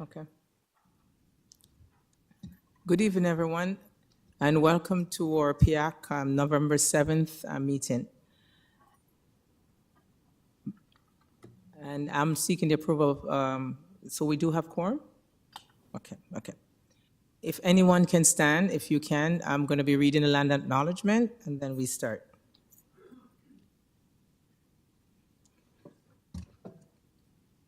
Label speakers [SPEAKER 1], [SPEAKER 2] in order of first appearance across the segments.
[SPEAKER 1] Okay. Good evening, everyone, and welcome to our PIAC November 7th meeting. And I'm seeking the approval of, so we do have quorum? Okay, okay. If anyone can stand, if you can, I'm going to be reading the land acknowledgement, and then we start.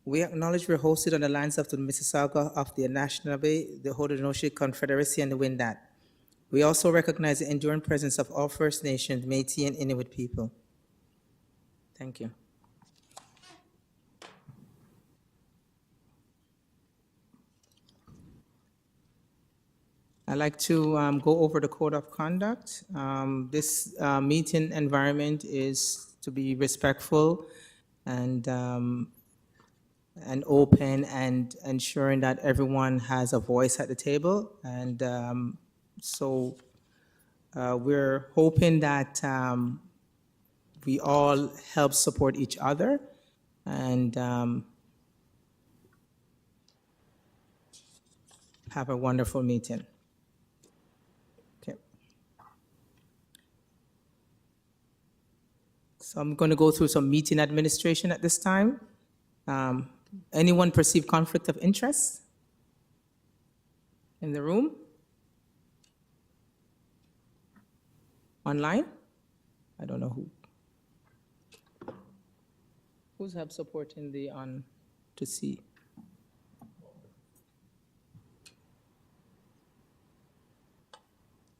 [SPEAKER 1] We acknowledge we're hosted on the lands of the Mississauga of the Anishinaabe, the Haudenosaunee Confederacy, and the Wendat. We also recognize the enduring presence of all First Nations, Métis, and Inuit people. Thank you. I'd like to go over the code of conduct. This meeting environment is to be respectful and open, and ensuring that everyone has a voice at the table. And so we're hoping that we all help support each other and have a wonderful meeting. Okay. So I'm going to go through some meeting administration at this time. Anyone perceive conflict of interest in the room? Online? I don't know who. Who's help supporting the on to see?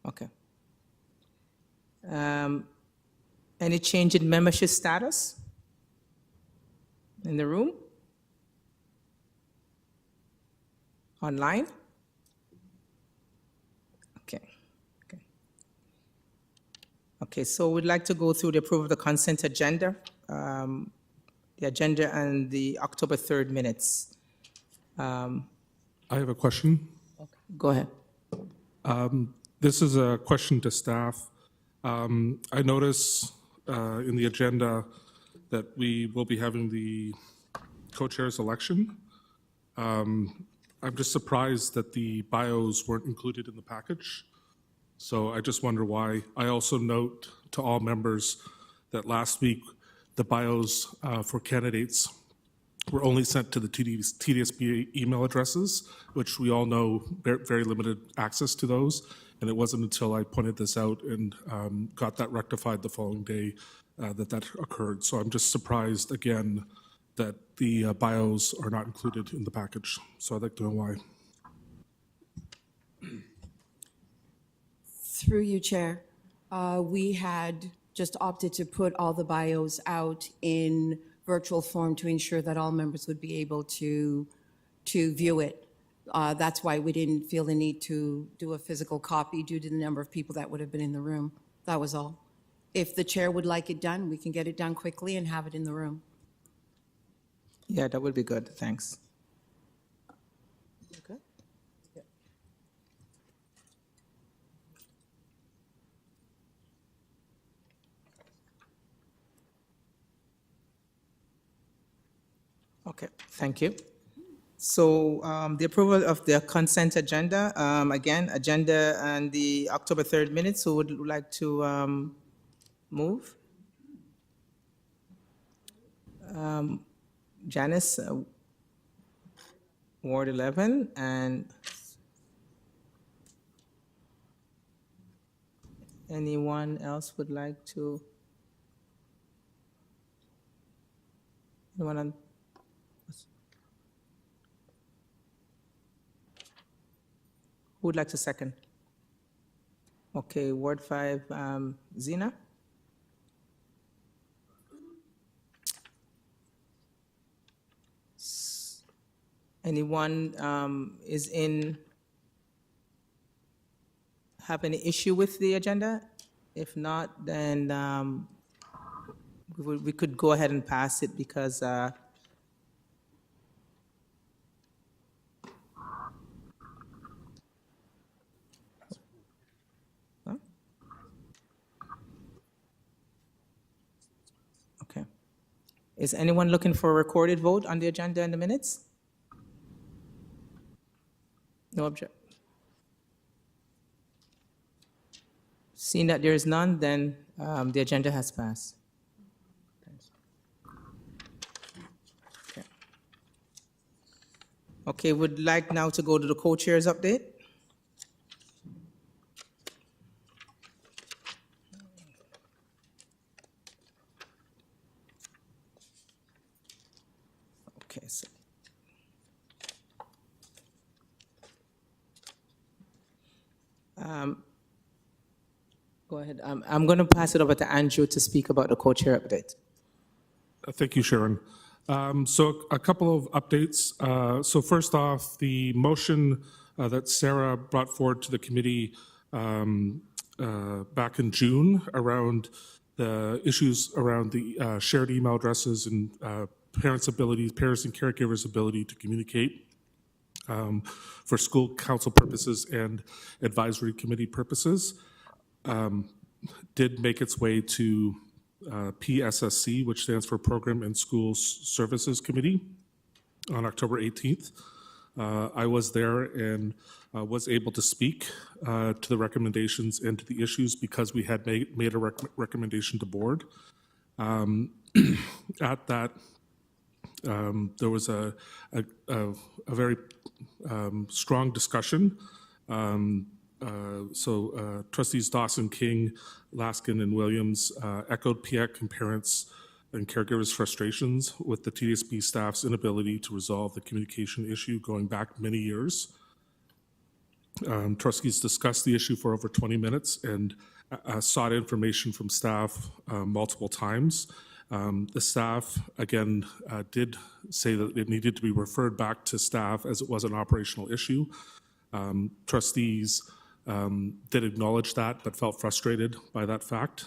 [SPEAKER 1] Okay. Any change in membership status in the room? Online? Okay. Okay. Okay, so we'd like to go through the approval of the consent agenda, the agenda and the October 3rd minutes.
[SPEAKER 2] I have a question.
[SPEAKER 1] Okay, go ahead.
[SPEAKER 2] This is a question to staff. I notice in the agenda that we will be having the co-chair's election. I'm just surprised that the bios weren't included in the package. So I just wonder why. I also note to all members that last week the bios for candidates were only sent to the TDSB email addresses, which we all know very limited access to those. And it wasn't until I pointed this out and got that rectified the following day that occurred. So I'm just surprised again that the bios are not included in the package. So I'd like to know why.
[SPEAKER 3] Through you, Chair. We had just opted to put all the bios out in virtual form to ensure that all members would be able to view it. That's why we didn't feel the need to do a physical copy due to the number of people that would have been in the room. That was all. If the chair would like it done, we can get it done quickly and have it in the room.
[SPEAKER 1] Yeah, that would be good. Thanks. Okay. Yeah. Okay, thank you. So the approval of the consent agenda, again, agenda and the October 3rd minutes, who would like to move? Janice, Ward 11, and anyone else would like to? Anyone on? Who would like to second? Okay, Ward 5, Zina? Anyone have any issue with the agenda? If not, then we could go ahead and pass it because okay. Is anyone looking for a recorded vote on the agenda and the minutes? No object. Seeing that there is none, then the agenda has passed. Okay. Okay, would like now to go to the co-chairs update. Okay, so. Go ahead. I'm going to pass it over to Andrew to speak about the co-chair update.
[SPEAKER 2] Thank you, Sharon. So a couple of updates. So first off, the motion that Sarah brought forward to the committee back in June around the issues around the shared email addresses and parents' and caregivers' ability to communicate for school council purposes and advisory committee purposes did make its way to PSSC, which stands for Program and School Services Committee, on October 18th. I was there and was able to speak to the recommendations and to the issues because we had made a recommendation to board. At that, there was a very strong discussion. Trustees Dawson, King, Laskin, and Williams echoed PIAC and parents and caregivers' frustrations with the TDSB staff's inability to resolve the communication issue going back many years. Trustees discussed the issue for over 20 minutes and sought information from staff multiple times. The staff, again, did say that it needed to be referred back to staff as it was an operational issue. Trustees did acknowledge that, but felt frustrated by that fact.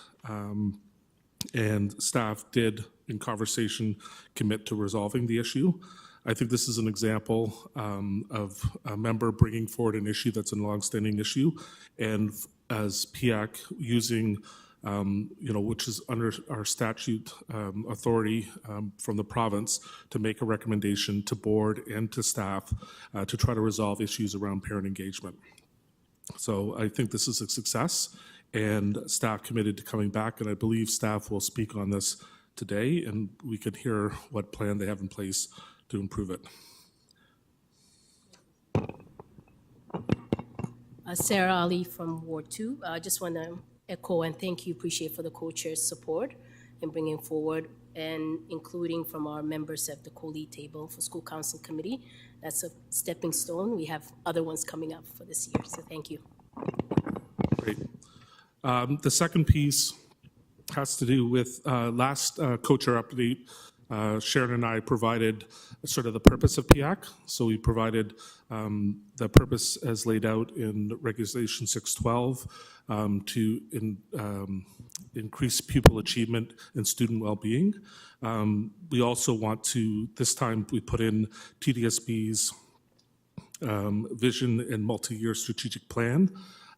[SPEAKER 2] And staff did, in conversation, commit to resolving the issue. I think this is an example of a member bringing forward an issue that's a longstanding issue, and as PIAC using, which is under our statute authority from the province to make a recommendation to board and to staff to try to resolve issues around parent engagement. So I think this is a success, and staff committed to coming back, and I believe staff will speak on this today, and we can hear what plan they have in place to improve it.
[SPEAKER 4] Sarah Ali from Ward 2. I just want to echo and thank you, appreciate for the co-chair's support in bringing forward and including from our members at the co-lead table for school council committee. That's a stepping stone. We have other ones coming up for this year, so thank you.
[SPEAKER 2] Great. The second piece has to do with last co-chair update. Sharon and I provided sort of the purpose of PIAC. So we provided the purpose as laid out in Regulation 612 to increase pupil achievement and student well-being. We also want to, this time we put in TDSB's vision and multi-year strategic plan.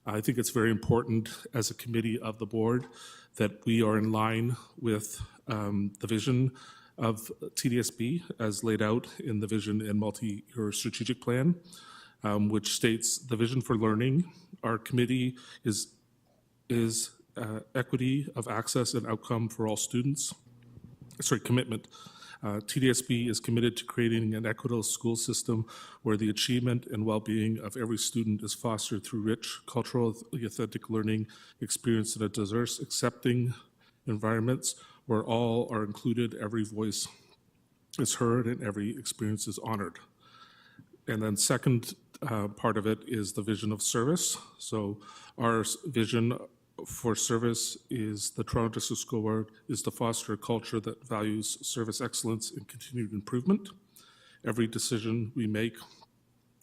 [SPEAKER 2] I think it's very important as a committee of the board that we are in line with the vision of TDSB as laid out in the vision and multi-year strategic plan, which states the vision for learning. Our committee is equity of access and outcome for all students. Commitment. TDSB is committed to creating an equitable school system where the achievement and well-being of every student is fostered through rich, cultural, authentic learning experience in a diverse, accepting environments where all are included, every voice is heard, and every experience is honored. And then second part of it is the vision of service. So our vision for service is the Toronto District School Board is to foster a culture that values service excellence and continued improvement. Every decision we make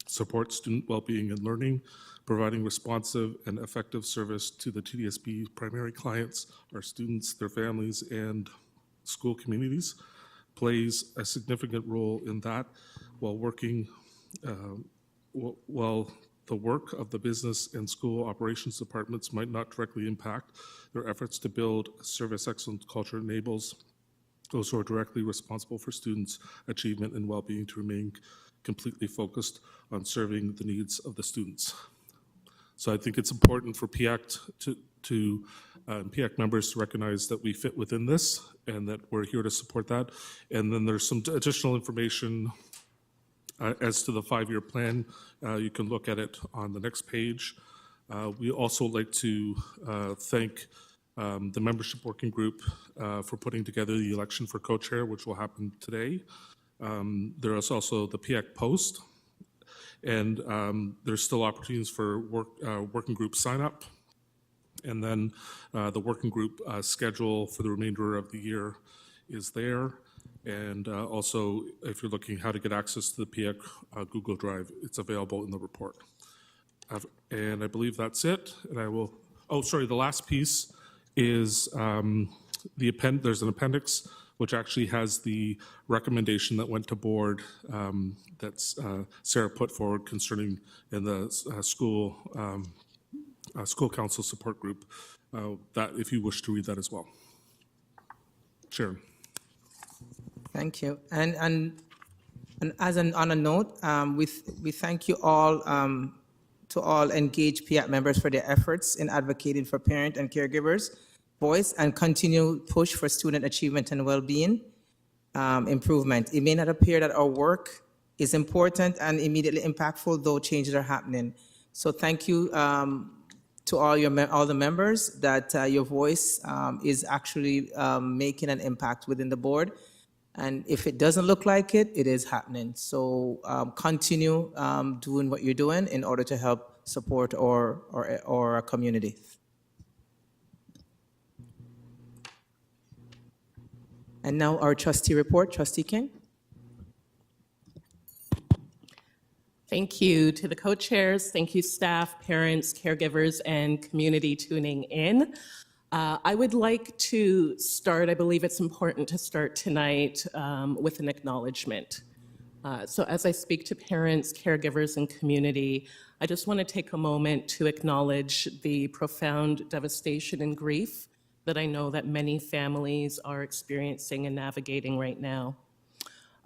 [SPEAKER 2] supports student well-being and learning, providing responsive and effective service to the TDSB primary clients, our students, their families, and school communities, plays a significant role in that while working, while the work of the business and school operations departments might not directly impact their efforts to build a service excellence culture enables those who are directly responsible for students' achievement and well-being to remain completely focused on serving the needs of the students. So I think it's important for PIAC PIAC members to recognize that we fit within this and that we're here to support that. And then there's some additional information as to the 5-year plan. You can look at it on the next page. We also like to thank the membership working group for putting together the election for co-chair, which will happen today. There is also the PIAC Post, and there's still opportunities for working group sign up. And then the working group schedule for the remainder of the year is there. And also, if you're looking how to get access to the PIAC Google Drive, it's available in the report. And I believe that's it. And I will, oh, sorry, the last piece is there's an appendix which actually has the recommendation that went to board that Sarah put forward concerning in the school council support group, that if you wish to read that as well. Sharon.
[SPEAKER 1] Thank you. And on a note, we thank you all to all engaged PIAC members for their efforts in advocating for parent and caregivers' voice and continued push for student achievement and well-being improvement. It may not appear that our work is important and immediately impactful, though changes are happening. So thank you to all the members that your voice is actually making an impact within the board. And if it doesn't look like it, it is happening. So continue doing what you're doing in order to help support our community. And now our trustee report, Trustee King.
[SPEAKER 5] Thank you to the co-chairs. Thank you, staff, parents, caregivers, and community tuning in. I would like to start, I believe it's important to start tonight with an acknowledgement. So as I speak to parents, caregivers, and community, I just want to take a moment to acknowledge the profound devastation and grief that I know that many families are experiencing and navigating right now.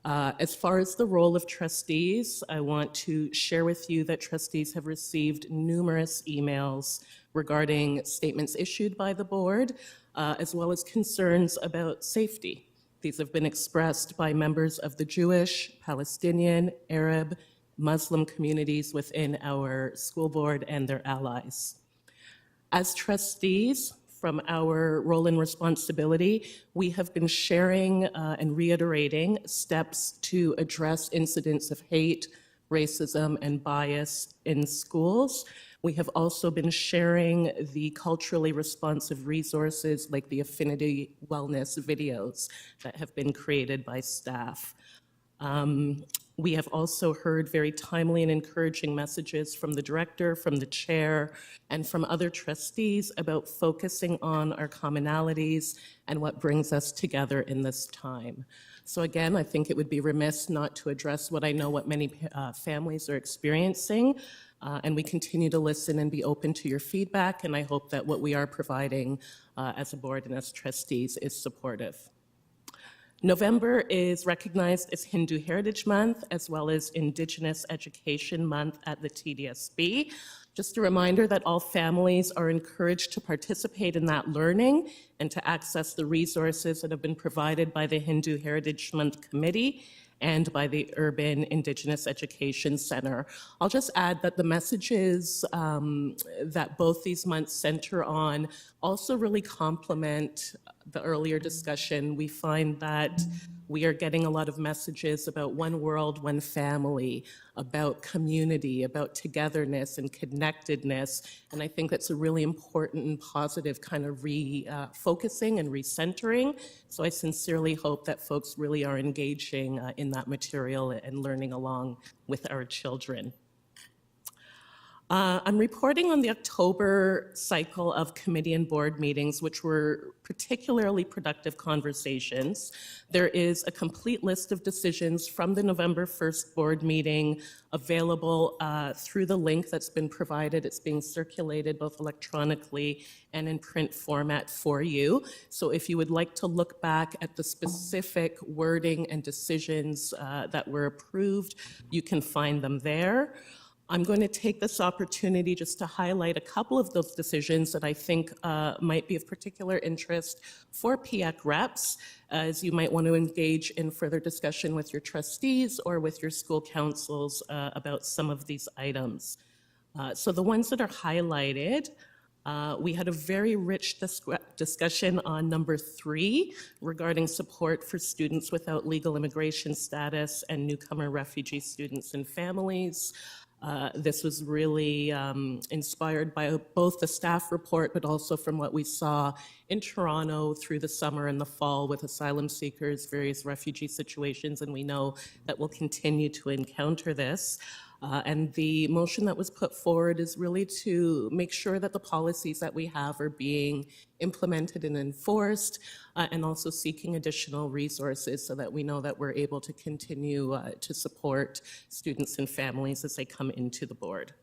[SPEAKER 5] As far as the role of trustees, I want to share with you that trustees have received numerous emails regarding statements issued by the board, as well as concerns about safety. These have been expressed by members of the Jewish, Palestinian, Arab, Muslim communities within our school board and their allies. As trustees, from our role and responsibility, we have been sharing and reiterating steps to address incidents of hate, racism, and bias in schools. We have also been sharing the culturally responsive resources like the Affinity Wellness videos that have been created by staff. We have also heard very timely and encouraging messages from the director, from the chair, and from other trustees about focusing on our commonalities and what brings us together in this time. So again, I think it would be remiss not to address what I know what many families are experiencing, and we continue to listen and be open to your feedback, and I hope that what we are providing as a board and as trustees is supportive. November is recognized as Hindu Heritage Month, as well as Indigenous Education Month at the TDSB. Just a reminder that all families are encouraged to participate in that learning and to access the resources that have been provided by the Hindu Heritage Month Committee and by the Urban Indigenous Education Center. I'll just add that the messages that both these months center on also really complement the earlier discussion. We find that we are getting a lot of messages about one world, one family, about community, about togetherness and connectedness. And I think that's a really important and positive kind of refocusing and recentering. So I sincerely hope that folks really are engaging in that material and learning along with our children. I'm reporting on the October cycle of committee and board meetings, which were particularly productive conversations. There is a complete list of decisions from the November 1st board meeting available through the link that's been provided. It's being circulated both electronically and in print format for you. So if you would like to look back at the specific wording and decisions that were approved, you can find them there. I'm going to take this opportunity just to highlight a couple of those decisions that I think might be of particular interest for PIAC reps, as you might want to engage in further discussion with your trustees or with your school councils about some of these items. So the ones that are highlighted, we had a very rich discussion on number 3 regarding support for students without legal immigration status and newcomer refugee students and families. This was really inspired by both the staff report, but also from what we saw in Toronto through the summer and the fall with asylum seekers, various refugee situations, and we know that we'll continue to encounter this. And the motion that was put forward is really to make sure that the policies that we have are being implemented and enforced, and also seeking additional resources so that we know that we're able to continue to support students and families as they come into the board.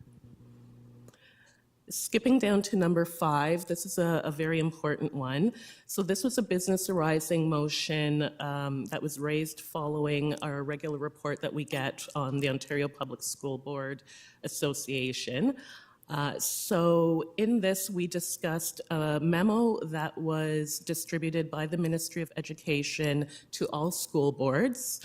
[SPEAKER 5] Skipping down to number 5, this is a very important one. So this was a business arising motion that was raised following our regular report that we get on the Ontario Public School Board Association. So in this, we discussed a memo that was distributed by the Ministry of Education to all school boards.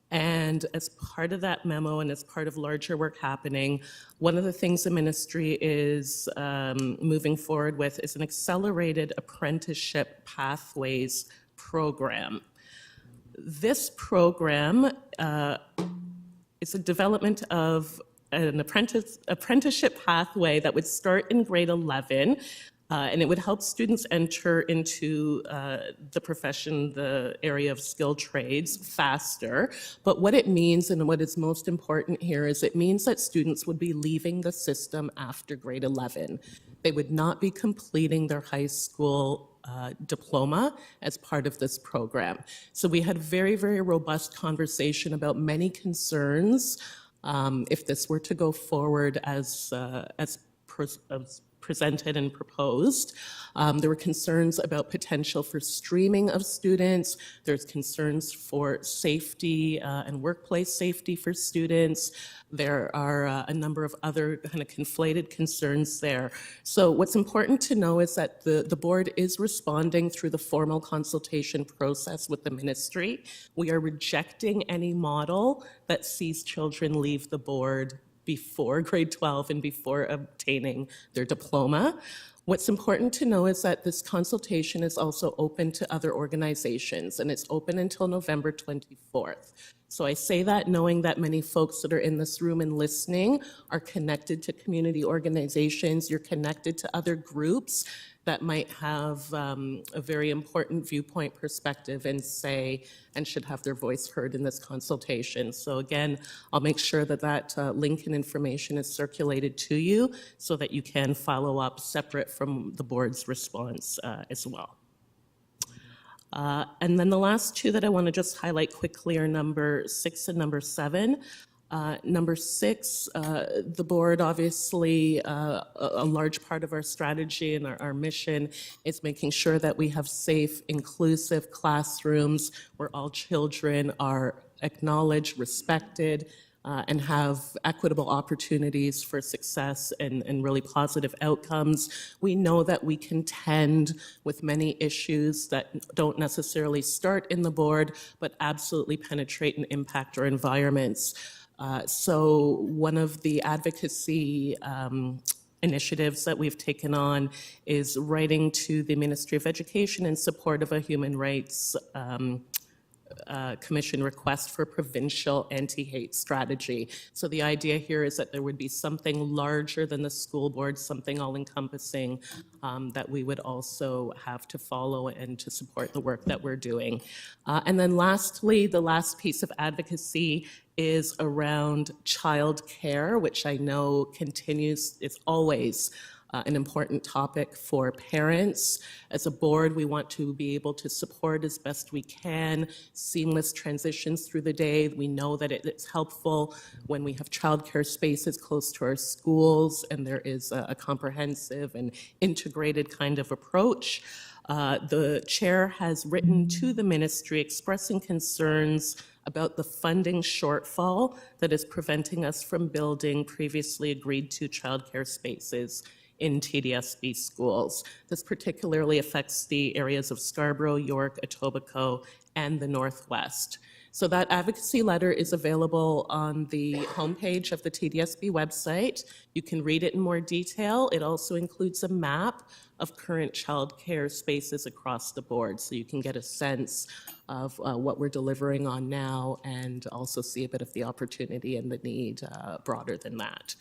[SPEAKER 5] And as part of that memo and as part of larger work happening, one of the things the ministry is moving forward with is an accelerated apprenticeship pathways program. This program is a development of an apprenticeship pathway that would start in grade 11, and it would help students enter into the profession, the area of skilled trades faster. But what it means, and what is most important here, is it means that students would be leaving the system after grade 11. They would not be completing their high school diploma as part of this program. So we had very, very robust conversation about many concerns if this were to go forward as presented and proposed. There were concerns about potential for streaming of students. There's concerns for safety and workplace safety for students. There are a number of other kind of conflated concerns there. So what's important to know is that the board is responding through the formal consultation process with the ministry. We are rejecting any model that sees children leave the board before grade 12 and before obtaining their diploma. What's important to know is that this consultation is also open to other organizations, and it's open until November 24th. So I say that knowing that many folks that are in this room and listening are connected to community organizations, you're connected to other groups that might have a very important viewpoint, perspective, and say, and should have their voice heard in this consultation. So again, I'll make sure that that link and information is circulated to you so that you can follow up separate from the board's response as well. And then the last two that I want to just highlight quickly are number 6 and number 7. Number 6, the board, obviously, a large part of our strategy and our mission is making sure that we have safe, inclusive classrooms where all children are acknowledged, respected, and have equitable opportunities for success and really positive outcomes. We know that we contend with many issues that don't necessarily start in the board, but absolutely penetrate and impact our environments. So one of the advocacy initiatives that we've taken on is writing to the Ministry of Education in support of a human rights Commission request for provincial anti-hate strategy. So the idea here is that there would be something larger than the school board, something all-encompassing that we would also have to follow and to support the work that we're doing. And then lastly, the last piece of advocacy is around childcare, which I know continues, it's always an important topic for parents. As a board, we want to be able to support as best we can seamless transitions through the day. We know that it's helpful when we have childcare spaces close to our schools and there is a comprehensive and integrated kind of approach. The chair has written to the ministry expressing concerns about the funding shortfall that is preventing us from building previously agreed to childcare spaces in TDSB schools. This particularly affects the areas of Scarborough, York, Etobicoke, and the Northwest. So that advocacy letter is available on the homepage of the TDSB website. You can read it in more detail. It also includes a map of current childcare spaces across the board, so you can get a sense of what we're delivering on now and also see a bit of the opportunity and the need broader than that.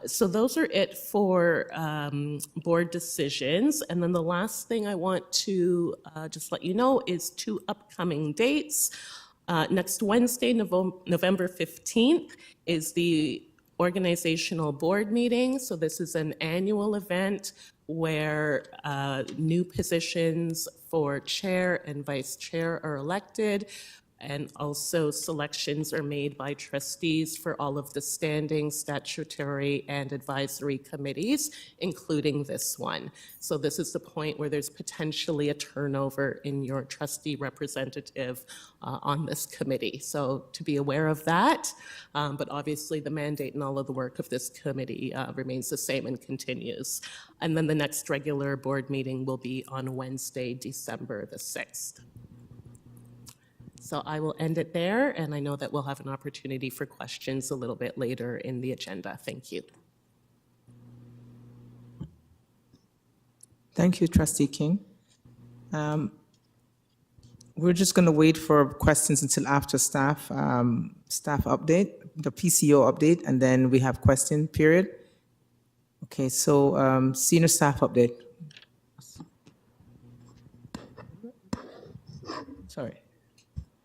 [SPEAKER 5] So those are it for board decisions. And then the last thing I want to just let you know is 2 upcoming dates. Next Wednesday, November 15th, is the organizational board meeting. So this is an annual event where new positions for chair and vice chair are elected. And also selections are made by trustees for all of the standing, statutory, and advisory committees, including this one. So this is the point where there's potentially a turnover in your trustee representative on this committee. So to be aware of that, but obviously the mandate and all of the work of this committee remains the same and continues. And then the next regular board meeting will be on Wednesday, December the 6th. So I will end it there, and I know that we'll have an opportunity for questions a little bit later in the agenda. Thank you.
[SPEAKER 1] Thank you, Trustee King. We're just going to wait for questions until after staff update, the PCO update, and then we have question period. Okay, so senior staff update. Sorry.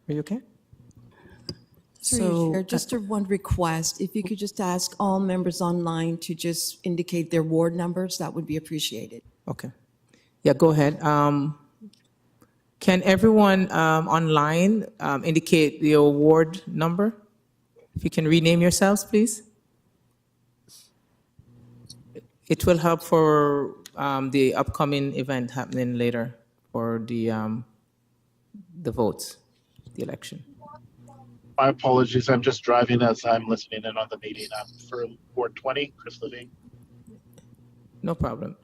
[SPEAKER 1] Are you okay?
[SPEAKER 3] Through you, Chair, just one request. If you could just ask all members online to just indicate their ward numbers, that would be appreciated.
[SPEAKER 1] Okay. Yeah, go ahead. Can everyone online indicate your ward number? If you can rename yourselves, please. It will help for the upcoming event happening later for the votes, the election.
[SPEAKER 6] My apologies. I'm just driving as I'm listening in on the meeting. I'm for Ward 20, Chris Levine.
[SPEAKER 1] No problem.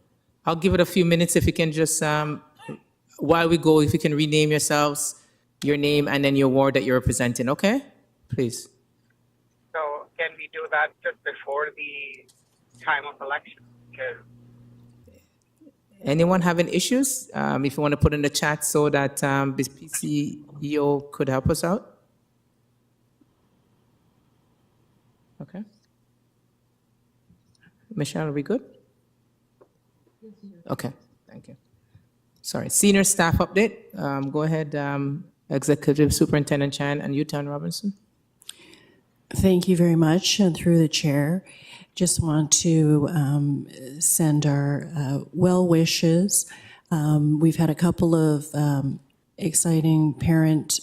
[SPEAKER 1] I'll give it a few minutes if you can just, while we go, if you can rename yourselves, your name, and then your ward that you're representing, okay? Please.
[SPEAKER 7] So can we do that just before the time of election? Because
[SPEAKER 1] Anyone having issues? If you want to put in the chat so that this PCEO could help us out. Okay. Michelle, are we good? Okay, thank you. Sorry, senior staff update. Go ahead, Executive Superintendent Chan and Utan Robinson.
[SPEAKER 8] Thank you very much, and through the chair, just want to send our well wishes. We've had a couple of exciting parent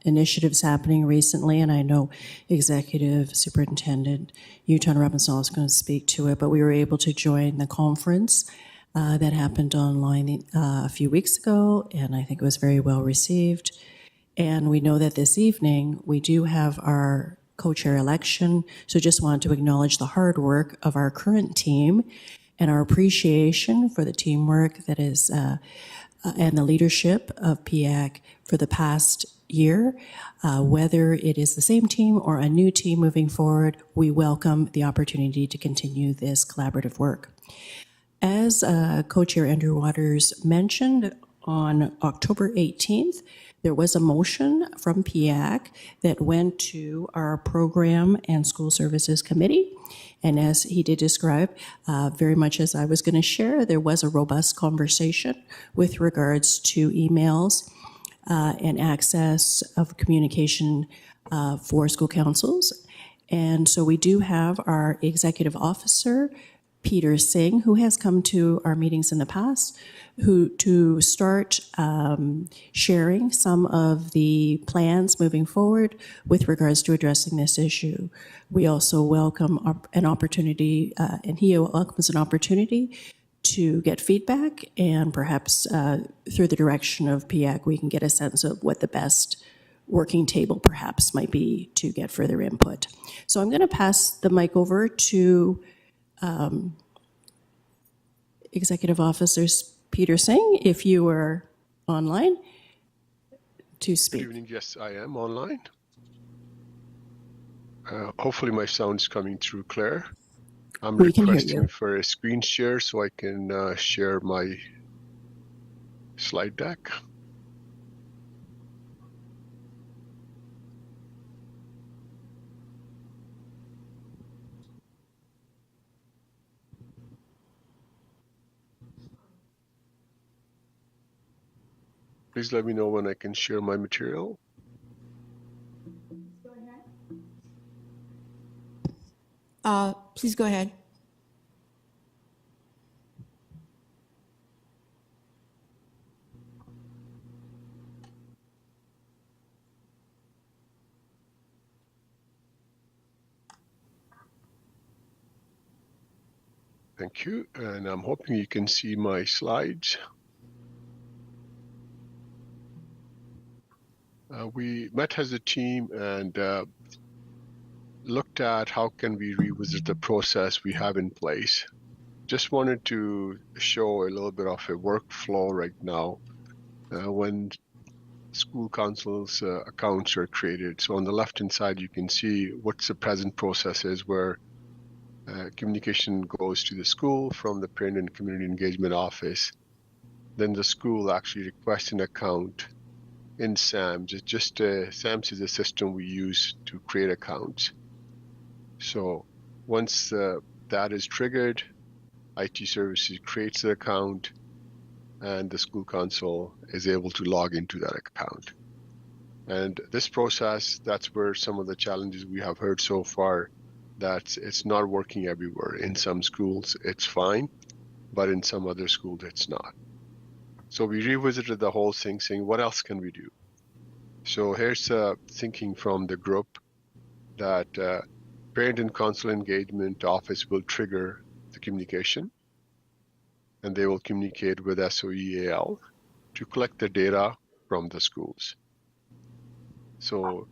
[SPEAKER 8] initiatives happening recently, and I know Executive Superintendent Utan Robinson is going to speak to it, but we were able to join the conference that happened online a few weeks ago, and I think it was very well received. And we know that this evening we do have our co-chair election, so just want to acknowledge the hard work of our current team and our appreciation for the teamwork that is and the leadership of PIAC for the past year. Whether it is the same team or a new team moving forward, we welcome the opportunity to continue this collaborative work. As co-chair Andrew Waters mentioned, on October 18th, there was a motion from PIAC that went to our Program and School Services Committee. And as he did describe, very much as I was going to share, there was a robust conversation with regards to emails and access of communication for school councils. And so we do have our executive officer, Peter Singh, who has come to our meetings in the past, to start sharing some of the plans moving forward with regards to addressing this issue. We also welcome an opportunity, and he welcomes an opportunity to get feedback, and perhaps through the direction of PIAC, we can get a sense of what the best working table perhaps might be to get further input. So I'm going to pass the mic over to Executive Officer Peter Singh, if you are online, to speak.
[SPEAKER 9] Good evening. Yes, I am online. Hopefully my sound is coming through clear. I'm
[SPEAKER 8] We can hear
[SPEAKER 9] requesting
[SPEAKER 8] you.
[SPEAKER 9] for a screen share so I can share my slide deck. Please let me know when I can share my material.
[SPEAKER 3] Please go ahead.
[SPEAKER 9] Thank you. And I'm hoping you can see my slides. We met as a team and looked at how can we revisit the process we have in place. Just wanted to show a little bit of a workflow right now when school councils accounts are created. So on the left-hand side, you can see what's the present process is where communication goes to the school from the Parent and Community Engagement Office. Then the school actually requests an account in SAMS. It's just SAMS is a system we use to create accounts. So once that is triggered, IT services creates the account and the school council is able to log into that account. And this process, that's where some of the challenges we have heard so far, that it's not working everywhere. In some schools, it's fine, but in some other schools, it's not. So we revisited the whole thing, saying, what else can we do? So here's thinking from the group that Parent and Council Engagement Office will trigger the communication, and they will communicate with SOEAL to collect the data from the schools. So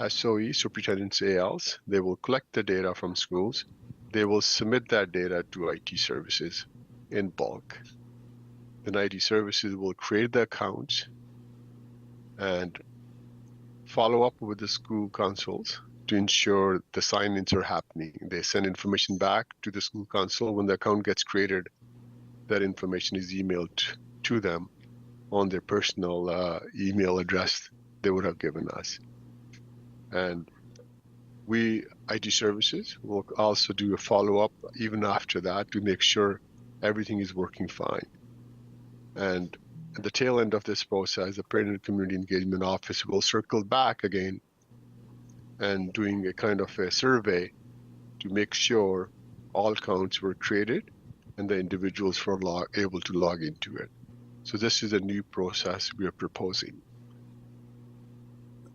[SPEAKER 9] SOE, Superintendent's ALs, they will collect the data from schools. They will submit that data to IT services in bulk. Then IT services will create the accounts and follow up with the school councils to ensure the sign-ins are happening. They send information back to the school council. When the account gets created, that information is emailed to them on their personal email address they would have given us. And we, IT services, will also do a follow-up even after that to make sure everything is working fine. And at the tail end of this process, the Parent and Community Engagement Office will circle back again and doing a kind of a survey to make sure all accounts were created and the individuals were able to log into it. So this is a new process we are proposing.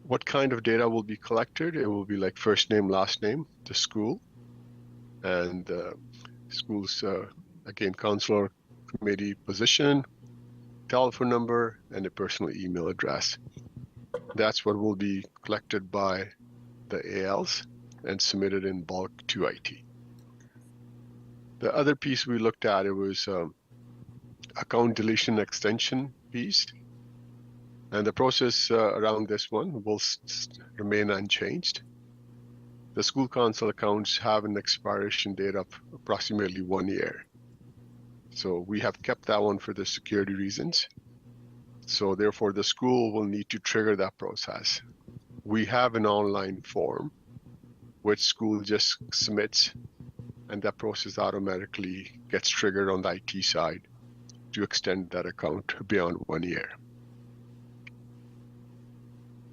[SPEAKER 9] What kind of data will be collected? It will be like first name, last name, the school, and school's, again, counselor committee position, telephone number, and a personal email address. That's what will be collected by the ALs and submitted in bulk to IT. The other piece we looked at, it was account deletion extension piece. And the process around this one will remain unchanged. The school council accounts have an expiration date of approximately 1 year. So we have kept that one for the security reasons. So therefore, the school will need to trigger that process. We have an online form which school just submits, and that process automatically gets triggered on the IT side to extend that account beyond 1 year.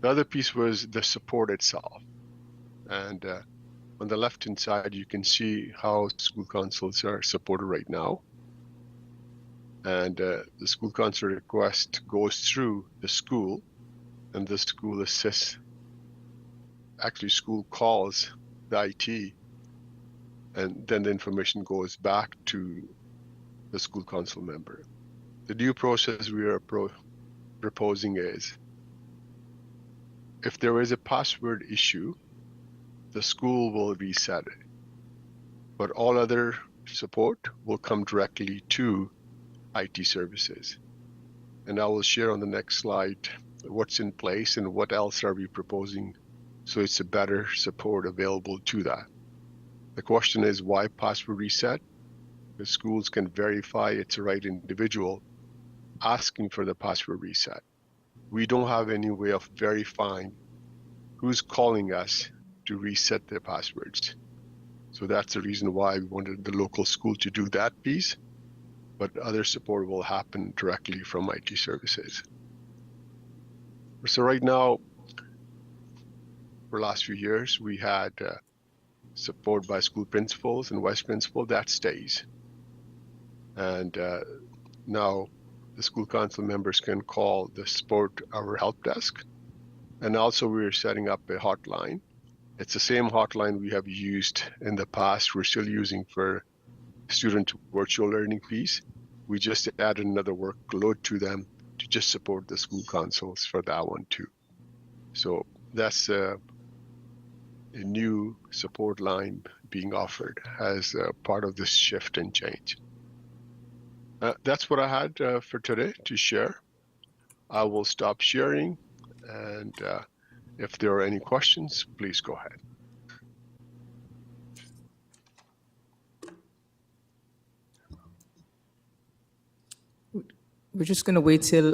[SPEAKER 9] The other piece was the support itself. And on the left-hand side, you can see how school councils are supported right now. And the school council request goes through the school, and the school assists. Actually, school calls the IT, and then the information goes back to the school council member. The new process we are proposing is, if there is a password issue, the school will reset it, but all other support will come directly to IT services. And I will share on the next slide what's in place and what else are we proposing, so it's a better support available to that. The question is, why password reset? The schools can verify it's the right individual asking for the password reset. We don't have any way of verifying who's calling us to reset their passwords. So that's the reason why we wanted the local school to do that piece, but other support will happen directly from IT services. So right now, for the last few years, we had support by school principals and vice principal. That stays. And now the school council members can call the support our help desk. And also we're setting up a hotline. It's the same hotline we have used in the past. We're still using for student virtual learning piece. We just added another workload to them to just support the school councils for that one too. So that's a new support line being offered as part of this shift and change. That's what I had for today to share. I will stop sharing, and if there are any questions, please go ahead.
[SPEAKER 1] We're just going to wait till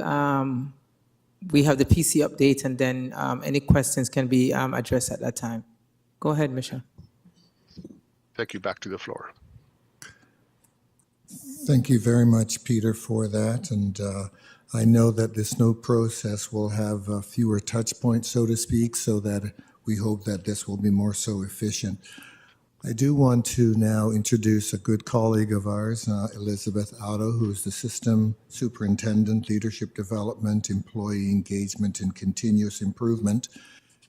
[SPEAKER 1] we have the PC update, and then any questions can be addressed at that time. Go ahead, Michelle.
[SPEAKER 9] Thank you. Back to the floor.
[SPEAKER 10] Thank you very much, Peter, for that. And I know that this new process will have fewer touch points, so to speak, so that we hope that this will be more so efficient. I do want to now introduce a good colleague of ours, Elizabeth Otto, who is the System Superintendent, Leadership Development, Employee Engagement, and Continuous Improvement.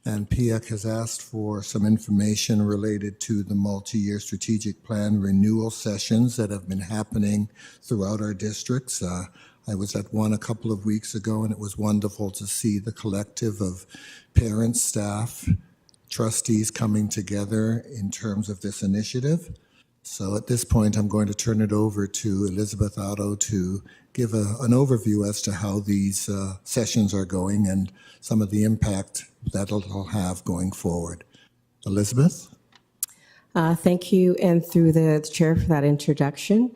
[SPEAKER 10] And PIAC has asked for some information related to the multi-year strategic plan renewal sessions that have been happening throughout our districts. I was at one a couple of weeks ago, and it was wonderful to see the collective of parents, staff, trustees coming together in terms of this initiative. So at this point, I'm going to turn it over to Elizabeth Otto to give an overview as to how these sessions are going and some of the impact that it'll have going forward. Elizabeth?
[SPEAKER 11] Thank you, and through the chair for that introduction.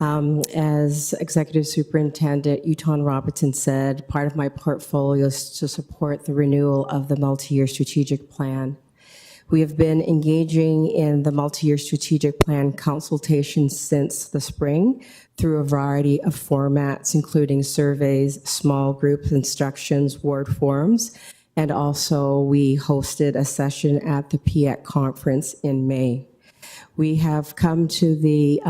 [SPEAKER 11] As Executive Superintendent Uton Robertson said, part of my portfolio is to support the renewal of the multi-year strategic plan. We have been engaging in the multi-year strategic plan consultation since the spring through a variety of formats, including surveys, small group instructions, ward forums, and also we hosted a session at the PIAC conference in May. We have come to the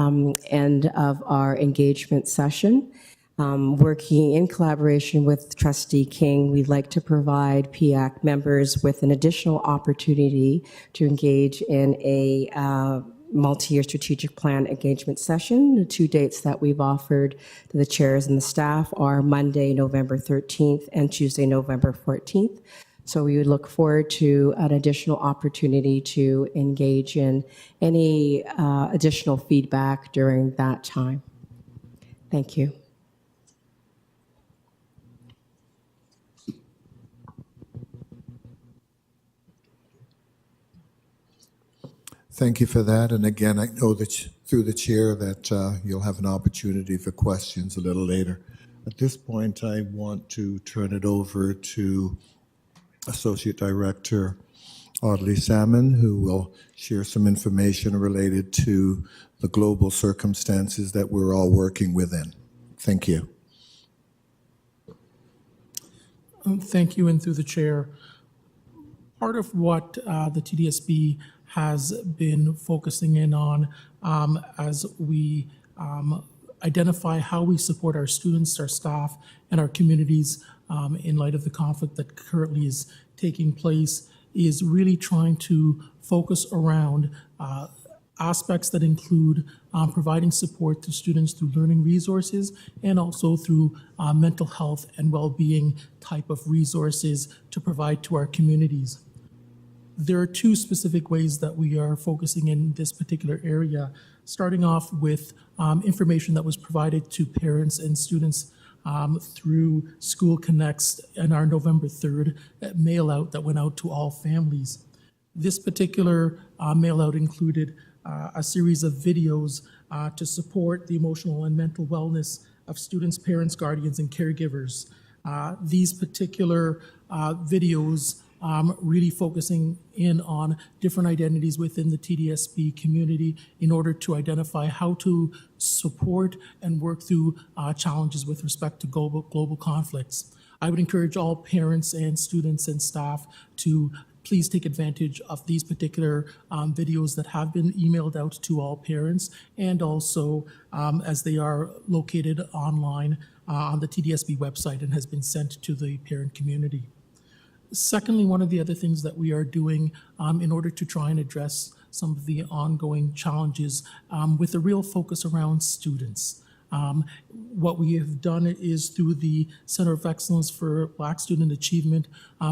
[SPEAKER 11] end of our engagement session. Working in collaboration with Trustee King, we'd like to provide PIAC members with an additional opportunity to engage in a multi-year strategic plan engagement session. The two dates that we've offered to the chairs and the staff are Monday, November 13th and Tuesday, November 14th. So we would look forward to an additional opportunity to engage in any additional feedback during that time. Thank you.
[SPEAKER 10] Thank you for that. And again, I know that through the chair that you'll have an opportunity for questions a little later. At this point, I want to turn it over to Associate Director Audley Salmon, who will share some information related to the global circumstances that we're all working within. Thank you.
[SPEAKER 12] Thank you, and through the chair. Part of what the TDSB has been focusing in on as we identify how we support our students, our staff, and our communities in light of the conflict that currently is taking place is really trying to focus around aspects that include providing support to students through learning resources and also through mental health and well-being type of resources to provide to our communities. There are two specific ways that we are focusing in this particular area, starting off with information that was provided to parents and students through School Connects and our November 3rd mail out that went out to all families. This particular mail out included a series of videos to support the emotional and mental wellness of students, parents, guardians, and caregivers. These particular videos really focusing in on different identities within the TDSB community in order to identify how to support and work through challenges with respect to global conflicts. I would encourage all parents and students and staff to please take advantage of these particular videos that have been emailed out to all parents, and also as they are located online on the TDSB website and has been sent to the parent community. Secondly, one of the other things that we are doing in order to try and address some of the ongoing challenges with a real focus around students. What we have done is through the Center of Excellence for Black Student Achievement,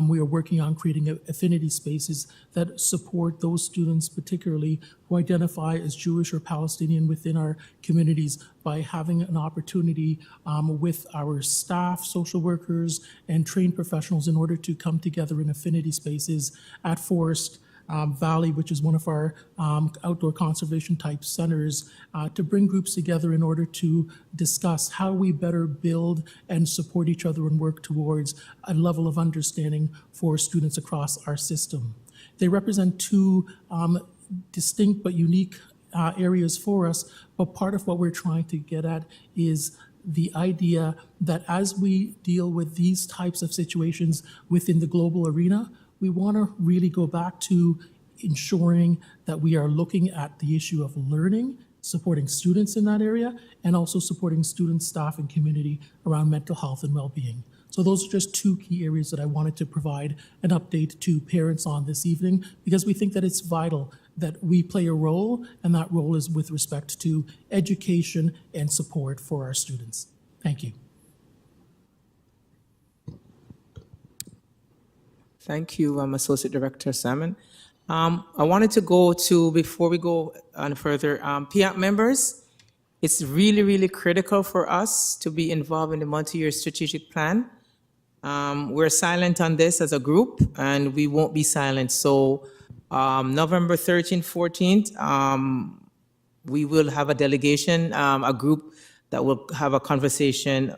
[SPEAKER 12] we are working on creating affinity spaces that support those students particularly who identify as Jewish or Palestinian within our communities by having an opportunity with our staff, social workers, and trained professionals in order to come together in affinity spaces at Forest Valley, which is one of our outdoor conservation type centers, to bring groups together in order to discuss how we better build and support each other and work towards a level of understanding for students across our system. They represent two distinct but unique areas for us, but part of what we're trying to get at is the idea that as we deal with these types of situations within the global arena, we want to really go back to ensuring that we are looking at the issue of learning, supporting students in that area, and also supporting students, staff, and community around mental health and well-being. So those are just two key areas that I wanted to provide an update to parents on this evening, because we think that it's vital that we play a role, and that role is with respect to education and support for our students. Thank you.
[SPEAKER 1] Thank you, Associate Director Salmon. I wanted to go to, before we go on further, PIAC members, it's really, really critical for us to be involved in the multi-year strategic plan. We're silent on this as a group, and we won't be silent. So November 13th, 14th, we will have a delegation, a group that will have a conversation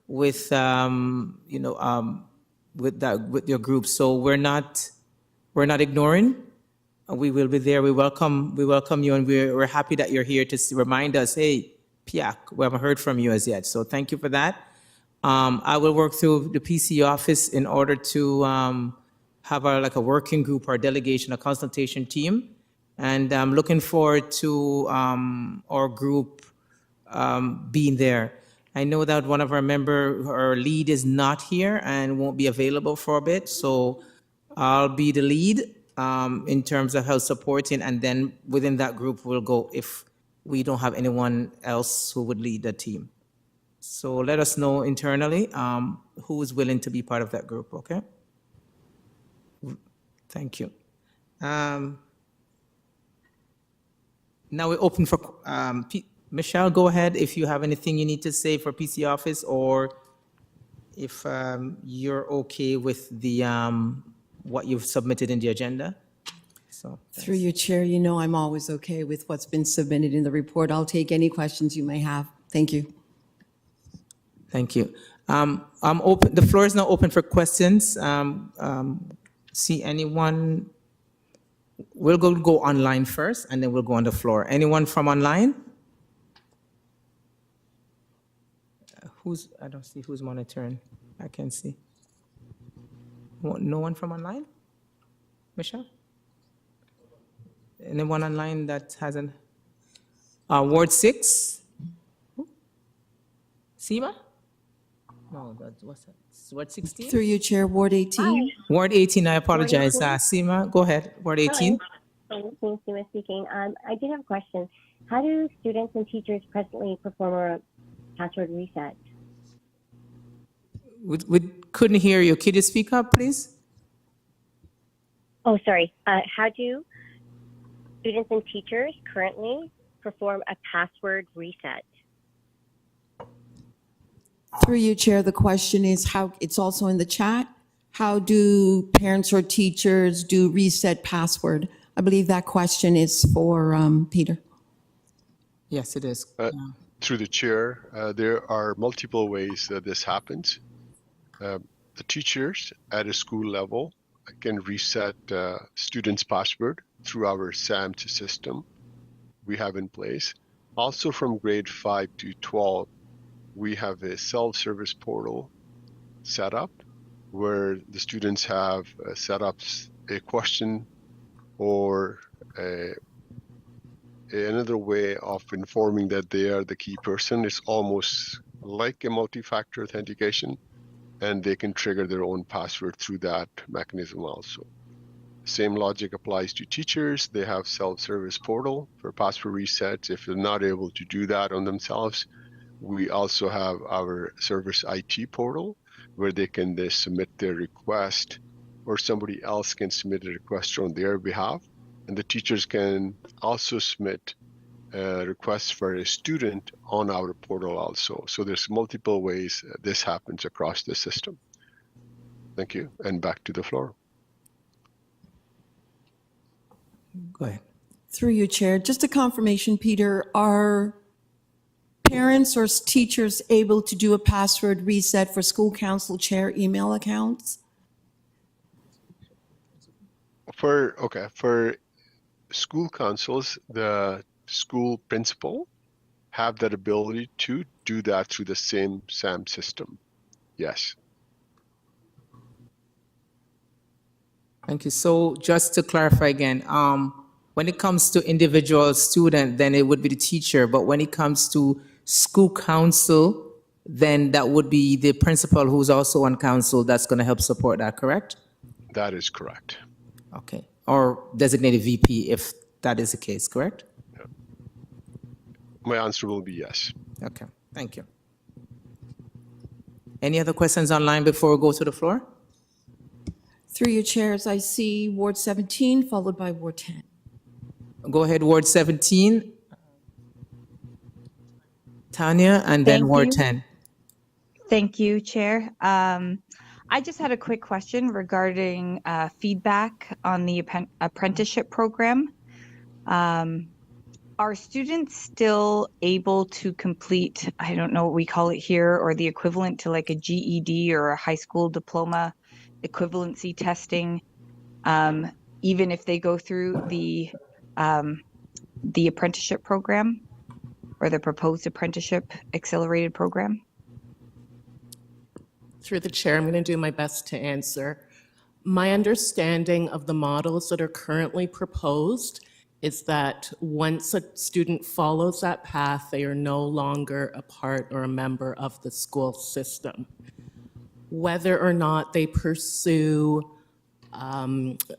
[SPEAKER 1] with, with your group. So we're not ignoring. We will be there. We welcome you, and we're happy that you're here to remind us, hey, PIAC, we haven't heard from you as yet. So thank you for that. I will work through the PC office in order to have a working group or delegation, a consultation team. And I'm looking forward to our group being there. I know that one of our lead is not here and won't be available for a bit. So I'll be the lead in terms of health supporting, and then within that group we'll go if we don't have anyone else who would lead the team. So let us know internally who is willing to be part of that group, okay? Thank you. Now we're open for, Michelle, go ahead if you have anything you need to say for PC office, or if you're okay with the what you've submitted in the agenda. So
[SPEAKER 3] Through your chair, you know I'm always okay with what's been submitted in the report. I'll take any questions you may have. Thank you.
[SPEAKER 1] Thank you. I'm open. The floor is now open for questions. See anyone? We'll go online first, and then we'll go on the floor. Anyone from online? I don't see who's monitoring. I can see. No one from online? Michelle? Anyone online that hasn't? Ward 6? Seema? No, what's that? Ward 16?
[SPEAKER 3] Through you, Chair, Ward 18.
[SPEAKER 1] Ward 18, I apologize.
[SPEAKER 13] Ward 18?
[SPEAKER 1] Seema, go ahead. Ward 18.
[SPEAKER 13] Hi, Seema speaking. I did have a question. How do students and teachers presently perform a password reset?
[SPEAKER 1] We couldn't hear you. Could you speak up, please?
[SPEAKER 13] Oh, sorry. How do students and teachers currently perform a password reset?
[SPEAKER 3] Through you, Chair, the question is how, it's also in the chat, how do parents or teachers do reset password? I believe that question is for Peter.
[SPEAKER 1] Yes, it is.
[SPEAKER 9] Through the chair, there are multiple ways that this happens. The teachers at a school level can reset students' password through our SAMS system we have in place. Also from grade 5 to 12, we have a self-service portal set up where the students have set up a question or another way of informing that they are the key person. It's almost like a multi-factor authentication, and they can trigger their own password through that mechanism also. Same logic applies to teachers. They have self-service portal for password resets. If they're not able to do that on themselves, we also have our service IT portal where they can submit their request, or somebody else can submit a request on their behalf. And the teachers can also submit requests for a student on our portal also. So there's multiple ways this happens across the system. Thank you. And back to the floor.
[SPEAKER 1] Go ahead.
[SPEAKER 3] Through you, Chair, just a confirmation, Peter, are parents or teachers able to do a password reset for school council chair email accounts?
[SPEAKER 9] For school councils, the school principal have that ability to do that through the same SAM system. Yes.
[SPEAKER 1] Thank you. So just to clarify again, when it comes to individual student, then it would be the teacher. But when it comes to school council, then that would be the principal who's also on council that's going to help support that, correct?
[SPEAKER 9] That is correct.
[SPEAKER 1] Okay. Or designated VP if that is the case, correct?
[SPEAKER 9] Yeah. My answer will be yes.
[SPEAKER 1] Okay. Thank you. Any other questions online before we go to the floor?
[SPEAKER 3] Through your chairs, I see Ward 17 followed by Ward 10.
[SPEAKER 1] Go ahead, Ward 17. Tanya, and then
[SPEAKER 14] Thank
[SPEAKER 1] Ward
[SPEAKER 14] you.
[SPEAKER 1] 10.
[SPEAKER 14] Thank you, Chair. I just had a quick question regarding feedback on the apprenticeship program. Are students still able to complete, I don't know what we call it here, or the equivalent to like a GED or a high school diploma equivalency testing, even if they go through the apprenticeship program or the proposed apprenticeship accelerated program?
[SPEAKER 5] Through the chair, I'm going to do my best to answer. My understanding of the models that are currently proposed is that once a student follows that path, they are no longer a part or a member of the school system. Whether or not they pursue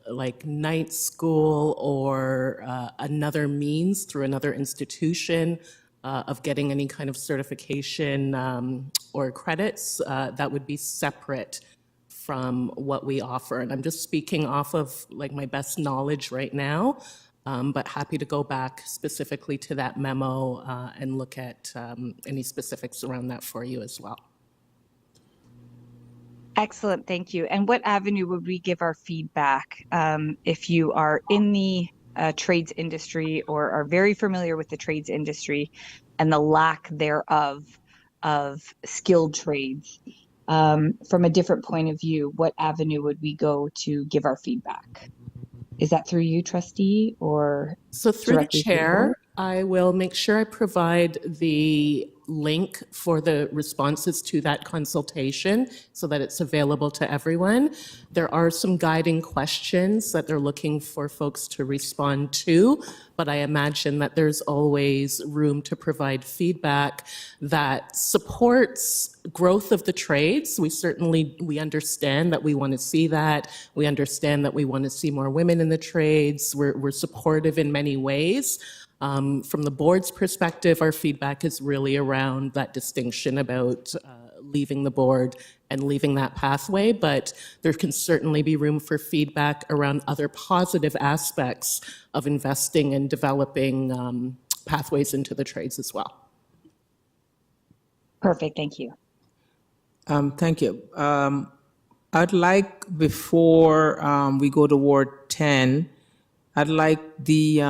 [SPEAKER 5] like night school or another means through another institution of getting any kind of certification or credits, that would be separate from what we offer. And I'm just speaking off of like my best knowledge right now, but happy to go back specifically to that memo and look at any specifics around that for you as well.
[SPEAKER 14] Excellent, thank you. And what avenue would we give our feedback if you are in the trades industry or are very familiar with the trades industry and the lack thereof of skilled trades. From a different point of view, what avenue would we go to give our feedback? Is that through you, trustee, or
[SPEAKER 5] So through the
[SPEAKER 14] directly through the board?
[SPEAKER 5] chair, I will make sure I provide the link for the responses to that consultation so that it's available to everyone. There are some guiding questions that they're looking for folks to respond to, but I imagine that there's always room to provide feedback that supports growth of the trades. We understand that we want to see that. We understand that we want to see more women in the trades. We're supportive in many ways. From the board's perspective, our feedback is really around that distinction about leaving the board and leaving that pathway, but there can certainly be room for feedback around other positive aspects of investing and developing pathways into the trades as well.
[SPEAKER 14] Perfect, thank you.
[SPEAKER 1] Thank you. I'd like, before we go to Ward 10, I'd like the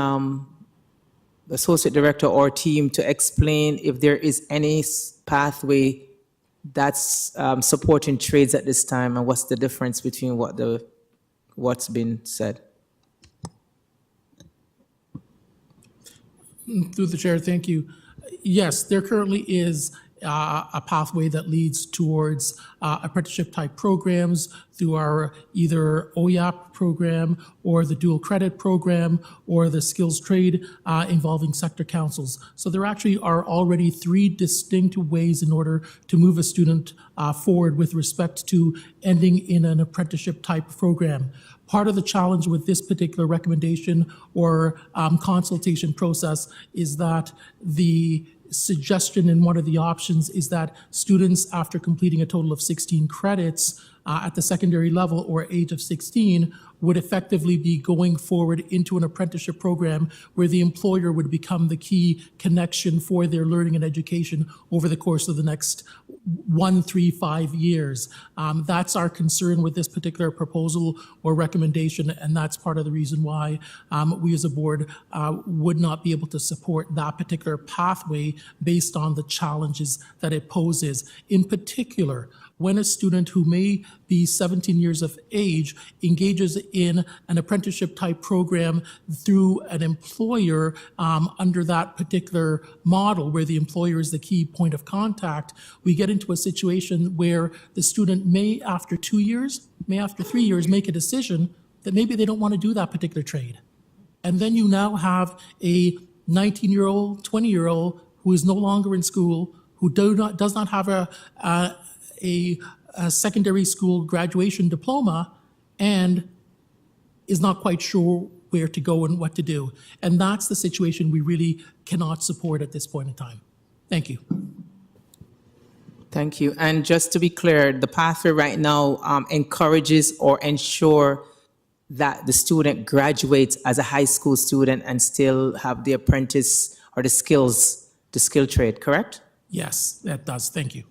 [SPEAKER 1] Associate Director or team to explain if there is any pathway that's supporting trades at this time, and what's the difference between what's been said.
[SPEAKER 12] Through the chair, thank you. Yes, there currently is a pathway that leads towards apprenticeship type programs through our either OYAP program or the dual credit program or the skills trade involving sector councils. So there actually are already 3 distinct ways in order to move a student forward with respect to ending in an apprenticeship type program. Part of the challenge with this particular recommendation or consultation process is that the suggestion in one of the options is that students, after completing a total of 16 credits at the secondary level or age of 16, would effectively be going forward into an apprenticeship program where the employer would become the key connection for their learning and education over the course of the next 1, 3, 5 years. That's our concern with this particular proposal or recommendation, and that's part of the reason why we as a board would not be able to support that particular pathway based on the challenges that it poses. In particular, when a student who may be 17 years of age engages in an apprenticeship type program through an employer under that particular model where the employer is the key point of contact, we get into a situation where the student may, after 2 years, may after 3 years, make a decision that maybe they don't want to do that particular trade. And then you now have a 19-year-old, 20-year-old who is no longer in school, who does not have a secondary school graduation diploma and is not quite sure where to go and what to do. And that's the situation we really cannot support at this point in time. Thank you.
[SPEAKER 1] Thank you. And just to be clear, the pathway right now encourages or ensure that the student graduates as a high school student and still have the apprentice or the skill trade, correct?
[SPEAKER 12] Yes, that does. Thank you.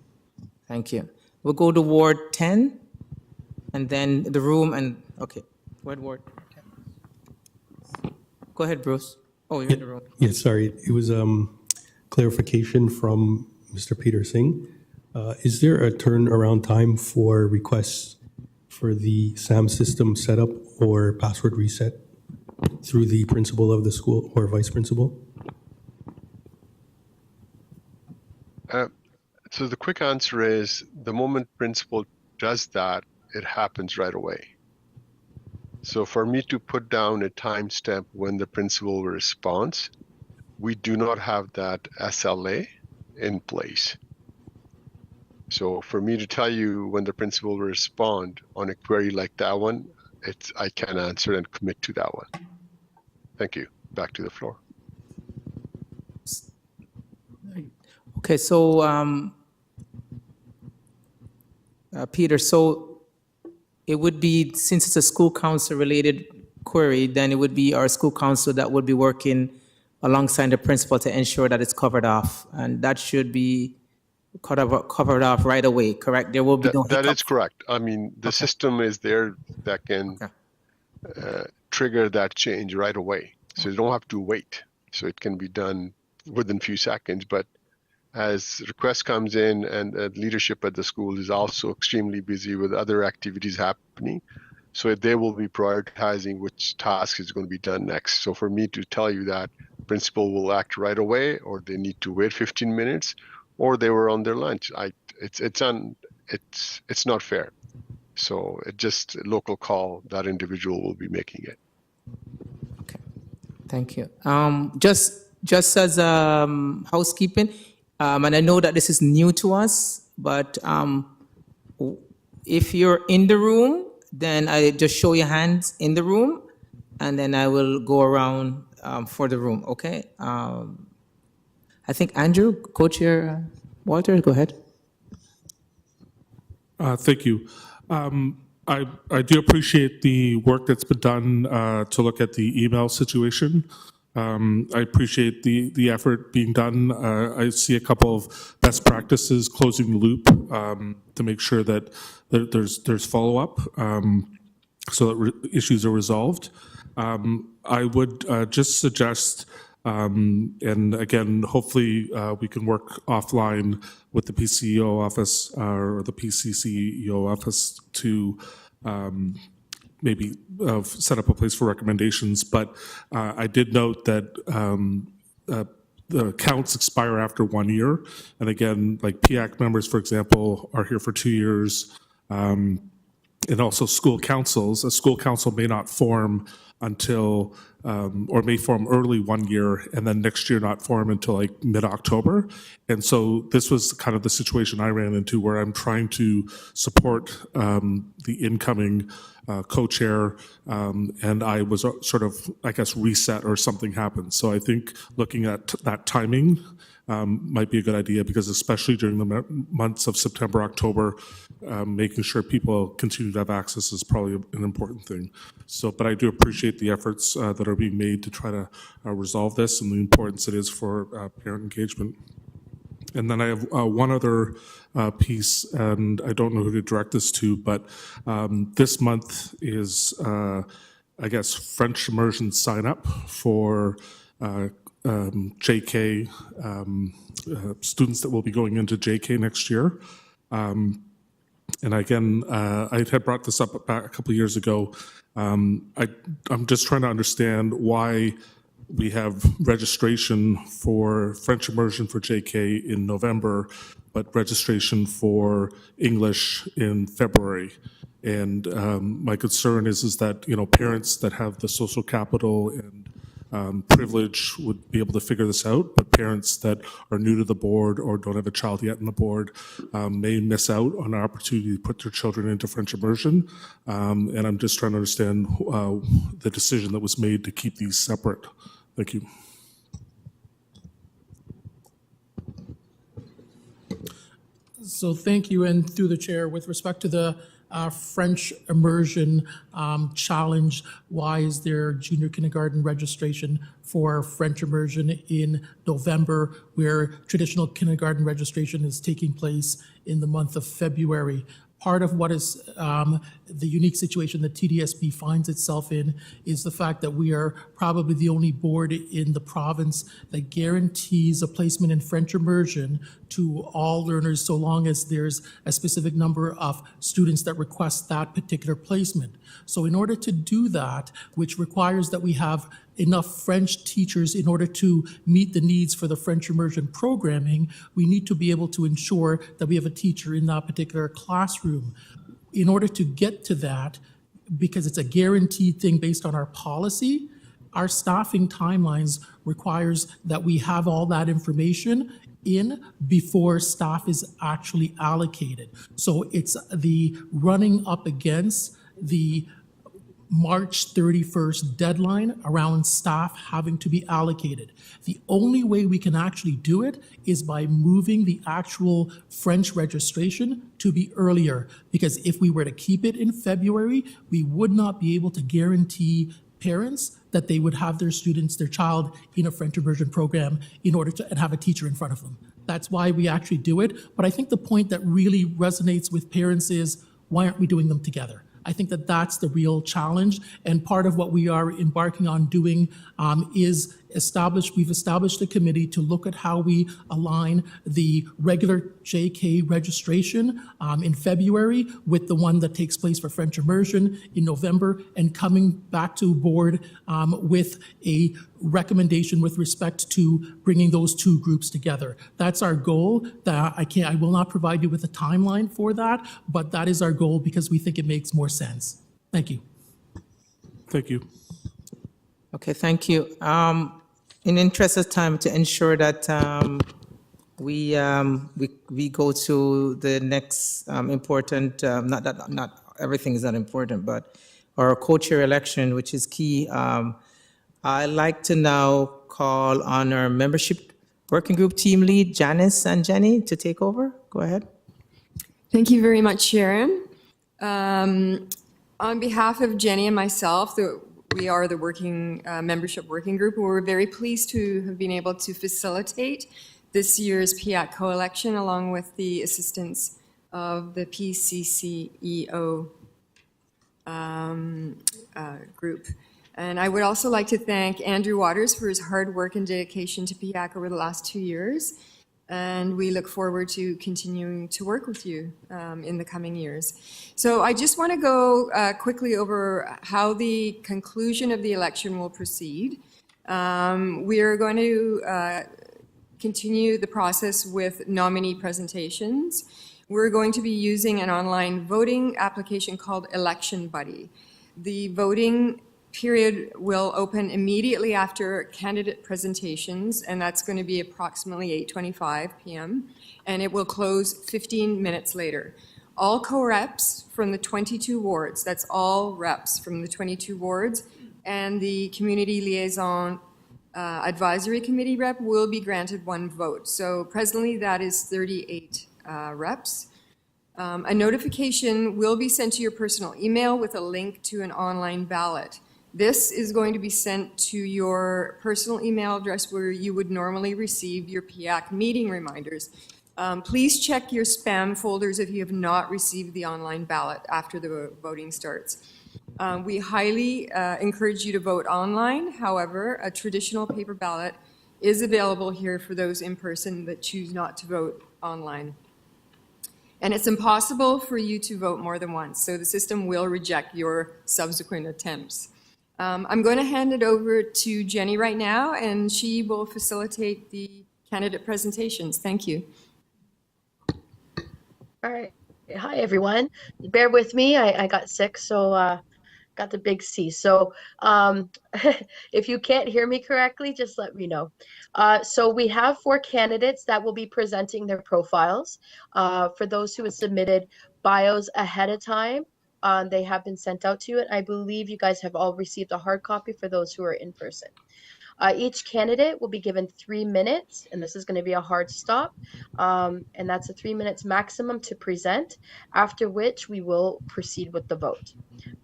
[SPEAKER 1] Thank you. We'll go to Ward 10, and then the room, and, okay, Ward 10. Go ahead, Bruce. Oh, you're in the room.
[SPEAKER 15] Yeah, sorry. It was clarification from Mr. Peter Singh. Is there a turnaround time for requests for the SAM system setup or password reset through the principal of the school or vice principal?
[SPEAKER 9] So the quick answer is the moment principal does that, it happens right away. So for me to put down a timestamp when the principal responds, we do not have that SLA in place. So for me to tell you when the principal will respond on a query like that one, I can't answer and commit to that one. Thank you. Back to the floor.
[SPEAKER 1] Okay, so Peter, so it would be, since it's a school council related query, then it would be our school council that would be working alongside the principal to ensure that it's covered off, and that should be covered off right away, correct? There will be no
[SPEAKER 9] That is correct. I mean, the system is there that can trigger that change right away. So you don't have to wait. So it can be done within a few seconds, but as request comes in, and leadership at the school is also extremely busy with other activities happening. So they will be prioritizing which task is going to be done next. So for me to tell you that principal will act right away, or they need to wait 15 minutes, or they were on their lunch, it's not fair. So it just a local call, that individual will be making it.
[SPEAKER 1] Thank you. Just as housekeeping, and I know that this is new to us, but if you're in the room, then I just show your hands in the room, and then I will go around for the room, okay? I think Andrew, Co-Chair Walter, go ahead.
[SPEAKER 2] Thank you. I do appreciate the work that's been done to look at the email situation. I appreciate the effort being done. I see a couple of best practices closing the loop to make sure that there's follow-up so that issues are resolved. I would just suggest, and again, hopefully we can work offline with the PCEO office or the PCCEO office to maybe set up a place for recommendations. But I did note that the counts expire after 1 year. And again, like PAC members, for example, are here for 2 years. And also school councils. A school council may not form until, or may form early 1 year, and then next year not form until like mid-October. And so this was kind of the situation I ran into, where I'm trying to support the incoming co-chair, and I was sort of, I guess, reset or something happened. So I think looking at that timing might be a good idea, because especially during the months of September, October, making sure people continue to have access is probably an important thing. So, but I do appreciate the efforts that are being made to try to resolve this, and the importance it is for parent engagement. And then I have one other piece, and I don't know who to direct this to, but this month is, I guess, French immersion sign up for JK, students that will be going into JK next year. And again, I had brought this up a couple of years ago. I'm just trying to understand why we have registration for French immersion for JK in November, but registration for English in February. And my concern is that, you know, parents that have the social capital and privilege would be able to figure this out, but parents that are new to the board or don't have a child yet in the board may miss out on an opportunity to put their children into French immersion. And I'm just trying to understand the decision that was made to keep these separate. Thank you.
[SPEAKER 12] So thank you, and through the chair, with respect to the French immersion challenge, why is there junior kindergarten registration for French immersion in November, where traditional kindergarten registration is taking place in the month of February? Part of what is the unique situation that TDSB finds itself in is the fact that we are probably the only board in the province that guarantees a placement in French immersion to all learners, so long as there's a specific number of students that request that particular placement. So in order to do that, which requires that we have enough French teachers in order to meet the needs for the French immersion programming, we need to be able to ensure that we have a teacher in that particular classroom. In order to get to that, because it's a guaranteed thing based on our policy, our staffing timelines requires that we have all that information in before staff is actually allocated. So it's the running up against the March 31st deadline around staff having to be allocated. The only way we can actually do it is by moving the actual French registration to be earlier, because if we were to keep it in February, we would not be able to guarantee parents that they would have their students, their child, in a French immersion program in order to have a teacher in front of them. That's why we actually do it. But I think the point that really resonates with parents is, why aren't we doing them together? I think that that's the real challenge, and part of what we are embarking on doing is we've established a committee to look at how we align the regular JK registration in February with the one that takes place for French immersion in November, and coming back to board with a recommendation with respect to bringing those two groups together. That's our goal. I will not provide you with a timeline for that, but that is our goal because we think it makes more sense. Thank you.
[SPEAKER 2] Thank you.
[SPEAKER 1] Okay, thank you. In the interest of time, to ensure that we go to the next important, not everything is not important, but our co-chair election, which is key. I'd like to now call on our membership working group team lead, Janice and Jenny, to take over. Go ahead.
[SPEAKER 16] Thank you very much, Sharon. On behalf of Jenny and myself, we are the membership working group, and we're very pleased to have been able to facilitate this year's PIAC co-election along with the assistance of the PCCEO group. And I would also like to thank Andrew Waters for his hard work and dedication to PIAC over the last 2 years. And we look forward to continuing to work with you in the coming years. So I just want to go quickly over how the conclusion of the election will proceed. We are going to continue the process with nominee presentations. We're going to be using an online voting application called Election Buddy. The voting period will open immediately after candidate presentations, and that's going to be approximately 8:25 p.m., and it will close 15 minutes later. All co-reps from the 22 wards, that's all reps from the 22 wards, and the community liaison advisory committee rep will be granted 1 vote. So presently that is 38 reps. A notification will be sent to your personal email with a link to an online ballot. This is going to be sent to your personal email address where you would normally receive your PIAC meeting reminders. Please check your spam folders if you have not received the online ballot after the voting starts. We highly encourage you to vote online. However, a traditional paper ballot is available here for those in person that choose not to vote online. And it's impossible for you to vote more than once, so the system will reject your subsequent attempts. I'm going to hand it over to Jenny right now, and she will facilitate the candidate presentations. Thank you.
[SPEAKER 17] All right. Hi, everyone. Bear with me. I got sick, so got the big C. So if you can't hear me correctly, just let me know. So we have 4 candidates that will be presenting their profiles. For those who have submitted bios ahead of time, they have been sent out to you. And I believe you guys have all received a hard copy for those who are in person. Each candidate will be given 3 minutes, and this is going to be a hard stop. And that's a 3 minutes maximum to present, after which we will proceed with the vote.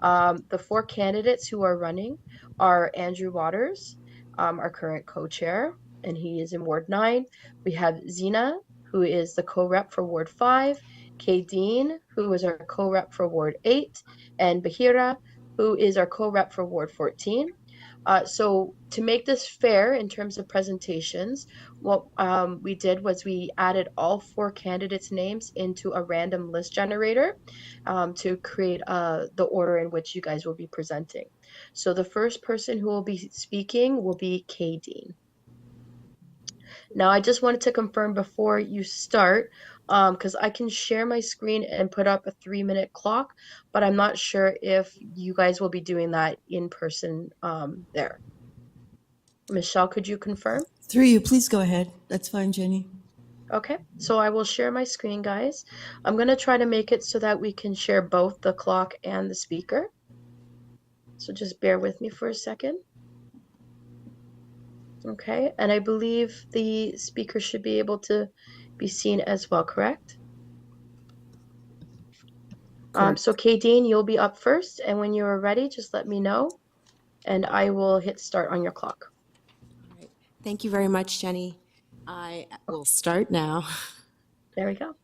[SPEAKER 17] The 4 candidates who are running are Andrew Waters, our current co-chair, and he is in Ward 9. We have Zina, who is the co-rep for Ward 5, Kay Dean, who is our co-rep for Ward 8, and Bahira, who is our co-rep for Ward 14. So to make this fair in terms of presentations, what we did was we added all 4 candidates' names into a random list generator to create the order in which you guys will be presenting. So the first person who will be speaking will be Kay Dean. Now, I just wanted to confirm before you start, because I can share my screen and put up a 3-minute clock, but I'm not sure if you guys will be doing that in person there. Michelle, could you confirm?
[SPEAKER 3] Through you, please go ahead. That's fine, Jenny.
[SPEAKER 17] Okay, so I will share my screen, guys. I'm going to try to make it so that we can share both the clock and the speaker. So just bear with me for a second. Okay, and I believe the speaker should be able to be seen as well, correct? So Kay Dean, you'll be up first, and when you're ready, just let me know, and I will hit start on your clock.
[SPEAKER 18] All right. Thank you very much, Jenny. I will start now.
[SPEAKER 17] There we go.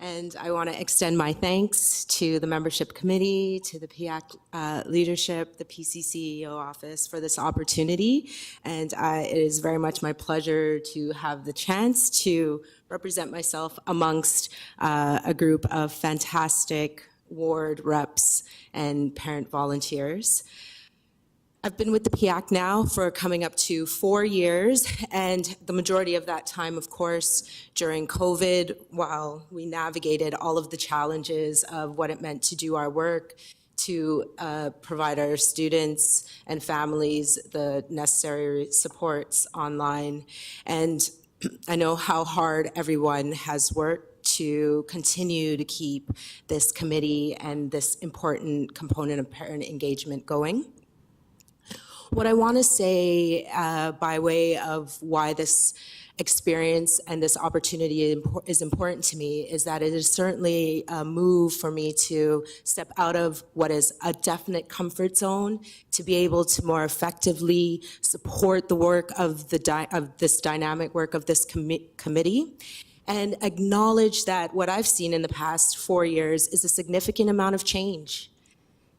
[SPEAKER 18] And I want to extend my thanks to the membership committee, to the PIAC leadership, the PCCEO office for this opportunity. And it is very much my pleasure to have the chance to represent myself amongst a group of fantastic ward reps and parent volunteers. I've been with the PIAC now for coming up to 4 years, and the majority of that time, of course, during COVID, while we navigated all of the challenges of what it meant to do our work, to provide our students and families the necessary supports online. And I know how hard everyone has worked to continue to keep this committee and this important component of parent engagement going. What I want to say by way of why this experience and this opportunity is important to me is that it is certainly a move for me to step out of what is a definite comfort zone to be able to more effectively support the work of this dynamic work of this committee, and acknowledge that what I've seen in the past 4 years is a significant amount of change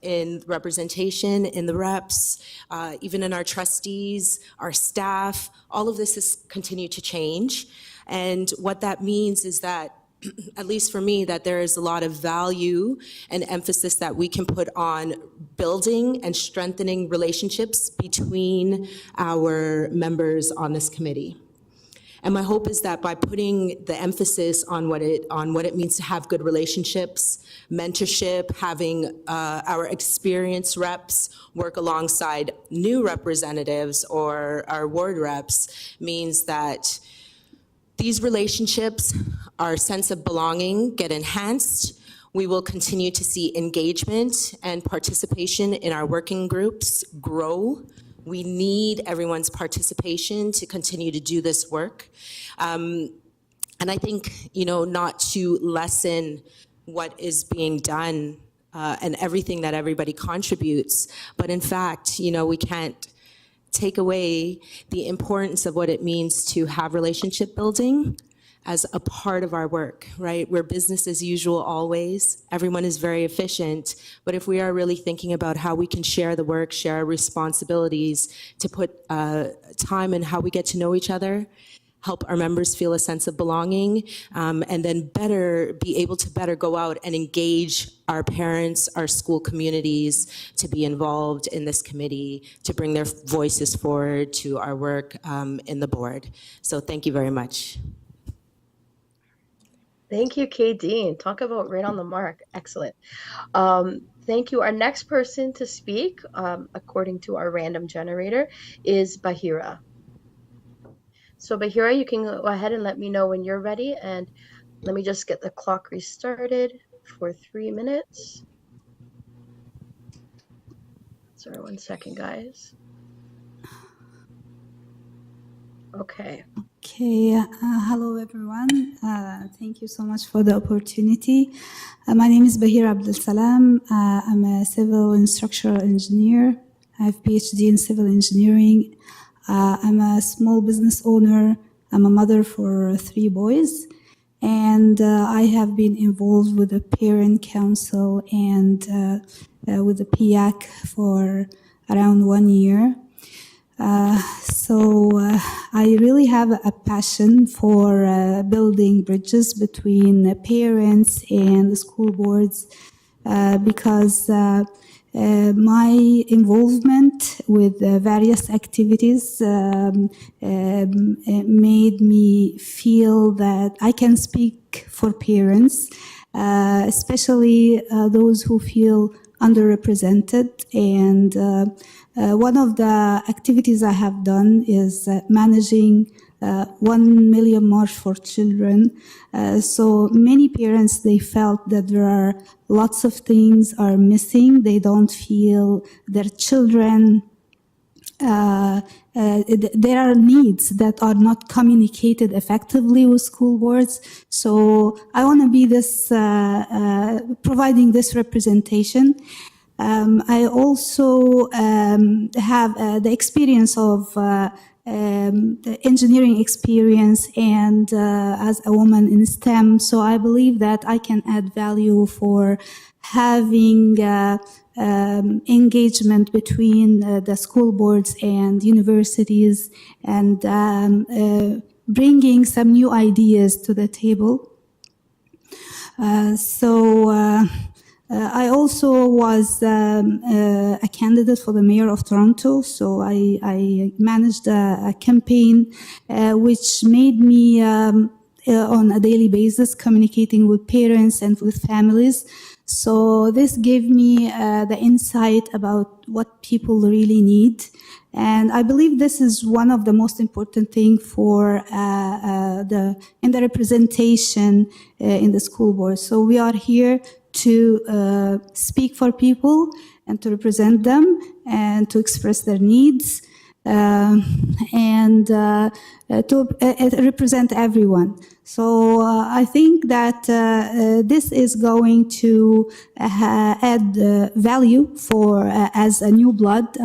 [SPEAKER 18] in representation, in the reps, even in our trustees, our staff. All of this has continued to change. And what that means is that, at least for me, that there is a lot of value and emphasis that we can put on building and strengthening relationships between our members on this committee. And my hope is that by putting the emphasis on what it means to have good relationships, mentorship, having our experienced reps work alongside new representatives or our ward reps means that these relationships, our sense of belonging, get enhanced. We will continue to see engagement and participation in our working groups grow. We need everyone's participation to continue to do this work. And I think, not to lessen what is being done and everything that everybody contributes, but in fact, we can't take away the importance of what it means to have relationship building as a part of our work, right? We're business as usual always. Everyone is very efficient. But if we are really thinking about how we can share the work, share our responsibilities, to put time in how we get to know each other, help our members feel a sense of belonging, and then be able to better go out and engage our parents, our school communities, to be involved in this committee, to bring their voices forward to our work in the board. So thank you very much.
[SPEAKER 17] Thank you, Kadeen. Talk about right on the mark. Excellent. Thank you. Our next person to speak, according to our random generator, is Bahira. So Bahira, you can go ahead and let me know when you're ready. And let me just get the clock restarted for 3 minutes. Sorry, 1 second, guys. Okay.
[SPEAKER 19] Okay, hello everyone. Thank you so much for the opportunity. My name is Bahira Abdel Salam. I'm a civil and structural engineer. I have PhD in civil engineering. I'm a small business owner. I'm a mother for 3 boys. And I have been involved with the parent council and with the PIAC for around 1 year. So I really have a passion for building bridges between the parents and the school boards because my involvement with various activities made me feel that I can speak for parents, especially those who feel underrepresented. And one of the activities I have done is managing 1 million March for Children. So many parents, they felt that there are lots of things are missing. They don't feel their children, there are needs that are not communicated effectively with school boards. So I want to be this, providing this representation. I also have the experience of the engineering experience and as a woman in STEM. So I believe that I can add value for having engagement between the school boards and universities and bringing some new ideas to the table. I also was a candidate for the mayor of Toronto, so I managed a campaign which made me on a daily basis communicating with parents and with families. So this gave me the insight about what people really need. And I believe this is one of the most important things for in the representation in the school board. So we are here to speak for people and to represent them and to express their needs and to represent everyone. So I think that this is going to add value for as a new blood.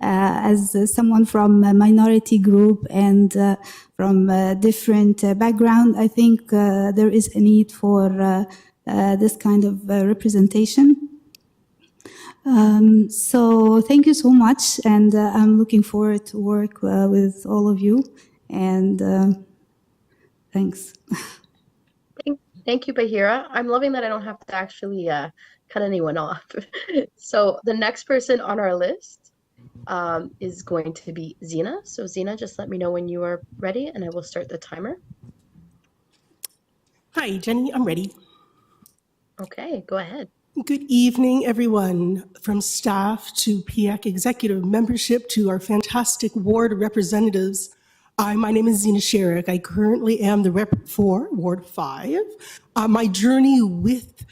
[SPEAKER 19] As someone from a minority group and from a different background, I think there is a need for this kind of representation. So thank you so much, and I'm looking forward to work with all of you, and thanks.
[SPEAKER 17] Thank you, Bahira. I'm loving that I don't have to actually cut anyone off. So the next person on our list is going to be Zina. So Zina, just let me know when you are ready and I will start the timer.
[SPEAKER 20] Hi, Jenny, I'm ready.
[SPEAKER 17] Okay, go ahead.
[SPEAKER 20] Good evening, everyone, from staff to PIAC executive membership to our fantastic ward representatives. My name is Zina Sherrick. I currently am the rep for Ward 5. My journey with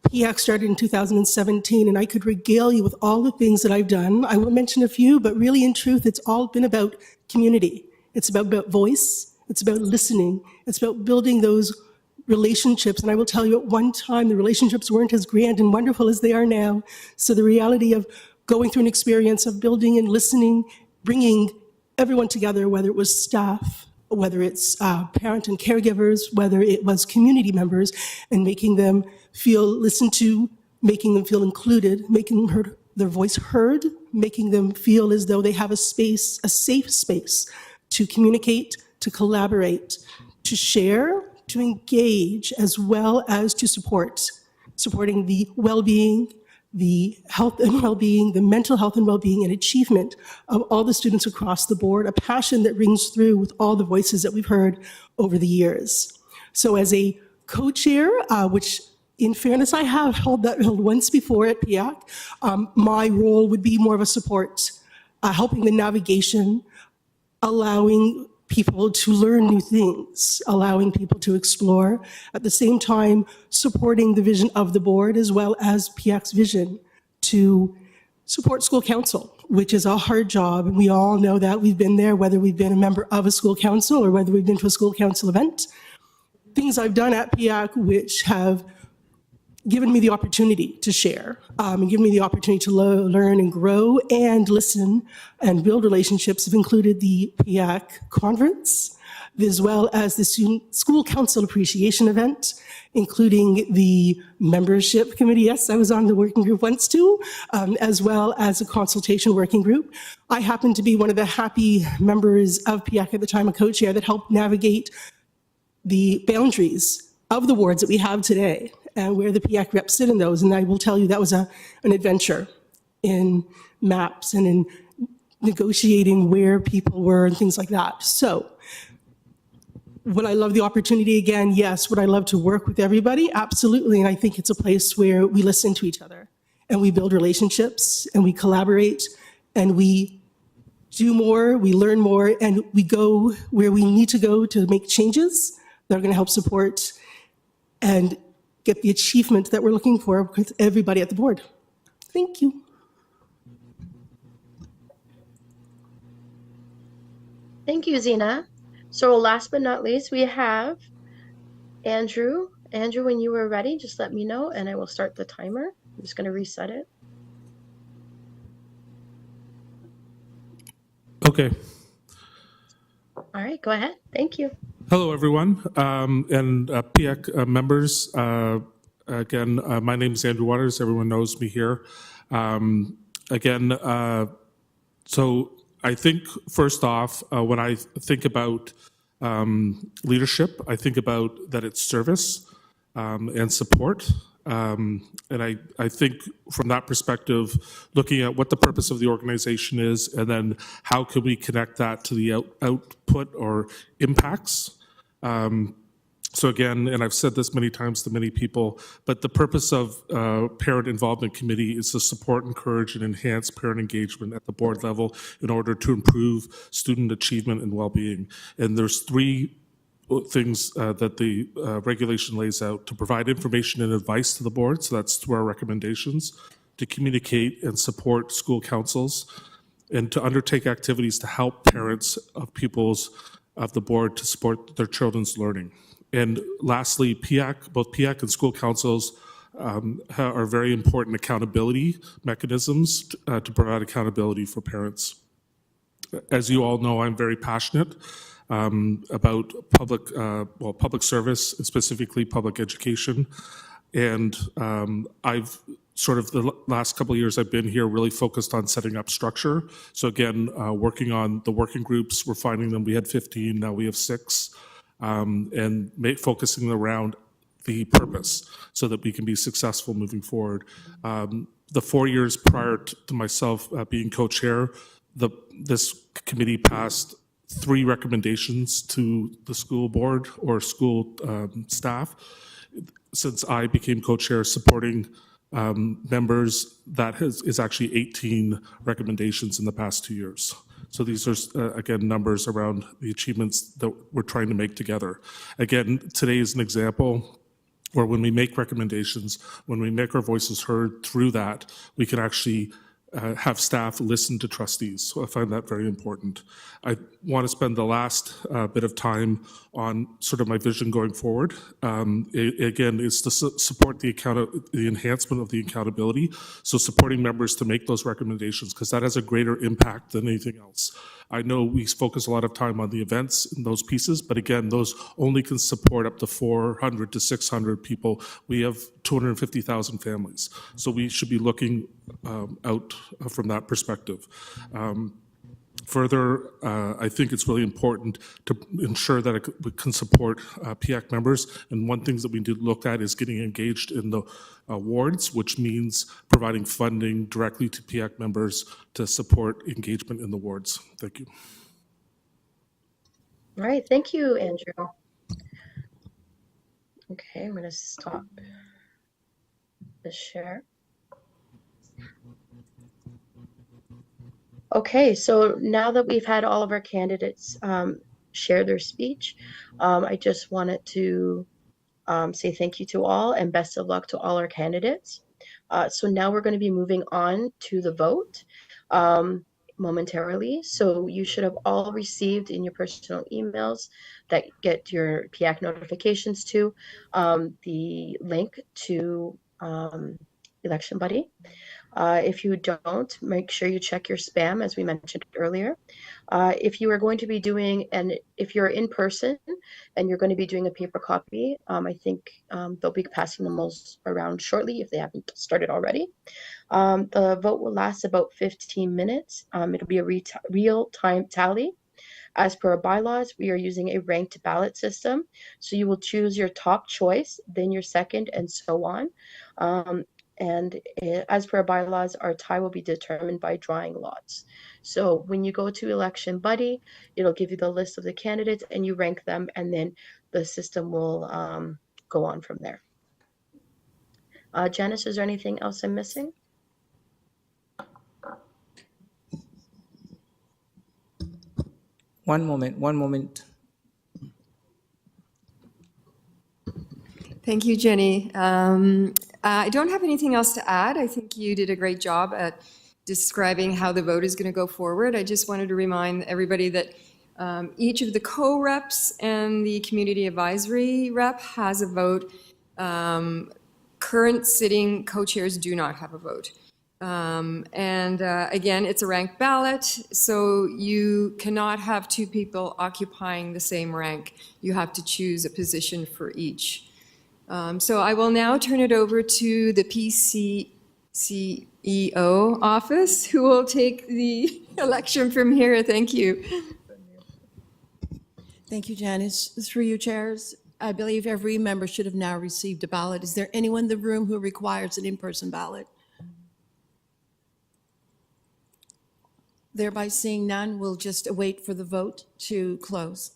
[SPEAKER 20] PIAC started in 2017, and I could regale you with all the things that I've done. I will mention a few, but really, in truth, it's all been about community. It's about voice. It's about listening. It's about building those relationships. And I will tell you, at one time, the relationships weren't as grand and wonderful as they are now. So the reality of going through an experience of building and listening, bringing everyone together, whether it was staff, whether it's parent and caregivers, whether it was community members, and making them feel listened to, making them feel included, making their voice heard, making them feel as though they have a space, a safe space to communicate, to collaborate, to share, to engage, as well as to supporting the well-being, the health and well-being, the mental health and well-being and achievement of all the students across the board, a passion that rings through with all the voices that we've heard over the years. So as a co-chair, which in fairness, I have held once before at PIAC, my role would be more of a support, helping the navigation, allowing people to learn new things, allowing people to explore, at the same time supporting the vision of the board as well as PIAC's vision to support school council, which is a hard job. And we all know that. We've been there, whether we've been a member of a school council or whether we've been to a school council event. Things I've done at PIAC which have given me the opportunity to share, and given me the opportunity to learn and grow and listen and build relationships have included the PIAC conference, as well as the School Council Appreciation event, including the membership committee. Yes, I was on the working group once too, as well as a consultation working group. I happen to be one of the happy members of PIAC at the time, a co-chair that helped navigate the boundaries of the wards that we have today and where the PIAC reps sit in those. And I will tell you that was an adventure in maps and in negotiating where people were and things like that. So would I love the opportunity again? Yes. Would I love to work with everybody? Absolutely. And I think it's a place where we listen to each other and we build relationships and we collaborate and we do more, we learn more, and we go where we need to go to make changes that are going to help support and get the achievement that we're looking for with everybody at the board. Thank you.
[SPEAKER 17] Thank you, Zina. So last but not least, we have Andrew. Andrew, when you are ready, just let me know and I will start the timer. I'm just going to reset it.
[SPEAKER 2] Okay.
[SPEAKER 17] All right, go ahead. Thank you.
[SPEAKER 2] Hello, everyone, and PIAC members. Again, my name is Andrew Waters. Everyone knows me here. Again, so I think first off, when I think about leadership, I think about that it's service and support. And I think from that perspective, looking at what the purpose of the organization is, and then how can we connect that to the output or impacts. So again, and I've said this many times to many people, but the purpose of Parent Involvement Committee is to support, encourage, and enhance parent engagement at the board level in order to improve student achievement and well-being. And there's three things that the regulation lays out: to provide information and advice to the board, so that's through our recommendations, to communicate and support school councils, and to undertake activities to help parents of pupils of the board to support their children's learning. And lastly, PIAC, both PIAC and school councils are very important accountability mechanisms to provide accountability for parents. As you all know, I'm very passionate about public service, and specifically public education. And I've sort of the last couple of years I've been here really focused on setting up structure. So again, working on the working groups, we're finding them, we had 15, now we have 6, and focusing around the purpose so that we can be successful moving forward. The 4 years prior to myself being co-chair, this committee passed 3 recommendations to the school board or school staff. Since I became co-chair, supporting members, that is actually 18 recommendations in the past 2 years. So these are, again, numbers around the achievements that we're trying to make together. Again, today is an example where when we make recommendations, when we make our voices heard through that, we can actually have staff listen to trustees. So I find that very important. I want to spend the last bit of time on sort of my vision going forward. Again, is to support the enhancement of the accountability. So supporting members to make those recommendations, because that has a greater impact than anything else. I know we focus a lot of time on the events and those pieces, but again, those only can support up to 400 to 600 people. We have 250,000 families. So we should be looking out from that perspective. Further, I think it's really important to ensure that we can support PIAC members. And one thing that we did look at is getting engaged in the awards, which means providing funding directly to PIAC members to support engagement in the wards. Thank you.
[SPEAKER 17] All right, thank you, Andrew. Okay, I'm going to stop the share. Okay, so now that we've had all of our candidates share their speech, I just wanted to say thank you to all and best of luck to all our candidates. So now we're going to be moving on to the vote momentarily. So you should have all received in your personal emails that get your PIAC notifications to the link to Election Buddy. If you don't, make sure you check your spam, as we mentioned earlier. If you are going to be doing, and if you're in person and you're going to be doing a paper copy, I think they'll be passing them around shortly if they haven't started already. The vote will last about 15 minutes. It'll be a real-time tally. As per our bylaws, we are using a ranked ballot system. So you will choose your top choice, then your second, and so on. And as per our bylaws, our tie will be determined by drawing lots. So when you go to Election Buddy, it'll give you the list of the candidates and you rank them, and then the system will go on from there. Janice, is there anything else I'm missing?
[SPEAKER 1] One moment.
[SPEAKER 16] Thank you, Jenny. I don't have anything else to add. I think you did a great job at describing how the vote is going to go forward. I just wanted to remind everybody that each of the co-reps and the community advisory rep has a vote. Current sitting co-chairs do not have a vote. Again, it's a ranked ballot, so you cannot have two people occupying the same rank. You have to choose a position for each. So I will now turn it over to the PCCEO office, who will take the election from here. Thank you.
[SPEAKER 3] Thank you, Janice. Through you, chairs, I believe every member should have now received a ballot. Is there anyone in the room who requires an in-person ballot? Thereby seeing none, we'll just await for the vote to close.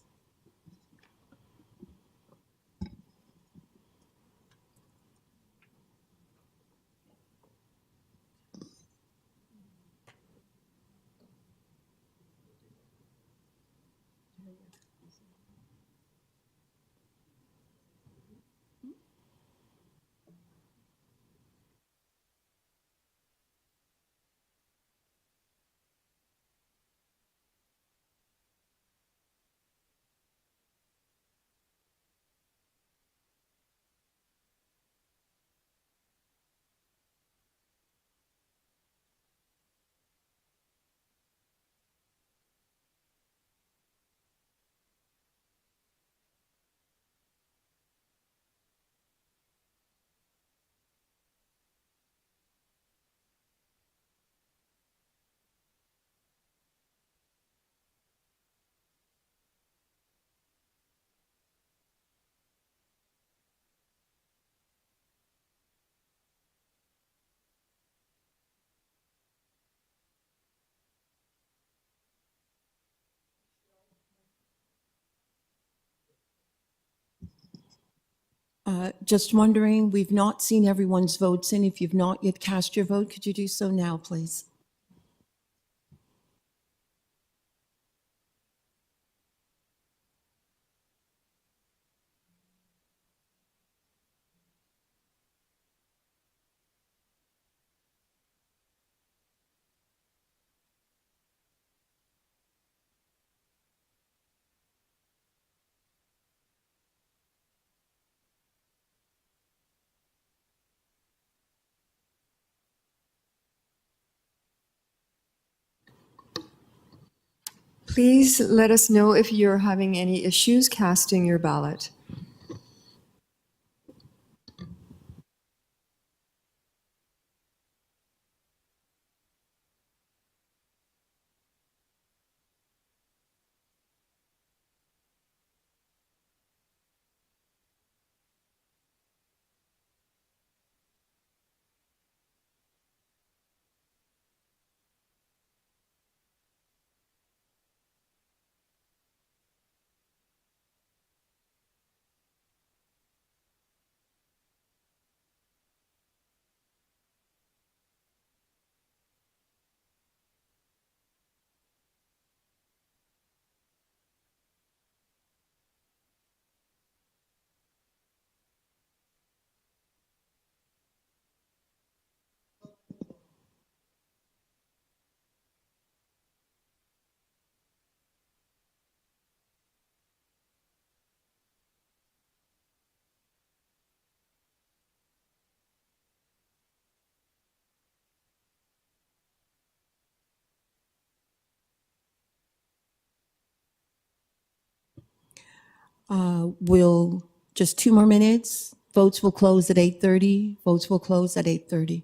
[SPEAKER 3] Just wondering, we've not seen everyone's votes in. If you've not yet cast your vote, could you do so now, please?
[SPEAKER 16] Please let us know if you're having any issues casting your ballot.
[SPEAKER 3] We'll, just 2 more minutes. Votes will close at 8:30. Votes will close at 8:30.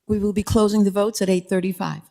[SPEAKER 3] We will be closing the votes at 8:35.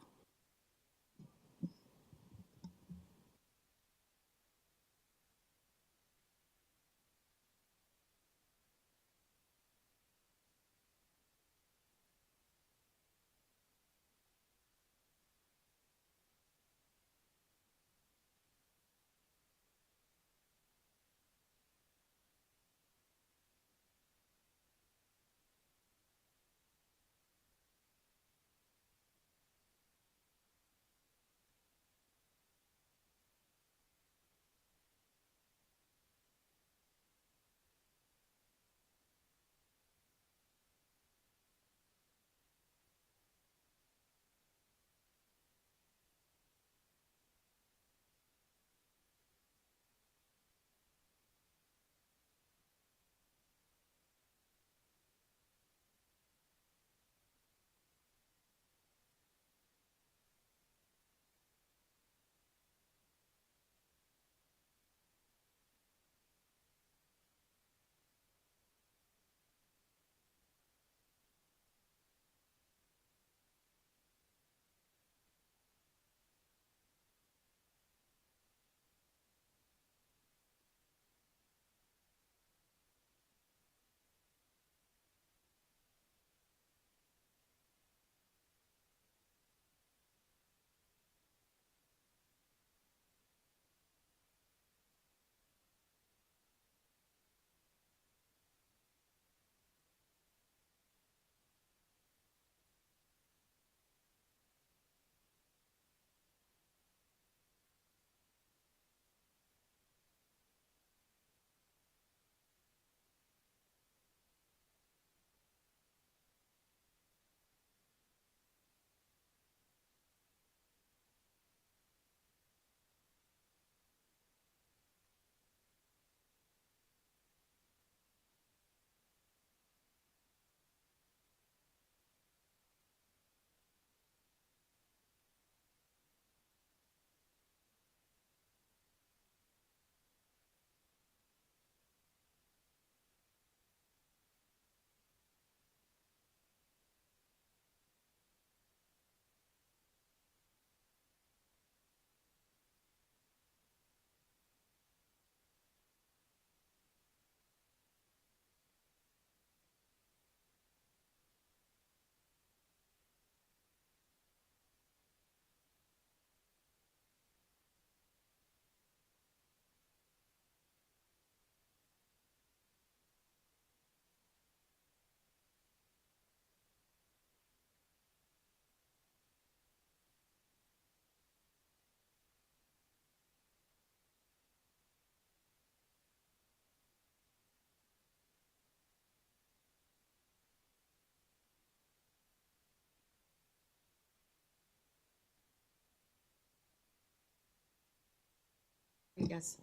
[SPEAKER 3] Yes.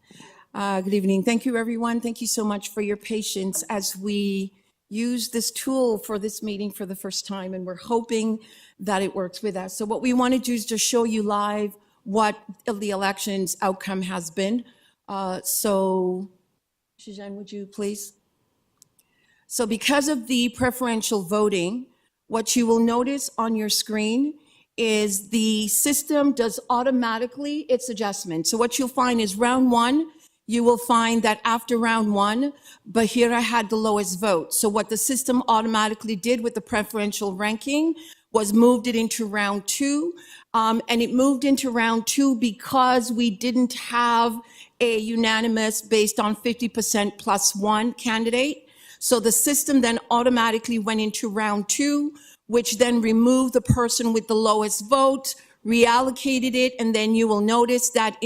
[SPEAKER 3] Good evening. Thank you, everyone. Thank you so much for your patience as we use this tool for this meeting for the first time, and we're hoping that it works with us. So what we want to do is just show you live what the election's outcome has been. So, Suzanne, would you please? So because of the preferential voting, what you will notice on your screen is the system does automatically its adjustment. So what you'll find is round one, you will find that after round one, Bahira had the lowest vote. So what the system automatically did with the preferential ranking was moved it into round two. And it moved into round two because we didn't have a unanimous based on 50% plus one candidate. So the system then automatically went into round two, which then removed the person with the lowest vote, reallocated it, and then you will notice that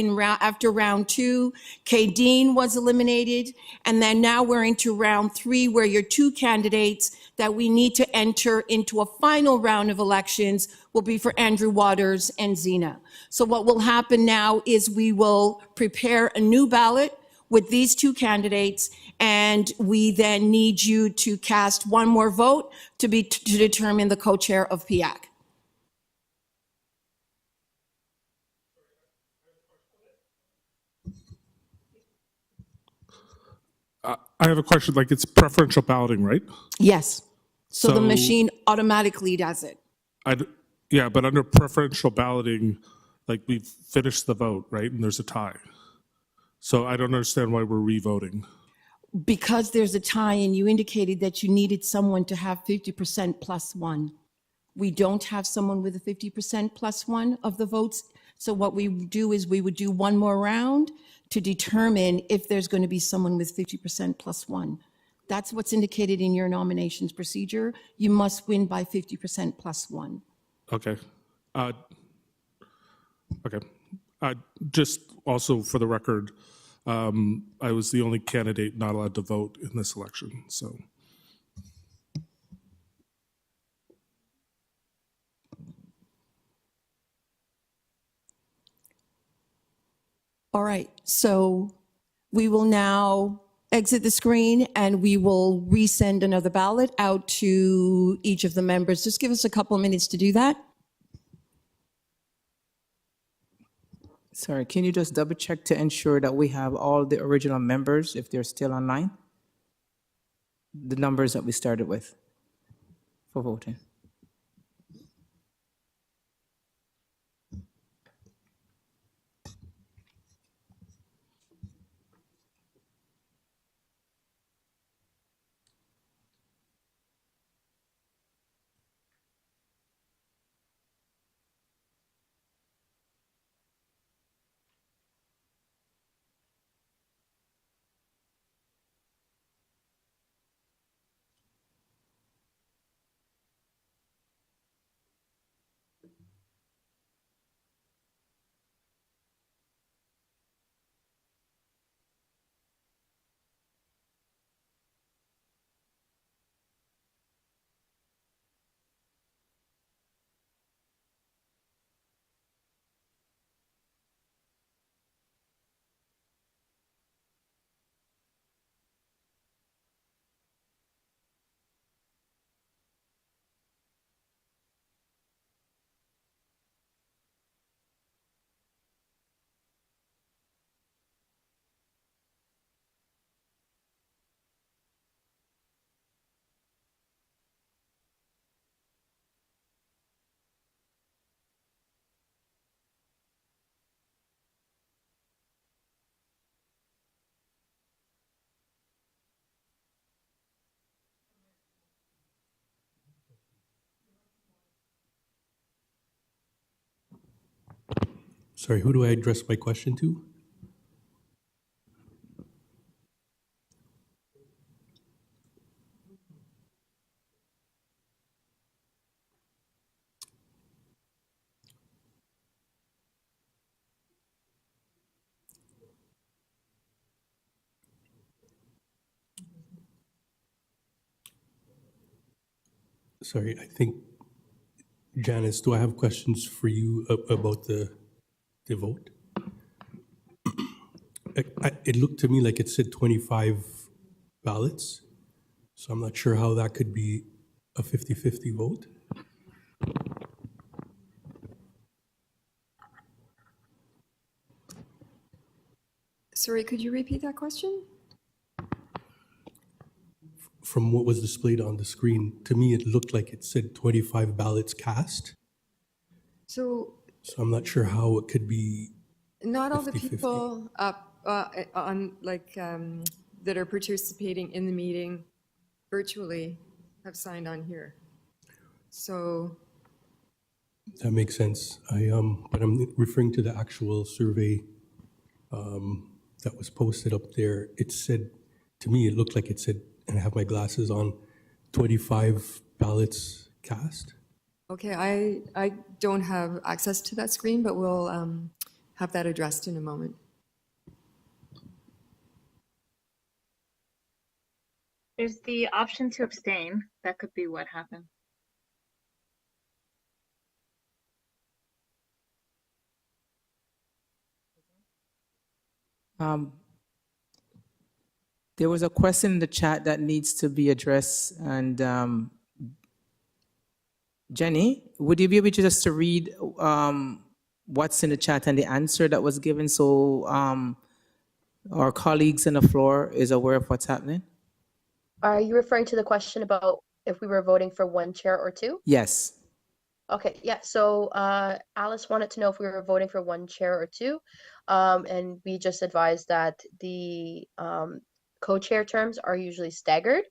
[SPEAKER 3] after round two, Kadeen was eliminated, and then now we're into round three, where your two candidates that we need to enter into a final round of elections will be for Andrew Waters and Zena. So what will happen now is we will prepare a new ballot with these two candidates, and we then need you to cast one more vote to determine the co-chair of PIAC.
[SPEAKER 2] I have a question, like it's preferential balloting, right?
[SPEAKER 3] Yes. So the
[SPEAKER 2] So-
[SPEAKER 3] machine automatically does it.
[SPEAKER 2] Yeah, but under preferential balloting, like we've finished the vote, right? And there's a tie. So I don't understand why we're re-voting.
[SPEAKER 3] Because there's a tie and you indicated that you needed someone to have 50% plus one. We don't have someone with a 50% plus one of the votes. So what we do is we would do one more round to determine if there's going to be someone with 50% plus one. That's what's indicated in your nominations procedure. You must win by 50% plus one.
[SPEAKER 2] Okay. Okay. Just also for the record, I was the only candidate not allowed to vote in this election, so.
[SPEAKER 3] All right, so we will now exit the screen and we will resend another ballot out to each of the members. Just give us a couple of minutes to do that.
[SPEAKER 1] Sorry, can you just double check to ensure that we have all the original members, if they're still online? The numbers that we started with for voting.
[SPEAKER 15] Sorry, who do I address my question to? Sorry, I think, Janice, do I have questions for you about the vote? It looked to me like it said 25 ballots, so I'm not sure how that could be a 50-50 vote.
[SPEAKER 16] Sorry, could you repeat that question?
[SPEAKER 15] From what was displayed on the screen, to me, it looked like it said 25 ballots cast.
[SPEAKER 16] So
[SPEAKER 15] So I'm not sure how it could be
[SPEAKER 16] not all the
[SPEAKER 15] 50-50.
[SPEAKER 16] people that are participating in the meeting virtually have signed on here. So
[SPEAKER 15] That makes sense. But I'm referring to the actual survey that was posted up there. It said, to me, it looked like it said, and I have my glasses on, 25 ballots cast.
[SPEAKER 16] okay, I don't have access to that screen, but we'll have that addressed in a moment.
[SPEAKER 21] There's the option to abstain. That could be what happened.
[SPEAKER 1] There was a question in the chat that needs to be addressed, and Jenny, would you be able to just to read what's in the chat and the answer that was given, so our colleagues on the floor is aware of what's happening?
[SPEAKER 17] Are you referring to the question about if we were voting for one chair or two?
[SPEAKER 1] Yes.
[SPEAKER 17] Okay, yeah, so Alice wanted to know if we were voting for one chair or two. And we just advised that the co-chair terms are usually staggered.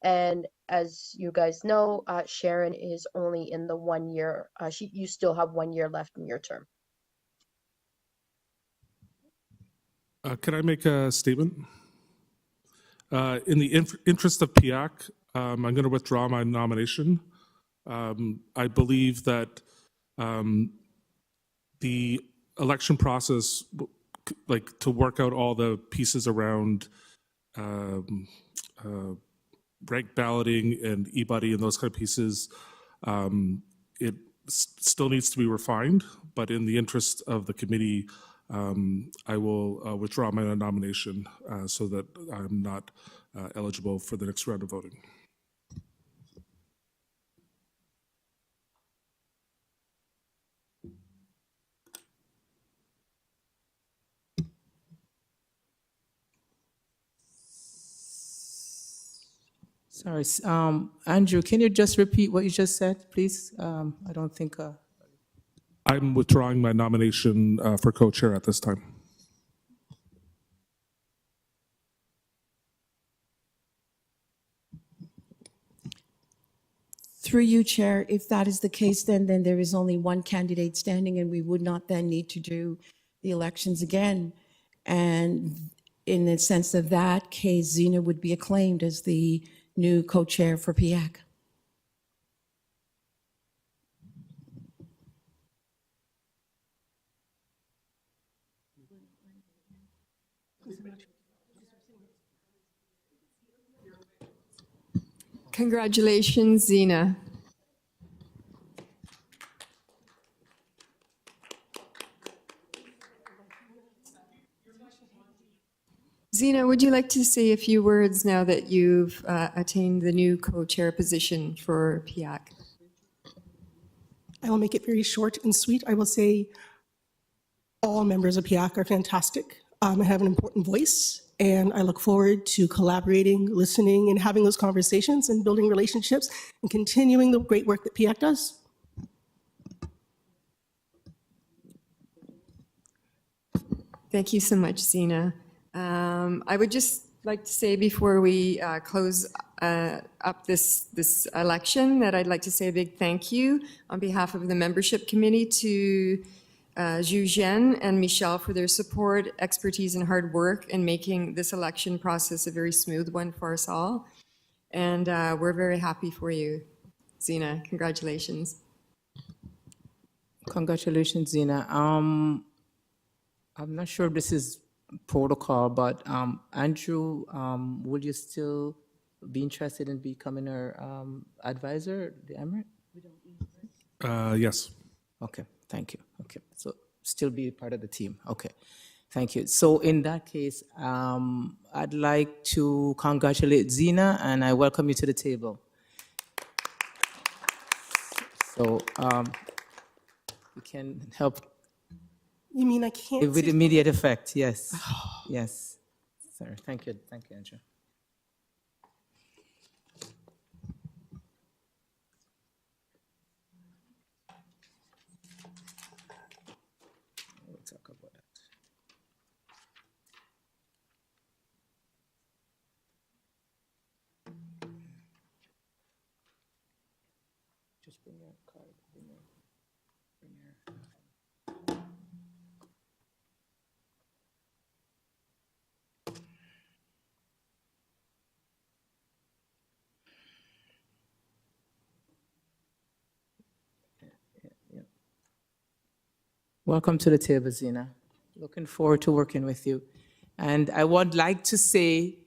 [SPEAKER 17] And as you guys know, Sharon is only in the 1 year, you still have 1 year left in your term.
[SPEAKER 2] Can I make a statement? In the interest of PIAC, I'm going to withdraw my nomination. I believe that the election process, like to work out all the pieces around ranked balloting and e-buddy and those kind of pieces, it still needs to be refined, but in the interest of the committee, I will withdraw my nomination so that I'm not eligible for the next round of voting.
[SPEAKER 1] Sorry, Andrew, can you just repeat what you just said, please? I don't think.
[SPEAKER 2] I'm withdrawing my nomination for co-chair at this time.
[SPEAKER 3] Through you, Chair, if that is the case, then there is only one candidate standing, and we would not then need to do the elections again. And in the sense of that case, Zena would be acclaimed as the new co-chair for PIAC.
[SPEAKER 16] Congratulations, Zena. Zena, would you like to say a few words now that you've attained the new co-chair position for PIAC?
[SPEAKER 20] I will make it very short and sweet. I will say all members of PIAC are fantastic and have an important voice. And I look forward to collaborating, listening, and having those conversations and building relationships and continuing the great work that PIAC does.
[SPEAKER 16] Thank you so much, Zena. I would just like to say before we close up this election that I'd like to say a big thank you on behalf of the membership committee to Zhu Zhen and Michelle for their support, expertise, and hard work in making this election process a very smooth one for us all. And we're very happy for you, Zena. Congratulations.
[SPEAKER 1] Congratulations, Zena. I'm not sure if this is protocol, but Andrew, will you still be interested in becoming our advisor, the Emirate?
[SPEAKER 2] Yes.
[SPEAKER 1] Okay, thank you. Okay, so still be part of the team. Okay, thank you. So in that case, I'd like to congratulate Zena and I welcome you to the table. So you can help.
[SPEAKER 20] You mean I can't?
[SPEAKER 1] With immediate effect, yes. Yes. Sorry, thank you, Andrew. We'll talk about that. Just bring your card. Bring your Welcome to the table, Zena. Looking forward to working with you. And I would like to say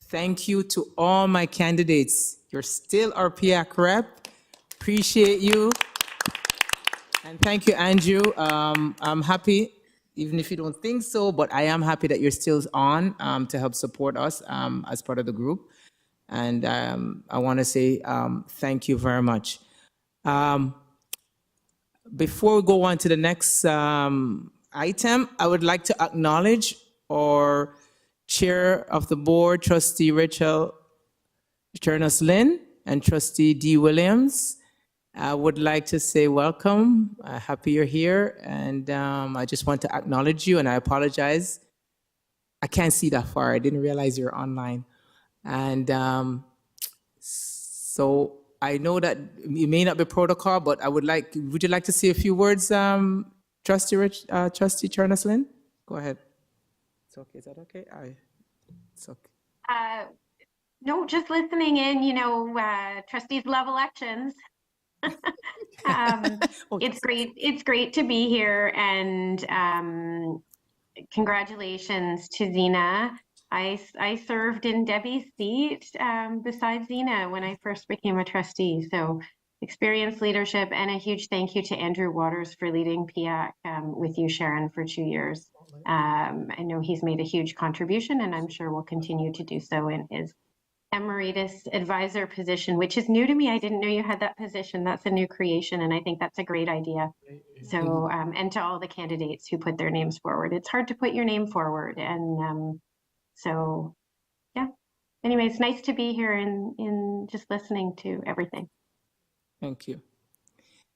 [SPEAKER 1] thank you to all my candidates. You're still our PIAC rep. Appreciate you. And thank you, Andrew. I'm happy, even if you don't think so, but I am happy that you're still on to help support us as part of the group. And I want to say thank you very much. Before we go on to the next item, I would like to acknowledge our Chair of the Board, Trustee Rachel Turnus-Lynn, and Trustee Dee Williams, I would like to say welcome. Happy you're here. And I just want to acknowledge you and I apologize. I can't see that far. I didn't realize you're online. And so I know that it may not be protocol, but would you like to say a few words, Trustee Cherneslin? Go ahead. It's okay. Is that okay? It's okay.
[SPEAKER 4] No, just listening in, trustees love elections. It's great. It's great to be here, and congratulations to Zena. I served in Debbie's seat beside Zena when I first became a trustee. So experience, leadership, and a huge thank you to Andrew Waters for leading PIAC with you, Sharon, for 2 years. I know he's made a huge contribution, and I'm sure will continue to do so in his Emeritus Advisor position, which is new to me. I didn't know you had that position. That's a new creation, and I think that's a great idea. So, and to all the candidates who put their names forward. It's hard to put your name forward, and so, yeah. Anyway, it's nice to be here in just listening to everything.
[SPEAKER 1] Thank you.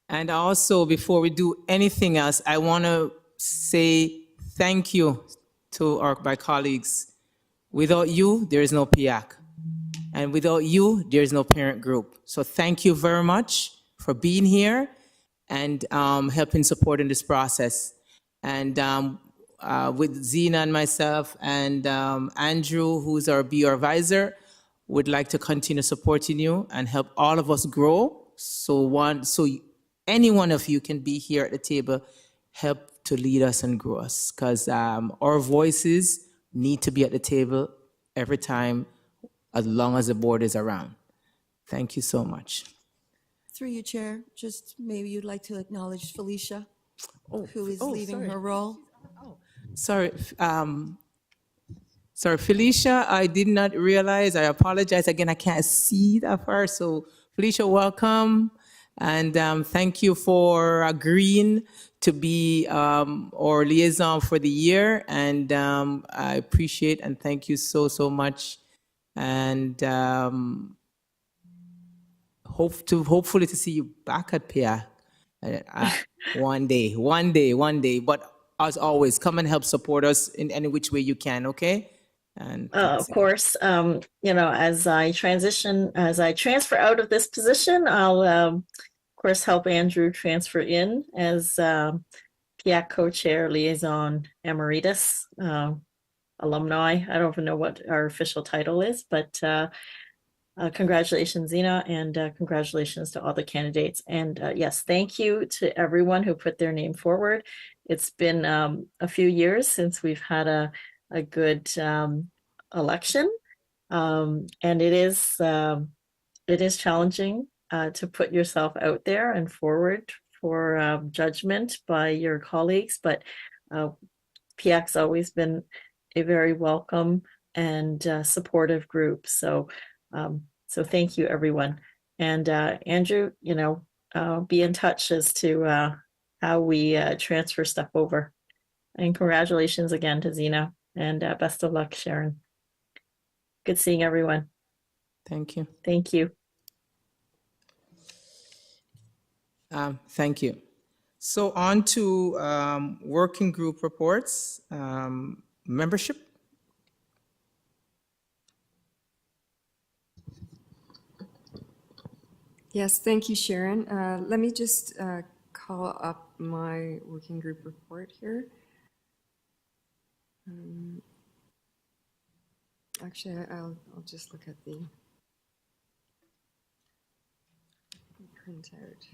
[SPEAKER 1] And also, before we do anything else, I want to say thank you to my colleagues. Without you, there is no PIAC. And without you, there is no parent group. So thank you very much for being here and helping support in this process. And with Zena and myself and Andrew, who's our BR advisor, would like to continue supporting you and help all of us grow. So any one of you can be here at the table, help to lead us and grow us, because our voices need to be at the table every time, as long as the board is around. Thank you so much.
[SPEAKER 3] Through you, Chair, just maybe you'd like to acknowledge Felicia, who is leaving
[SPEAKER 1] sorry.
[SPEAKER 3] her role.
[SPEAKER 1] Sorry, Felicia, I did not realize. I apologize again. I can't see that far. So, Felicia, welcome, and thank you for agreeing to be our liaison for the year. And I appreciate and thank you so much. And hopefully to see you back at PIA one day. But as always, come and help support us in any which way you can, okay? And
[SPEAKER 22] Of course, as I transfer out of this position, I'll, of course, help Andrew transfer in as PIAC co-chair, liaison emeritus, alumni. I don't even know what our official title is, but congratulations, Zena, and congratulations to all the candidates. And yes, thank you to everyone who put their name forward. It's been a few years since we've had a good election, and it is challenging to put yourself out there and forward for judgment by your colleagues, but PIAC's always been a very welcome and supportive group. So thank you, everyone. And Andrew, be in touch as to how we transfer stuff over. And congratulations again to Zena, and best of luck, Sharon. Good seeing everyone.
[SPEAKER 1] Thank you.
[SPEAKER 22] Thank you.
[SPEAKER 1] Thank you. So on to working group reports, membership.
[SPEAKER 16] Yes, thank you, Sharon. Let me just call up my working group report here. Actually, I'll just look at the printout.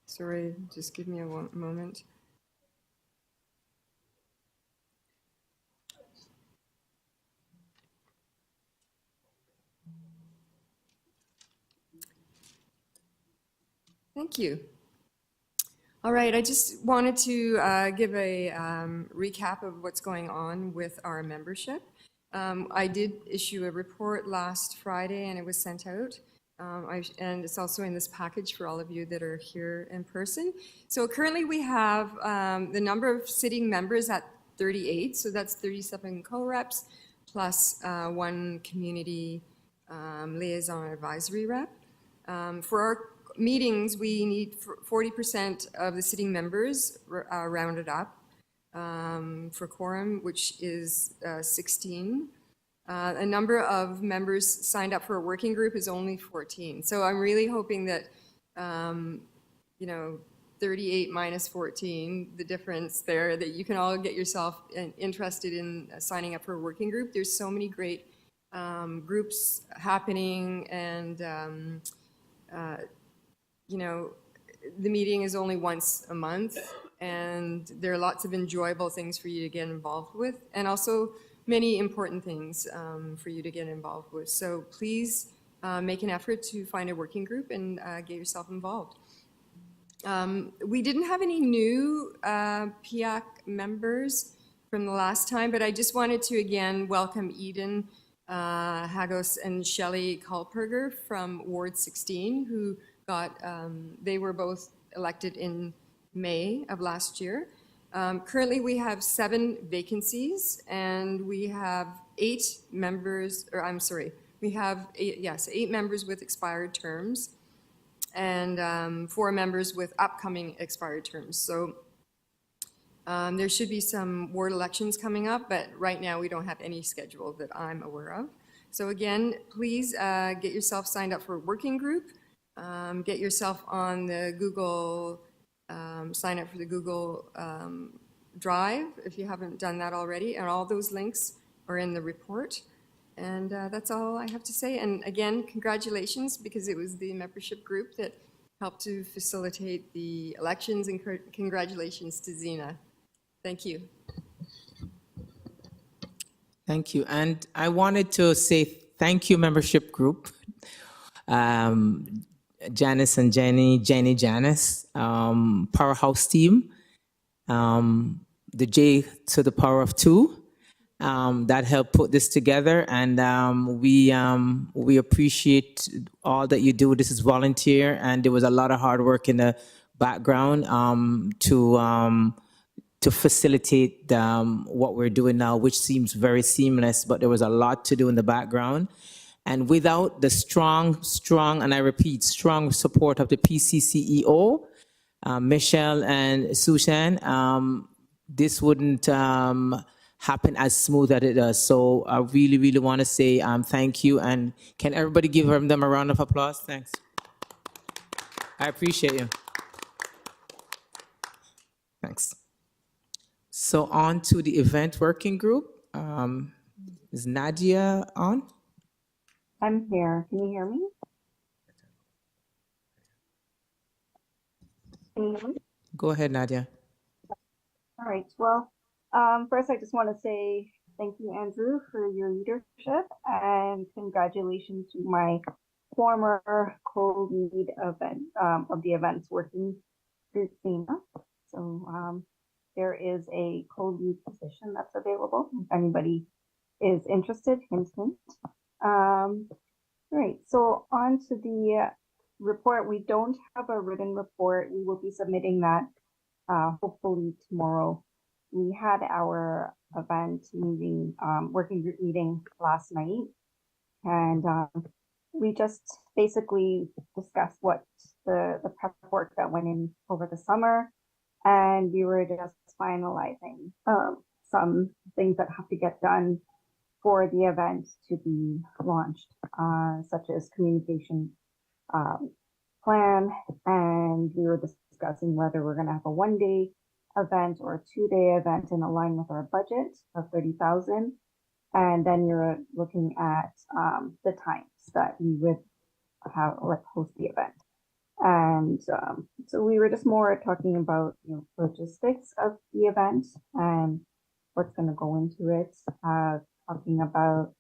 [SPEAKER 16] Sorry, just give me a moment. Thank you. All right, I just wanted to give a recap of what's going on with our membership. I did issue a report last Friday and it was sent out. And it's also in this package for all of you that are here in person. So currently we have the number of sitting members at 38, so that's 37 co-reps plus one community liaison advisory rep. For our meetings, we need 40% of the sitting members rounded up for quorum, which is 16. A number of members signed up for a working group is only 14. So I'm really hoping that, 38 minus 14, the difference there, that you can all get yourself interested in signing up for a working group. There's so many great groups happening, and, the meeting is only once a month, and there are lots of enjoyable things for you to get involved with, and also many important things for you to get involved with. So please make an effort to find a working group and get yourself involved. We didn't have any new PIAC members from the last time, but I just wanted to again welcome Eden Hagos and Shelley Kalperger from Ward 16, who they were both elected in May of last year. Currently, we have 7 vacancies, and we have 8 members, we have 8 members with expired terms, and 4 members with upcoming expired terms. So there should be some ward elections coming up, but right now we don't have any schedule that I'm aware of. So again, please get yourself signed up for a working group, get yourself on the Google, sign up for the Google Drive if you haven't done that already, and all those links are in the report. And that's all I have to say. And again, congratulations, because it was the membership group that helped to facilitate the elections, and congratulations to Zina. Thank you.
[SPEAKER 1] Thank you. And I wanted to say thank you, membership group. Janice and Janice, Powerhouse team, the J to the power of 2, that helped put this together, and we appreciate all that you do. This is volunteer, and there was a lot of hard work in the background to facilitate what we're doing now, which seems very seamless, but there was a lot to do in the background. And without the strong, and I repeat, strong support of the PCCEO, Michelle and Susan, this wouldn't happen as smooth as it does. So I really, really want to say thank you. And can everybody give them a round of applause? Thanks. I appreciate you. Thanks. So on to the event working group. Is Nadia on?
[SPEAKER 6] I'm here. Can you hear me? Can you hear me?
[SPEAKER 1] Go ahead, Nadia.
[SPEAKER 6] All right. Well, first, I just want to say thank you, Andrew, for your leadership, and congratulations to my former co-lead event of the events working group, Zina. So there is a co-lead position that's available if anybody is interested. Hint, hint. Right. So on to the report. We don't have a written report. We will be submitting that hopefully tomorrow. We had our event meeting, working group meeting last night, and we just basically discussed what the prep work that went in over the summer, and we were just finalizing some things that have to get done for the event to be launched, such as communication plan, and we were discussing whether we're going to have a 1-day event or a 2-day event in line with our budget of 30,000. And then you're looking at the times that we would have, like, host the event. And so we were just more talking about, logistics of the event and what's going to go into it, talking about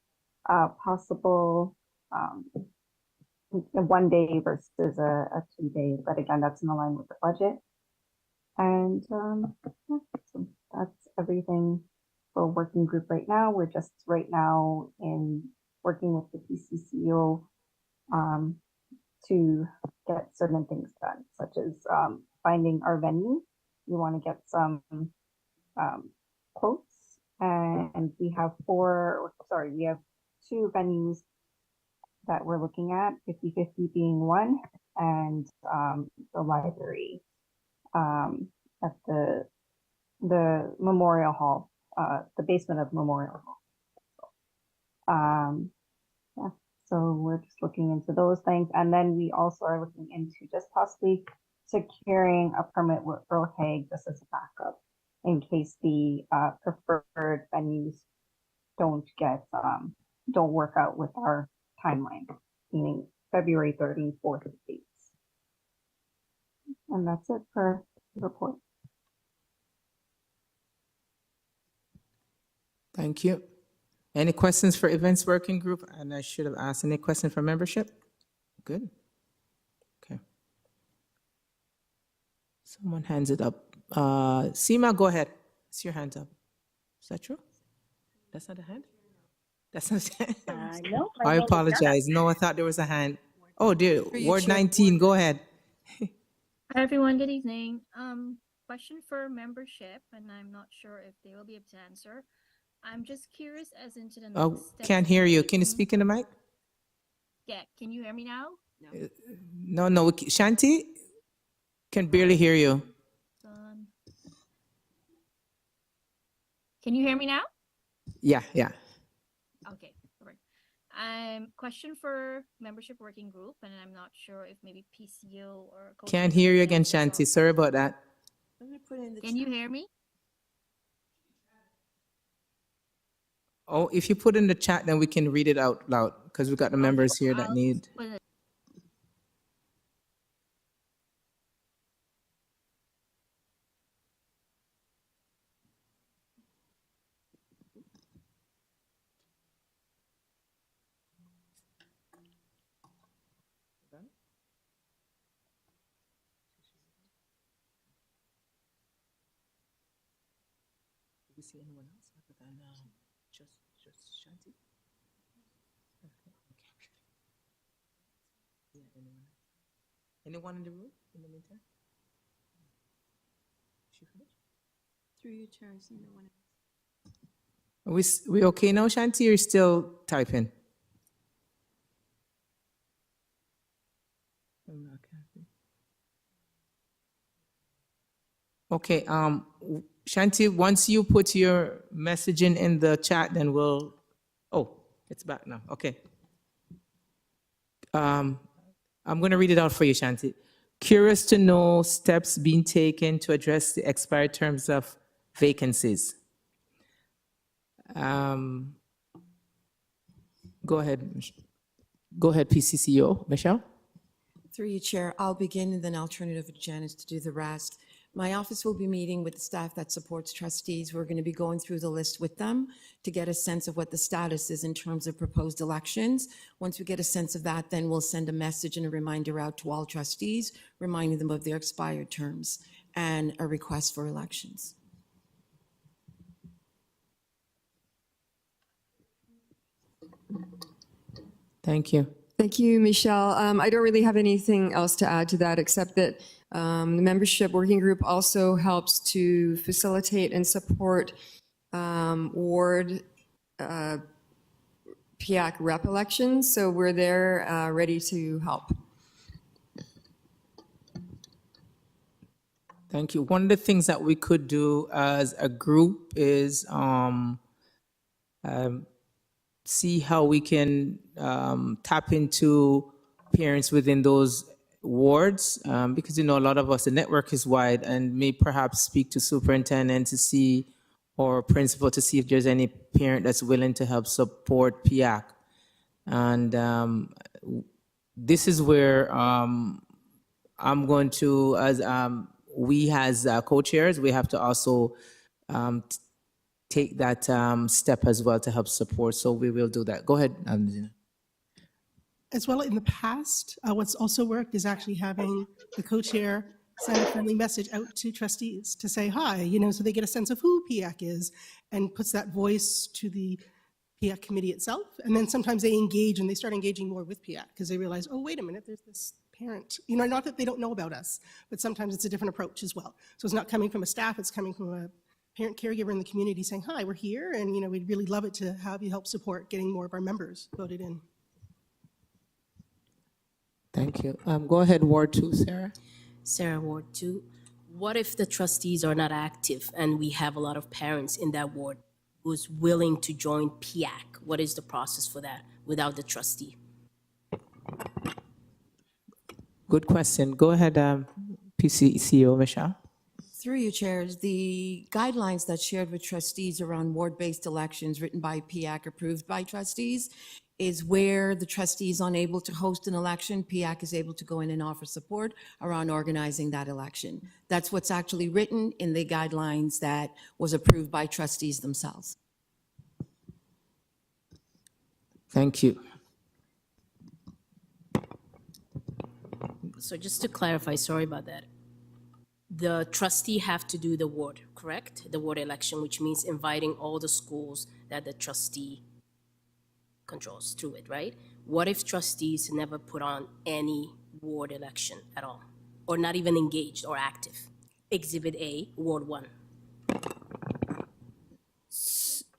[SPEAKER 6] possible a 1-day versus a 2-day, but again, that's in line with the budget. And so that's everything for working group right now. We're just right now in working with the PCCO to get certain things done, such as finding our venue. We want to get some quotes, and we have two venues that we're looking at, 50-50 being one, and the library at the Memorial Hall, the basement of Memorial Hall. Yeah, so we're just looking into those things, and then we also are looking into just possibly securing a permit with Earl Hague just as a backup in case the preferred venues don't work out with our timeline, meaning February 3rd and 4th dates. And that's it for the report.
[SPEAKER 1] Thank you. Any questions for events working group? And I should have asked, any question for membership? Good. Okay. Someone hands it up. Seema, go ahead. It's your hand up. Is that true? That's not a hand? That's not a hand?
[SPEAKER 13] No,
[SPEAKER 1] I apologize. No, I thought there was a hand. Oh, dear. Ward 19, go ahead.
[SPEAKER 7] Hi, everyone. Good evening. Question for membership, and I'm not sure if they will be able to answer. I'm just curious as into the next steps
[SPEAKER 1] Can't hear you. Can you speak in the mic?
[SPEAKER 7] Yeah, can you hear me now?
[SPEAKER 1] No. Shanti? Can barely hear you.
[SPEAKER 7] Can you hear me now?
[SPEAKER 1] Yeah.
[SPEAKER 7] Okay, perfect. Question for membership working group, and I'm not sure if maybe PCO or
[SPEAKER 1] Can't hear you again, Shanti. Sorry about that.
[SPEAKER 7] Can you hear me?
[SPEAKER 1] Oh, if you put in the chat, then we can read it out loud because we've got the members here that need. Do we see anyone else other than just Shanti? Yeah, anyone in the room in the meantime? She finished?
[SPEAKER 3] Through your chair, I see no one
[SPEAKER 1] Are we okay now, Shanti, or you still typing? Okay, Shanti, once you put your messaging in the chat, then we'll, oh, it's back now, okay. I'm gonna read it out for you, Shanti. Curious to know steps being taken to address the expired terms of vacancies. Go ahead, PCCO, Michelle.
[SPEAKER 3] Through you, Chair, I'll begin and then I'll turn it over to Janice to do the rest. My office will be meeting with the staff that supports trustees. We're going to be going through the list with them to get a sense of what the status is in terms of proposed elections. Once we get a sense of that, then we'll send a message and a reminder out to all trustees, reminding them of their expired terms and a request for elections.
[SPEAKER 1] Thank you.
[SPEAKER 16] Thank you, Michelle. I don't really have anything else to add to that except that the membership working group also helps to facilitate and support ward PIAC rep elections. So we're there ready to help.
[SPEAKER 1] Thank you. One of the things that we could do as a group is see how we can tap into parents within those wards, because a lot of us, the network is wide, and may perhaps speak to superintendent to see, or principal to see if there's any parent that's willing to help support PIAC. And this is where I'm going to, as we as co-chairs, we have to also take that step as well to help support. So we will do that. Go ahead, Zina.
[SPEAKER 20] As well, in the past, what's also worked is actually having the co-chair send a friendly message out to trustees to say hi, so they get a sense of who PIAC is and puts that voice to the PIAC committee itself. And then sometimes they engage and they start engaging more with PIAC because they realize, oh, wait a minute, there's this parent. You know, not that they don't know about us, but sometimes it's a different approach as well. So it's not coming from a staff, it's coming from a parent caregiver in the community saying, hi, we're here, and you know, we'd really love it to have you help support getting more of our members voted in.
[SPEAKER 1] Thank you. Go ahead, Ward 2, Sarah.
[SPEAKER 8] Sarah, Ward 2. What if the trustees are not active and we have a lot of parents in that ward who's willing to join PIAC? What is the process for that without the trustee?
[SPEAKER 1] Good question. Go ahead, CEO Michelle.
[SPEAKER 3] Through you, chairs, the guidelines that's shared with trustees around ward-based elections written by PIAC, approved by trustees, is where the trustee is unable to host an election, PIAC is able to go in and offer support around organizing that election. That's what's actually written in the guidelines that was approved by trustees themselves.
[SPEAKER 1] Thank you.
[SPEAKER 8] So just to clarify, sorry about that. The trustee have to do the ward, correct? The ward election, which means inviting all the schools that the trustee controls through it, right? What if trustees never put on any ward election at all? Or not even engaged or active? Exhibit A, Ward 1.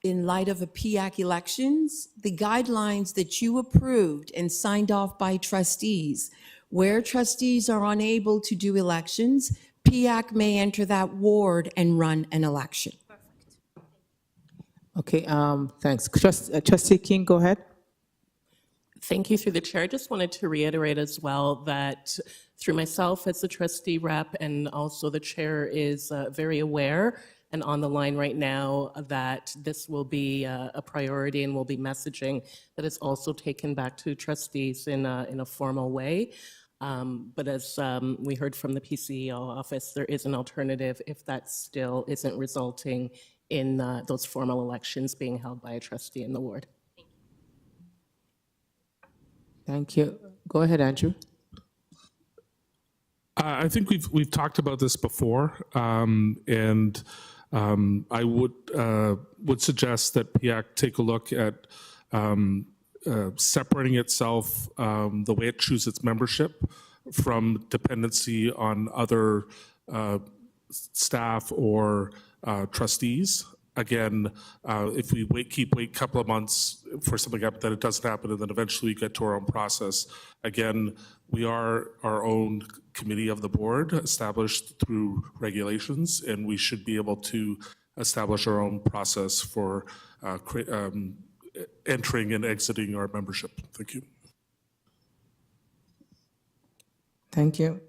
[SPEAKER 3] In light of the PIAC elections, the guidelines that you approved and signed off by trustees, where trustees are unable to do elections, PIAC may enter that ward and run an election.
[SPEAKER 1] Okay, thanks. Trustee King, go ahead.
[SPEAKER 5] Thank you through the chair. I just wanted to reiterate as well that through myself as the trustee rep and also the chair is very aware and on the line right now that this will be a priority and will be messaging that is also taken back to trustees in a formal way. But as we heard from the PCEO office, there is an alternative if that still isn't resulting in those formal elections being held by a trustee in the ward.
[SPEAKER 1] Thank you. Go ahead, Andrew.
[SPEAKER 2] I think we've talked about this before, and I would suggest that PIAC take a look at separating itself the way it chooses its membership from dependency on other staff or trustees. Again, if we keep wait a couple of months for something to happen, then it doesn't happen, and then eventually we get to our own process. Again, we are our own committee of the board established through regulations, and we should be able to establish our own process for entering and exiting our membership. Thank you.
[SPEAKER 1] Thank you.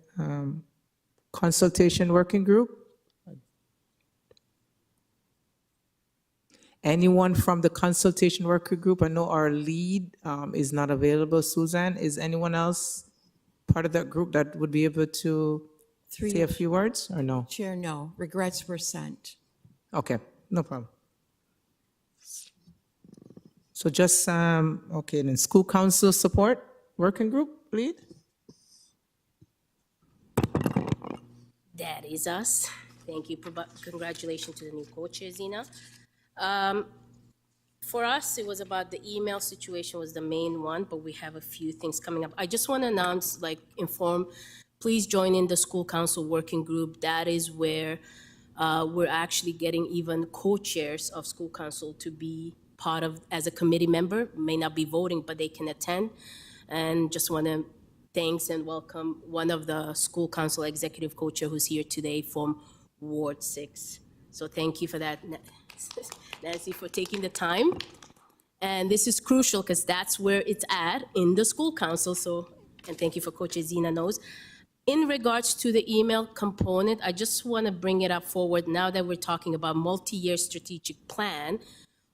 [SPEAKER 1] Consultation working group? Anyone from the consultation worker group? I know our lead is not available. Suzanne, is anyone else part of that group that would be able to say a few words or no?
[SPEAKER 3] Chair, no. Regrets were sent.
[SPEAKER 1] Okay, no problem. So just, okay, then school council support working group lead?
[SPEAKER 8] That is us. Thank you. Congratulations to the new co-chair, Zina. For us, it was about the email situation was the main one, but we have a few things coming up. I just want to announce, inform, please join in the school council working group. That is where we're actually getting even co-chairs of school council to be part of as a committee member, may not be voting, but they can attend. And just want to thanks and welcome one of the school council executive co-chair who's here today from Ward 6. So thank you for that, Nancy, for taking the time. And this is crucial because that's where it's at in the school council. So, and thank you for Co-Chair Zina knows. In regards to the email component, I just want to bring it up forward now that we're talking about multi-year strategic plan.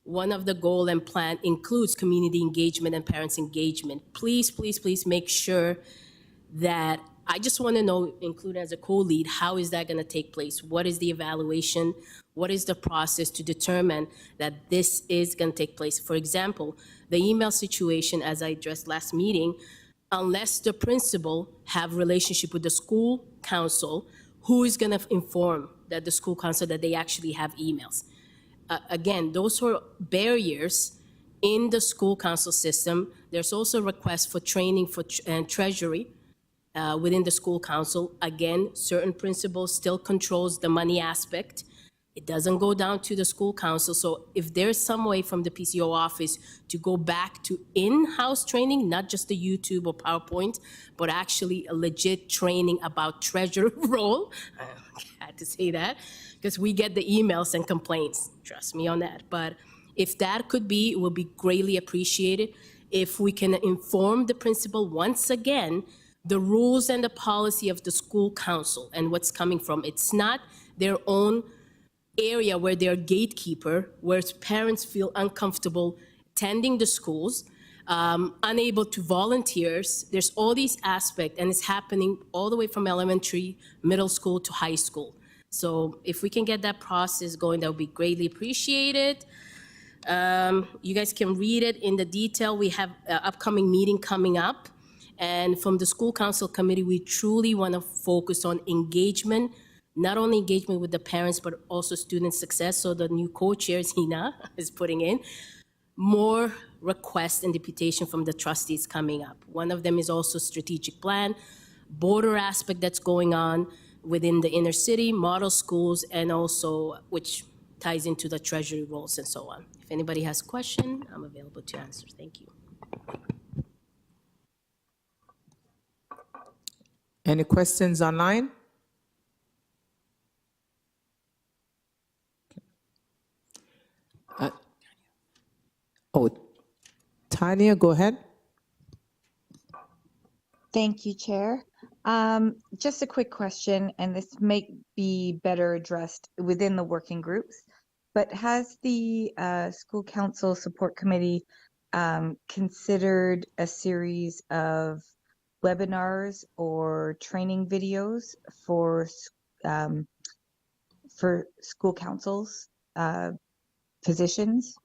[SPEAKER 8] One of the goal and plan includes community engagement and parents engagement. Please, please, please make sure that, I just want to know, including as a co-lead, how is that going to take place? What is the evaluation? What is the process to determine that this is going to take place? For example, the email situation, as I addressed last meeting, unless the principal have relationship with the school council, who is going to inform that the school council that they actually have emails? Again, those are barriers in the school council system. There's also requests for training and treasury within the school council. Again, certain principals still controls the money aspect. It doesn't go down to the school council. So if there's some way from the PCO office to go back to in-house training, not just the YouTube or PowerPoint, but actually a legit training about treasury role, I had to say that, because we get the emails and complaints, trust me on that. But if that could be, it would be greatly appreciated. If we can inform the principal once again, the rules and the policy of the school council and what's coming from. It's not their own area where they're gatekeeper, where parents feel uncomfortable attending the schools, unable to volunteers. There's all these aspects, and it's happening all the way from elementary, middle school to high school. So if we can get that process going, that would be greatly appreciated. You guys can read it in the detail. We have an upcoming meeting coming up. And from the school council committee, we truly want to focus on engagement, not only engagement with the parents, but also student success. So the new co-chair, Zina, is putting in more requests and deputation from the trustees coming up. One of them is also strategic plan, border aspect that's going on within the inner city, model schools, and also which ties into the treasury roles and so on. If anybody has a question, I'm available to answer. Thank you.
[SPEAKER 1] Any questions online? Tanya, go ahead.
[SPEAKER 14] Thank you, Chair. Just a quick question, and this may be better addressed within the working groups, but has the School Council Support Committee considered a series of webinars or training videos for school councils, positions?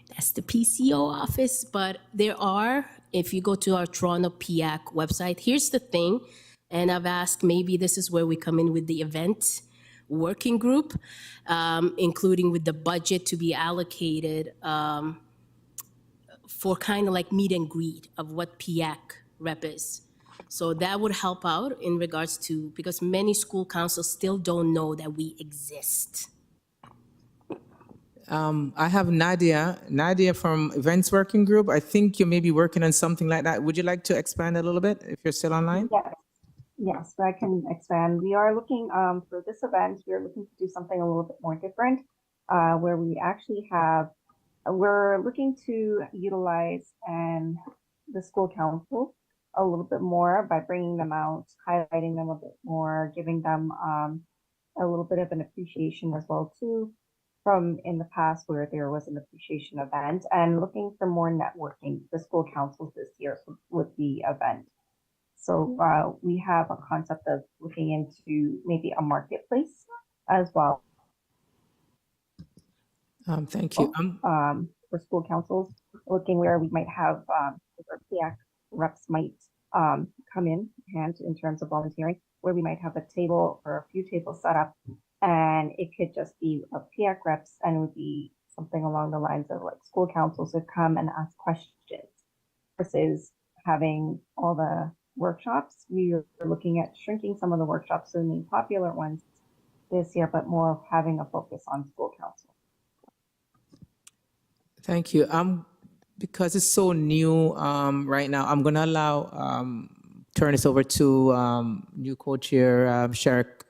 [SPEAKER 8] That's the PCO office, but there are, if you go to our Toronto PIAC website, here's the thing, and I've asked, maybe this is where we come in with the event working group, including with the budget to be allocated for kind of like meet and greet of what PIAC rep is. So that would help out in regards to, because many school councils still don't know that we exist.
[SPEAKER 1] I have Nadia from Events Working Group. I think you may be working on something like that. Would you like to expand a little bit if you're still online?
[SPEAKER 6] Yes, I can expand. We are looking for this event, we're looking to do something a little bit more different, where we actually have, we're looking to utilize the school council a little bit more by bringing them out, highlighting them a bit more, giving them a little bit of an appreciation as well too, from in the past where there was an appreciation event, and looking for more networking, the school councils this year with the event. So we have a concept of looking into maybe a marketplace as well.
[SPEAKER 1] Thank you.
[SPEAKER 6] For school councils, looking where we might have our PIAC reps might come in terms of volunteering, where we might have a table or a few tables set up, and it could just be a PIAC reps, and it would be something along the lines of like school councils would come and ask questions versus having all the workshops. We are looking at shrinking some of the workshops to the main popular ones this year, but more of having a focus on school council.
[SPEAKER 1] Thank you. Because it's so new right now, I'm going to allow, turn this over to new co-chair, Sherrick.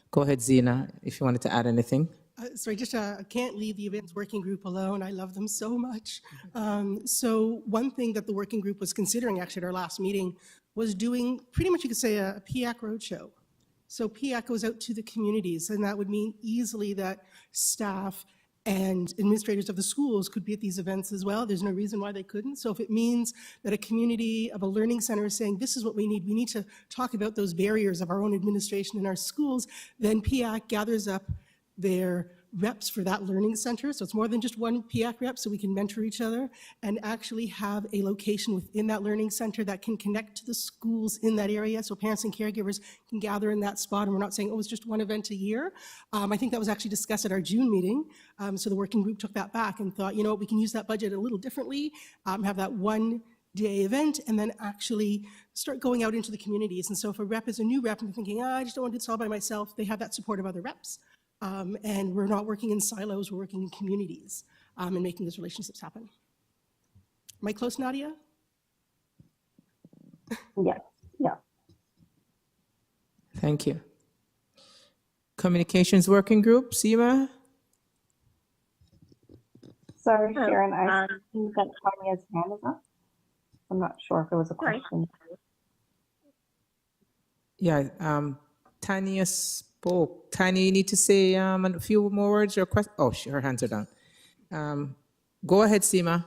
[SPEAKER 1] Go ahead, Zina, if you wanted to add anything.
[SPEAKER 20] Sorry, just can't leave the events working group alone. I love them so much. So one thing that the working group was considering actually at our last meeting was doing pretty much, you could say, a PIAC roadshow. So PIAC goes out to the communities, and that would mean easily that staff and administrators of the schools could be at these events as well. There's no reason why they couldn't. So if it means that a community of a learning center is saying, this is what we need to talk about those barriers of our own administration in our schools, then PIAC gathers up their reps for that learning center. So it's more than just one PIAC rep, so we can mentor each other and actually have a location within that learning center that can connect to the schools in that area, so parents and caregivers can gather in that spot. And we're not saying, oh, it's just one event a year. I think that was actually discussed at our June meeting. So the working group took that back and thought, you know what, we can use that budget a little differently, have that one-day event, and then actually start going out into the communities. And so if a rep is a new rep and they're thinking, I just don't want to do this all by myself, they have that support of other reps. And we're not working in silos, we're working in communities and making those relationships happen. Am I close, Nadia?
[SPEAKER 6] Yes, yeah.
[SPEAKER 1] Thank you. Communications Working Group, Seema?
[SPEAKER 6] Sorry, Sharon, I see that Tanya's hand is up. I'm not sure if it was a
[SPEAKER 13] Sorry.
[SPEAKER 6] question.
[SPEAKER 1] Yeah, Tanya spoke. Tanya, you need to say a few more words or question. Oh, her hands are down. Go ahead, Seema.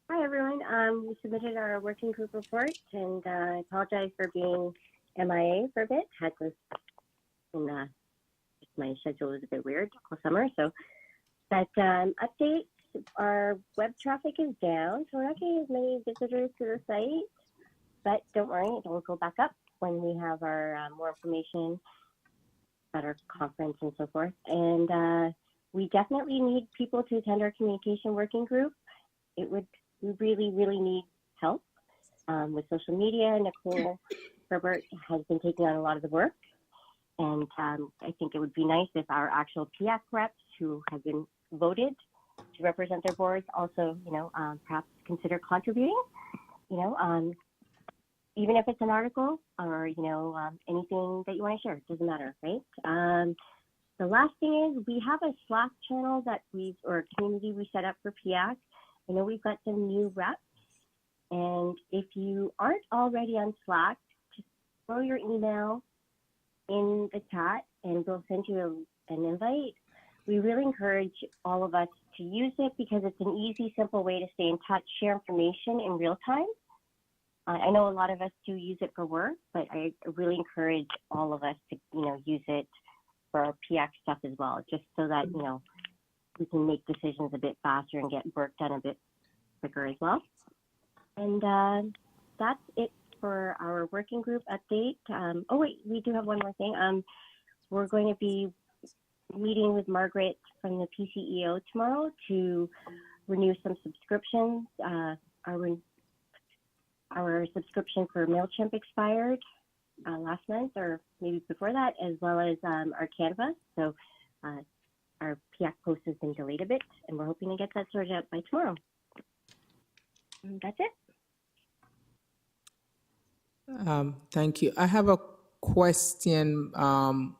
[SPEAKER 13] Hi, everyone. We submitted our working group report, and I apologize for being MIA for a bit. Had this, and my schedule was a bit weird all summer. So, but update: our web traffic is down, so we're not getting as many visitors to the site. But don't worry, it will go back up when we have our more information at our conference and so forth. And we definitely need people to attend our communication working group. We really, really need help with social media. Nicole Herbert has been taking on a lot of the work. And I think it would be nice if our actual PIAC reps who have been voted to represent their boards also, perhaps consider contributing, even if it's an article or, anything that you want to share, it doesn't matter, right? The last thing is we have a Slack channel that or a community we set up for PIAC. I know we've got some new reps, and if you aren't already on Slack, just throw your email in the chat and we'll send you an invite. We really encourage all of us to use it because it's an easy, simple way to stay in touch, share information in real time. I know a lot of us do use it for work, but I really encourage all of us to, use it for our PIAC stuff as well, just so that, we can make decisions a bit faster and get work done a bit quicker as well. And that's it for our working group update. Oh wait, we do have one more thing. We're going to be meeting with Margaret from the PCEO tomorrow to renew some subscriptions. Our subscription for MailChimp expired last month or maybe before that, as well as our Canva. So our PIAC post has been delayed a bit, and we're hoping to get that sorted out by tomorrow. And that's it.
[SPEAKER 1] Thank you. I have a question. I'm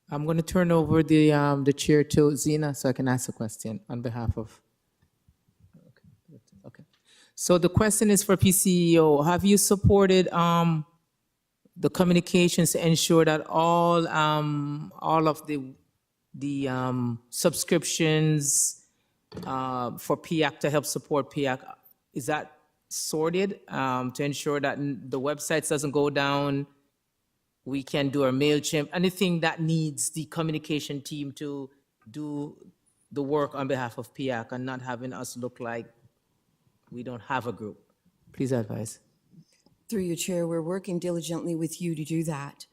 [SPEAKER 1] going to turn over the chair to Zina so I can ask a question on behalf of. Okay. So the question is for PCEO. Have you supported the communications to ensure that all of the subscriptions for PIAC to help support PIAC, is that sorted to ensure that the websites doesn't go down? We can do our MailChimp, anything that needs the communication team to do the work on behalf of PIAC and not having us look like we don't have a group. Please advise.
[SPEAKER 3] Through your chair, we're working diligently with you to do that.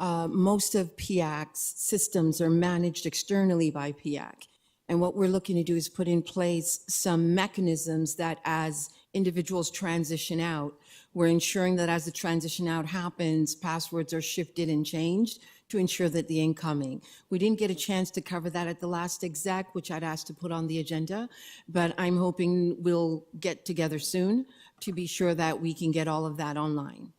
[SPEAKER 3] Most of PIAC's systems are managed externally by PIAC. And what we're looking to do is put in place some mechanisms that as individuals transition out, we're ensuring that as the transition out happens, passwords are shifted and changed to ensure that the incoming. We didn't get a chance to cover that at the last exec, which I'd asked to put on the agenda, but I'm hoping we'll get together soon to be sure that we can get all of that online.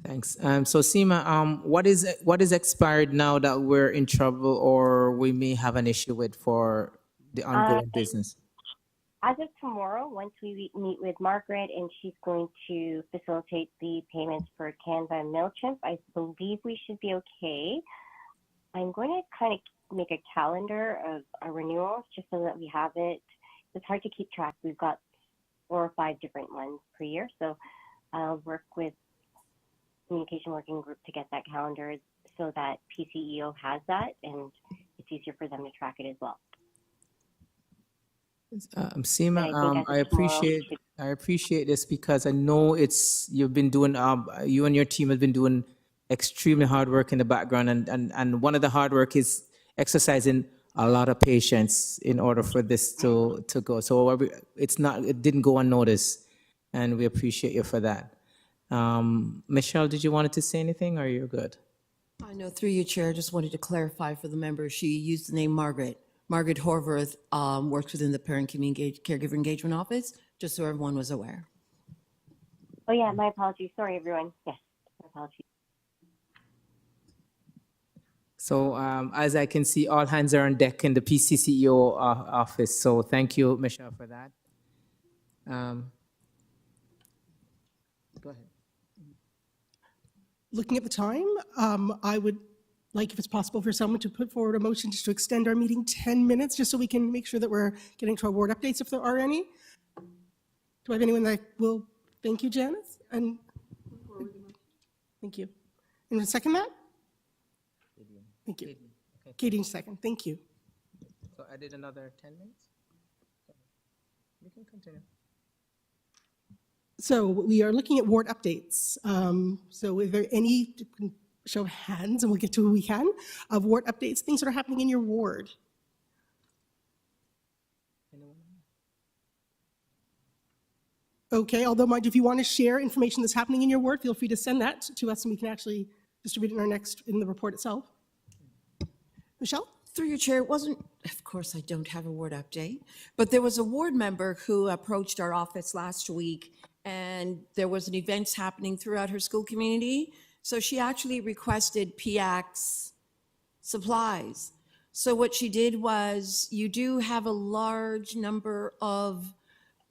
[SPEAKER 1] Thanks. So Seema, what is expired now that we're in trouble or we may have an issue with for the ongoing business?
[SPEAKER 13] As of tomorrow, once we meet with Margaret and she's going to facilitate the payments for Canva and MailChimp, I believe we should be okay. I'm going to kind of make a calendar of our renewals just so that we have it. It's hard to keep track. We've got 4 or 5 different ones per year. So I'll work with communication working group to get that calendar so that PCEO has that and it's easier for them to track it as well.
[SPEAKER 1] Seema,
[SPEAKER 13] And I think as
[SPEAKER 1] I
[SPEAKER 13] of tomorrow, we
[SPEAKER 1] appreciate
[SPEAKER 13] should-
[SPEAKER 1] I appreciate this because I know you've been doing you and your team have been doing extremely hard work in the background, and one of the hard work is exercising a lot of patience in order for this to go. So it didn't go unnoticed, and we appreciate you for that. Michelle, did you want to say anything, or you're good?
[SPEAKER 3] I know through you, Chair, just wanted to clarify for the member, she used the name Margaret. Margaret Horvath works within the Parent Caregiver Engagement Office, just so everyone was aware.
[SPEAKER 13] Oh yeah, my apologies. Sorry, everyone. Yes, my apologies.
[SPEAKER 1] So as I can see, all hands are on deck in the PCCEO office. So thank you, Michelle, for that. Go ahead.
[SPEAKER 20] Looking at the time, I would like, if it's possible, for someone to put forward a motion just to extend our meeting 10 minutes, just so we can make sure that we're getting to our ward updates if there are any. Do I have anyone that will? Thank you, Janice. And thank you. And second that? Thank you. Katie, second. Thank you.
[SPEAKER 1] So I did another 10 minutes? We can continue.
[SPEAKER 20] So we are looking at ward updates. So is there any, show of hands, and we'll get to who we can, of ward updates, things that are happening in your ward? Okay, although mind, if you want to share information that's happening in your ward, feel free to send that to us and we can actually distribute it in the report itself. Michelle?
[SPEAKER 3] Through your chair, it wasn't, of course, I don't have a ward update, but there was a ward member who approached our office last week, and there was an event happening throughout her school community. So she actually requested PX supplies. So what she did was, you do have a large number of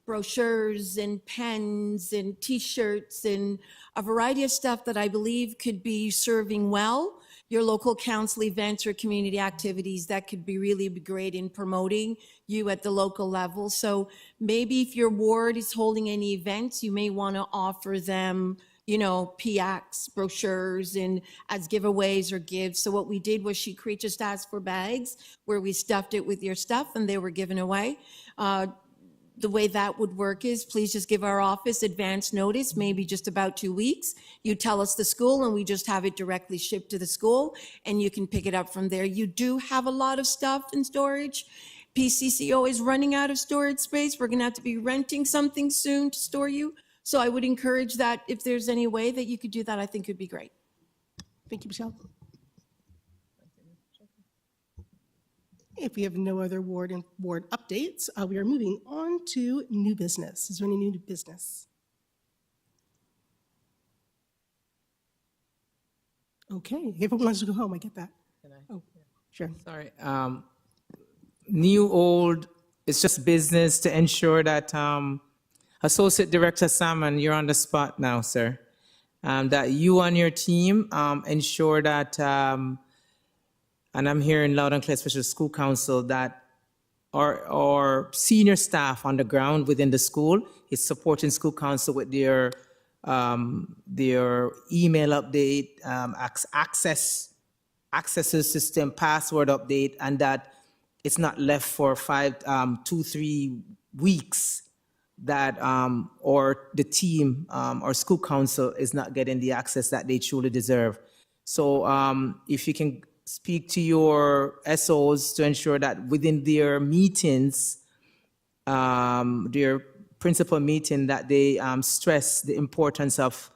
[SPEAKER 3] brochures and pens and T-shirts and a variety of stuff that I believe could be serving well your local council events or community activities. That could be really great in promoting you at the local level. So maybe if your ward is holding any events, you may want to offer them, you know, PX brochures and as giveaways or gifts. So what we did was she just asked for bags where we stuffed it with your stuff and they were given away. The way that would work is please just give our office advance notice, maybe just about 2 weeks. You tell us the school and we just have it directly shipped to the school and you can pick it up from there. You do have a lot of stuff in storage. PCCO is running out of storage space. We're gonna have to be renting something soon to store you. So I would encourage that if there's any way that you could do that, I think it'd be great.
[SPEAKER 20] Thank you, Michelle. If we have no other ward updates, we are moving on to new business. Is there any new business? Okay, if everyone wants to go home, I get that. Oh, sure.
[SPEAKER 1] Sorry. New, old, it's just business to ensure that Associate Director Salmon, you're on the spot now, sir. That you and your team ensure that and I'm hearing loud and clear, especially the school council, that our senior staff on the ground within the school is supporting school council with their email update, accesses system, password update, and that it's not left for 2-3 weeks that or the team or school council is not getting the access that they truly deserve. So if you can speak to your SOs to ensure that within their meetings, their principal meeting, that they stress the importance of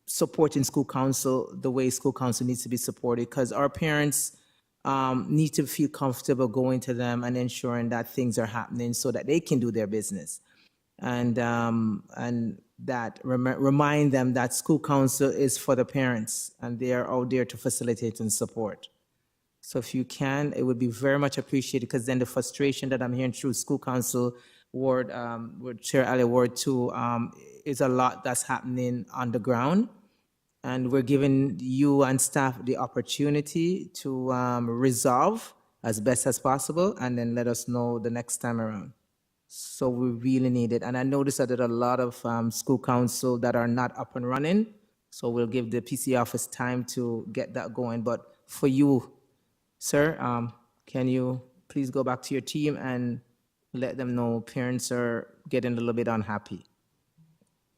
[SPEAKER 1] supporting school council the way school council needs to be supported, because our parents need to feel comfortable going to them and ensuring that things are happening so that they can do their business. And that remind them that school council is for the parents and they are out there to facilitate and support. So if you can, it would be very much appreciated, because then the frustration that I'm hearing through school council ward, with Chair Ali Ward 2, is a lot that's happening on the ground. And we're giving you and staff the opportunity to resolve as best as possible and then let us know the next time around. So we really need it. And I noticed that there are a lot of school council that are not up and running. So we'll give the PC office time to get that going. But for you, sir, can you please go back to your team and let them know parents are getting a little bit unhappy?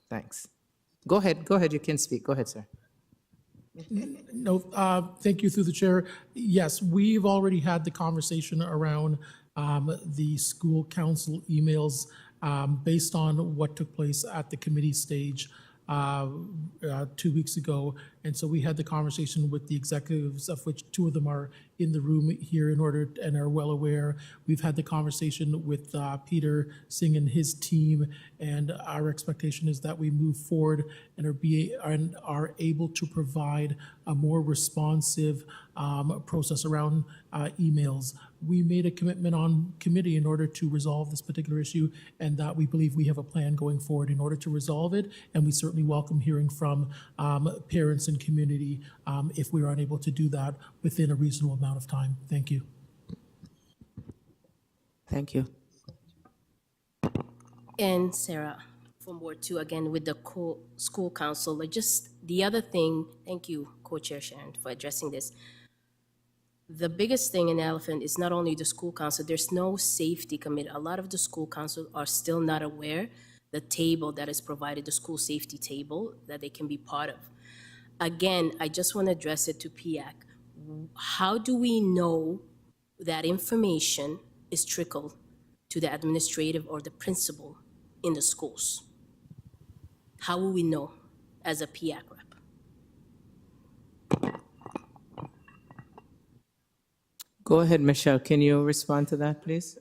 [SPEAKER 1] Thanks. Go ahead, you can speak. Go ahead, sir.
[SPEAKER 12] No, thank you through the chair. Yes, we've already had the conversation around the school council emails based on what took place at the committee stage 2 weeks ago. And so we had the conversation with the executives, of which 2 of them are in the room here in order and are well aware. We've had the conversation with Peter Singh and his team, and our expectation is that we move forward and are able to provide a more responsive process around emails. We made a commitment on committee in order to resolve this particular issue, and that we believe we have a plan going forward in order to resolve it. And we certainly welcome hearing from parents and community if we are unable to do that within a reasonable amount of time. Thank you.
[SPEAKER 1] Thank you.
[SPEAKER 8] And Sarah, from Ward 2, again, with the school council, the other thing, thank you, Co-Chair Sharon, for addressing this. The biggest thing in the elephant is not only the school council, there's no safety committee. A lot of the school council are still not aware the table that is provided, the school safety table that they can be part of. Again, I just want to address it to PIAC. How do we know that information is trickled to the administrative or the principal in the schools? How will we know as a PIAC rep?
[SPEAKER 1] Go ahead, Michelle. Can you respond to that, please?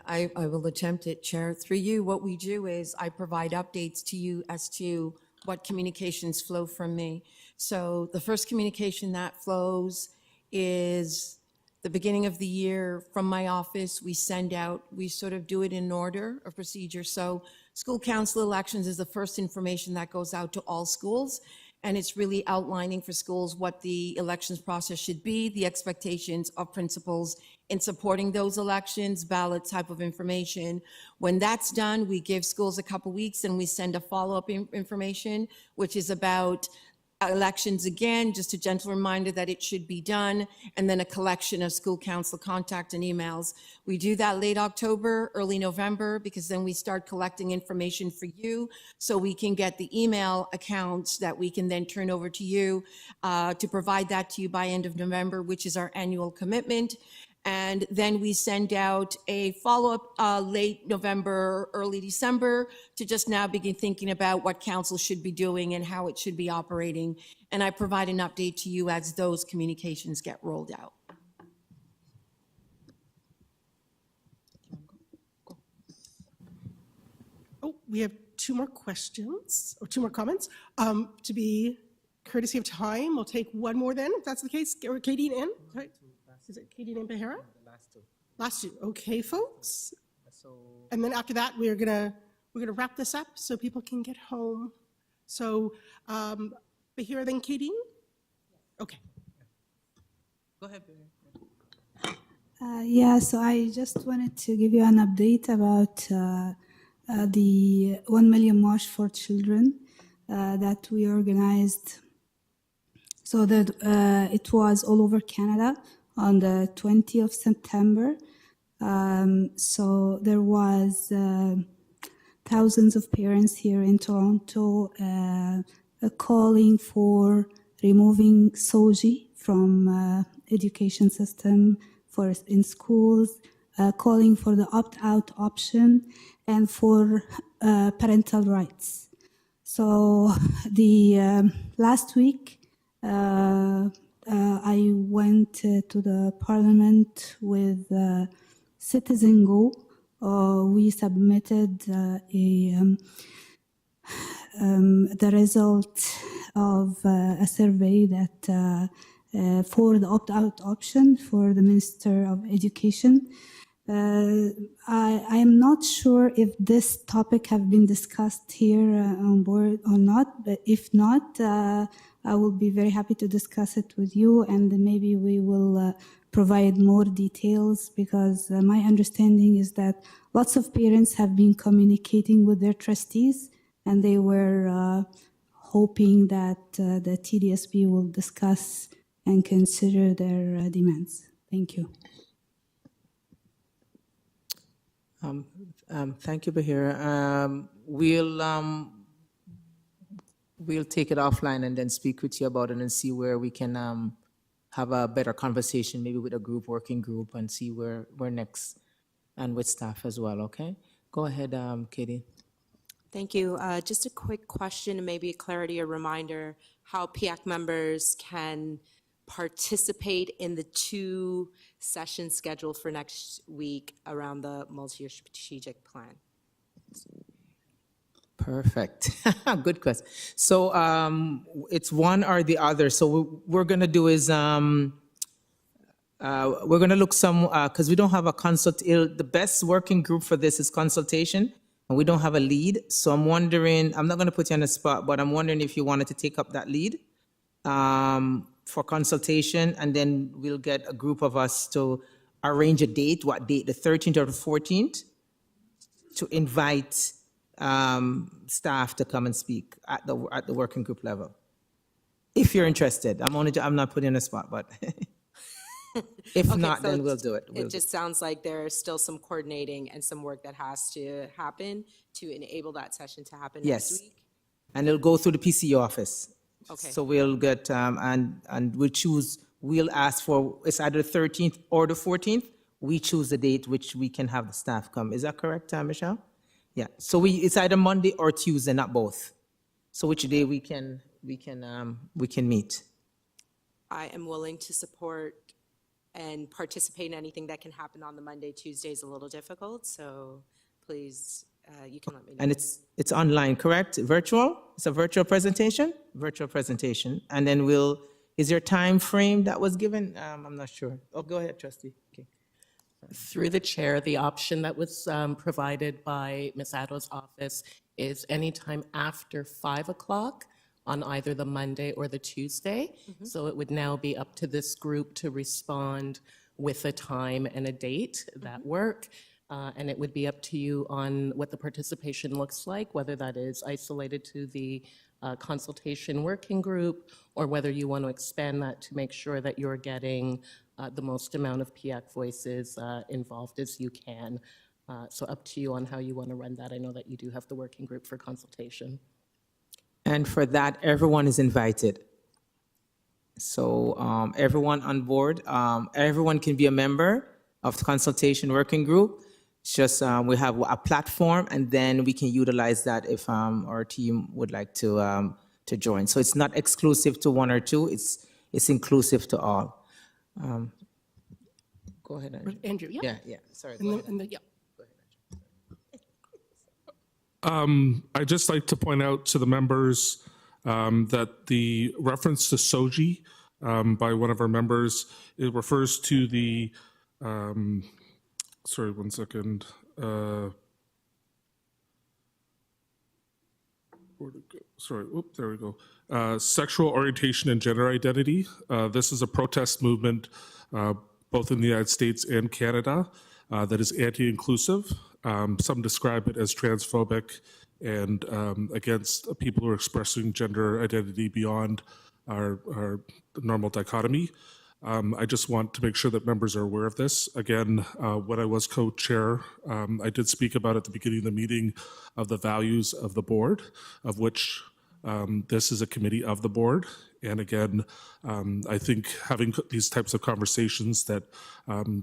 [SPEAKER 3] I will attempt it, Chair. Through you, what we do is I provide updates to you as to what communications flow from me. So the first communication that flows is the beginning of the year from my office. We send out, we sort of do it in order of procedure. So school council elections is the first information that goes out to all schools. And it's really outlining for schools what the elections process should be, the expectations of principals in supporting those elections, ballot type of information. When that's done, we give schools a couple weeks and we send a follow-up information, which is about elections again, just a gentle reminder that it should be done, and then a collection of school council contact and emails. We do that late October, early November, because then we start collecting information for you so we can get the email accounts that we can then turn over to you to provide that to you by end of November, which is our annual commitment. And then we send out a follow-up late November, early December to just now begin thinking about what council should be doing and how it should be operating. And I provide an update to you as those communications get rolled out.
[SPEAKER 20] Oh, we have 2 more questions or 2 more comments. To be courtesy of time, we'll take 1 more then, if that's the case. Or Katie and Ann, right? Is it Katie and Behera? Last two. Okay, folks. And then after that, we're gonna wrap this up so people can get home. So, Behera, then Katie. Okay.
[SPEAKER 1] Go ahead,
[SPEAKER 19] Yeah, so I just wanted to give you an update about the 1 Million March for Children that we organized. So that it was all over Canada on the 20th of September. So there was thousands of parents here in Toronto calling for removing SOGI from education system in schools, calling for the opt-out option and for parental rights. So the last week, I went to the parliament with Citizen Go. We submitted the result of a survey that for the opt-out option for the Minister of Education. I am not sure if this topic have been discussed here on board or not, but if not, I will be very happy to discuss it with you, and maybe we will provide more details, because my understanding is that lots of parents have been communicating with their trustees, and they were hoping that the TDSB will discuss and consider their demands. Thank you.
[SPEAKER 1] Thank you, Bahira. We'll take it offline and then speak with you about it and see where we can have a better conversation, maybe with a group, working group, and see where we're next, and with staff as well, okay? Go ahead, Katie.
[SPEAKER 18] Thank you. Just a quick question and maybe a clarity or reminder how PIAC members can participate in the 2 sessions scheduled for next week around the multi-year strategic plan.
[SPEAKER 1] Perfect. Good question. So it's one or the other. So what we're going to do is we're going to look some, because we don't have a the best working group for this is consultation, and we don't have a lead. So I'm wondering, I'm not going to put you on the spot, but I'm wondering if you wanted to take up that lead for consultation, and then we'll get a group of us to arrange a date. What date? The 13th or the 14th, to invite staff to come and speak at the working group level. If you're interested, I'm not putting you on the spot, but if
[SPEAKER 18] Okay,
[SPEAKER 1] not,
[SPEAKER 18] so
[SPEAKER 1] then we'll do it.
[SPEAKER 18] It just sounds like there's still some coordinating and some work that has to happen to enable that session to happen
[SPEAKER 1] Yes.
[SPEAKER 18] next week.
[SPEAKER 1] And it'll go through the PCO office.
[SPEAKER 18] Okay.
[SPEAKER 1] So we'll get, and we'll choose, we'll ask for, it's either the 13th or the 14th. We choose the date which we can have the staff come. Is that correct, Michelle? Yeah. So it's either Monday or Tuesday, not both. So which day we can meet.
[SPEAKER 18] I am willing to support and participate in anything that can happen on the Monday. Tuesday is a little difficult, so please, you can let me know.
[SPEAKER 1] And it's online, correct? Virtual? It's a virtual presentation? Virtual presentation. And then is there a time frame that was given? I'm not sure. Oh, go ahead, trustee. Okay.
[SPEAKER 5] Through the chair, the option that was provided by Ms. Addo's office is anytime after 5 o'clock on either the Monday or the Tuesday. So it would now be up to this group to respond with a time and a date that work. And it would be up to you on what the participation looks like, whether that is isolated to the consultation working group, or whether you want to expand that to make sure that you're getting the most amount of PIAC voices involved as you can. So up to you on how you want to run that. I know that you do have the working group for consultation.
[SPEAKER 1] And for that, everyone is invited. So everyone on board, everyone can be a member of the consultation working group. It's just we have a platform, and then we can utilize that if our team would like to join. So it's not exclusive to one or two. It's inclusive to all. Go ahead, Andrew.
[SPEAKER 5] Andrew, yeah.
[SPEAKER 1] Yeah. Sorry.
[SPEAKER 5] And
[SPEAKER 1] Go
[SPEAKER 5] then-
[SPEAKER 1] ahead.
[SPEAKER 5] and then- yeah.
[SPEAKER 2] I'd just like to point out to the members that the reference to SOGI by one of our members, it refers to the, sorry, one second. Where'd it go? Sorry, whoop, there we go. Sexual orientation and gender identity. This is a protest movement both in the United States and Canada that is anti-inclusive. Some describe it as transphobic and against people who are expressing gender identity beyond our normal dichotomy. I just want to make sure that members are aware of this. Again, when I was co-chair, I did speak about at the beginning of the meeting of the values of the board, of which this is a committee of the board. And again, I think having these types of conversations that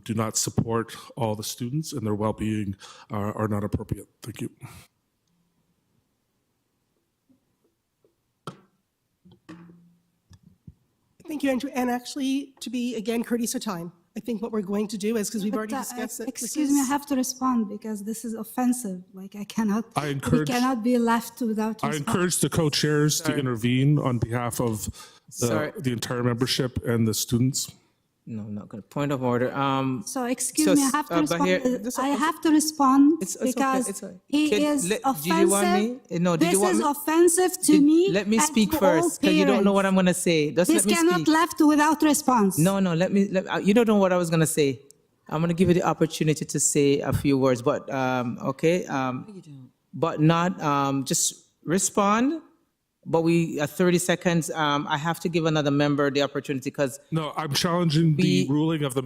[SPEAKER 2] do not support all the students and their well-being are not appropriate. Thank you.
[SPEAKER 20] Thank you, Andrew. And actually, to be, again, courteous of time, I think what we're going to do is, because we've
[SPEAKER 19] But,
[SPEAKER 20] already discussed it.
[SPEAKER 19] excuse me, I have to respond because this is offensive. Like we
[SPEAKER 2] encourage-
[SPEAKER 19] cannot be left without
[SPEAKER 2] I
[SPEAKER 19] response.
[SPEAKER 2] encourage the co-chairs to intervene on behalf of
[SPEAKER 1] Sorry.
[SPEAKER 2] the entire membership and the students.
[SPEAKER 1] No, I'm not going to. Point of order.
[SPEAKER 19] So excuse me, I have to respond.
[SPEAKER 1] Bahir,
[SPEAKER 19] I have to respond
[SPEAKER 1] It's okay,
[SPEAKER 19] because
[SPEAKER 1] it's okay.
[SPEAKER 19] he
[SPEAKER 1] Kid,
[SPEAKER 19] is
[SPEAKER 1] did
[SPEAKER 19] offensive.
[SPEAKER 1] you want me? No, did
[SPEAKER 19] This
[SPEAKER 1] you want
[SPEAKER 19] is
[SPEAKER 1] me?
[SPEAKER 19] offensive to me.
[SPEAKER 1] Let me
[SPEAKER 19] and
[SPEAKER 1] speak
[SPEAKER 19] to all
[SPEAKER 1] first, because you don't know what
[SPEAKER 19] parents.
[SPEAKER 1] I'm going to say. Just
[SPEAKER 19] This
[SPEAKER 1] let me
[SPEAKER 19] cannot
[SPEAKER 1] speak.
[SPEAKER 19] left without response.
[SPEAKER 1] No, you don't know what I was going to say. I'm going to give you the opportunity to say a few words, but okay. But not, just respond but we, 30 seconds, I have to give another member the opportunity because
[SPEAKER 2] No, I'm challenging the ruling of the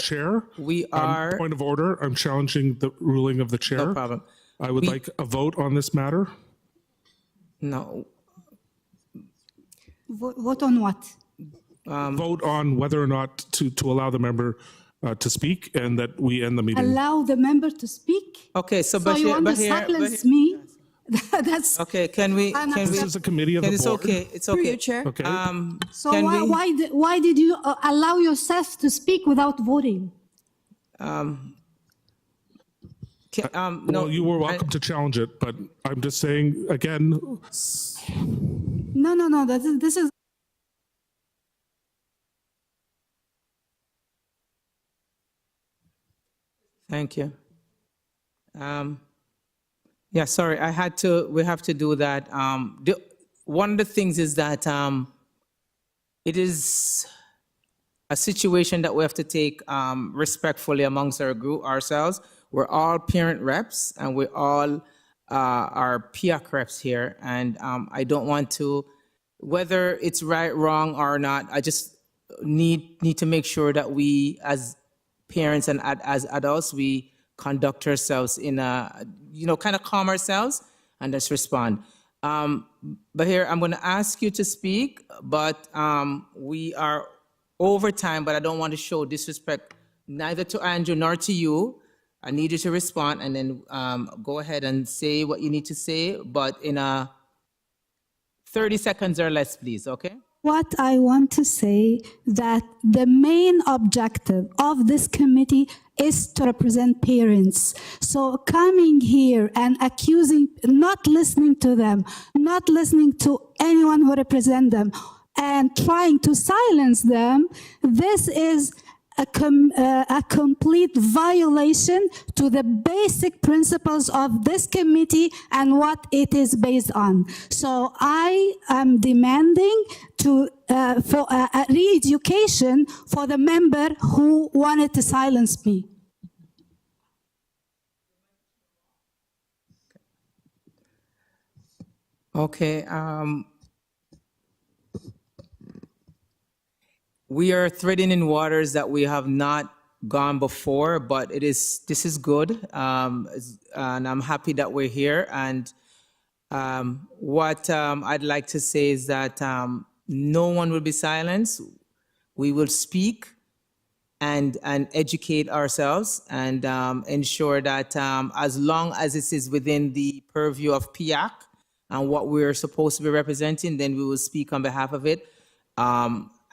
[SPEAKER 2] chair. Point of order. I'm challenging the ruling of the chair.
[SPEAKER 1] No problem.
[SPEAKER 2] I would like a vote on this matter.
[SPEAKER 1] No.
[SPEAKER 19] Vote on what?
[SPEAKER 2] Vote on whether or not to allow the member to speak and that we end the meeting.
[SPEAKER 19] Allow the member to speak?
[SPEAKER 1] Okay, so
[SPEAKER 19] you want to silence me? That's
[SPEAKER 1] okay. Can we?
[SPEAKER 2] This is a committee of the
[SPEAKER 1] It's
[SPEAKER 2] board.
[SPEAKER 1] okay. It's
[SPEAKER 16] Through
[SPEAKER 1] okay.
[SPEAKER 16] you, Chair.
[SPEAKER 2] Okay.
[SPEAKER 19] So
[SPEAKER 1] can
[SPEAKER 19] why did you allow yourself to speak without voting?
[SPEAKER 1] No.
[SPEAKER 2] Well, you were welcome to challenge it, but I'm just saying again.
[SPEAKER 19] No. This is.
[SPEAKER 1] Thank you. Yeah, sorry, we have to do that. One of the things is that it is a situation that we have to take respectfully amongst our group, ourselves. We're all parent reps and we all are PIAC reps here. And I don't want to, whether it's right, wrong, or not, I just need to make sure that we as parents and as adults, we conduct ourselves in a, kind of calm ourselves and just respond. But here, I'm going to ask you to speak, but we are over time, but I don't want to show disrespect neither to Andrew nor to you. I need you to respond and then go ahead and say what you need to say, but in 30 seconds or less, please, okay?
[SPEAKER 19] What I want to say that the main objective of this committee is to represent parents. So coming here and accusing, not listening to them, not listening to anyone who represents them, and trying to silence them, this is a complete violation to the basic principles of this committee and what it is based on. So I am demanding for a re-education for the member who wanted to silence me.
[SPEAKER 1] Okay. We are treading in waters that we have not gone before, but this is good, and I'm happy that we're here. And what I'd like to say is that no one will be silenced. We will speak and educate ourselves and ensure that as long as this is within the purview of PIAC and what we're supposed to be representing, then we will speak on behalf of it.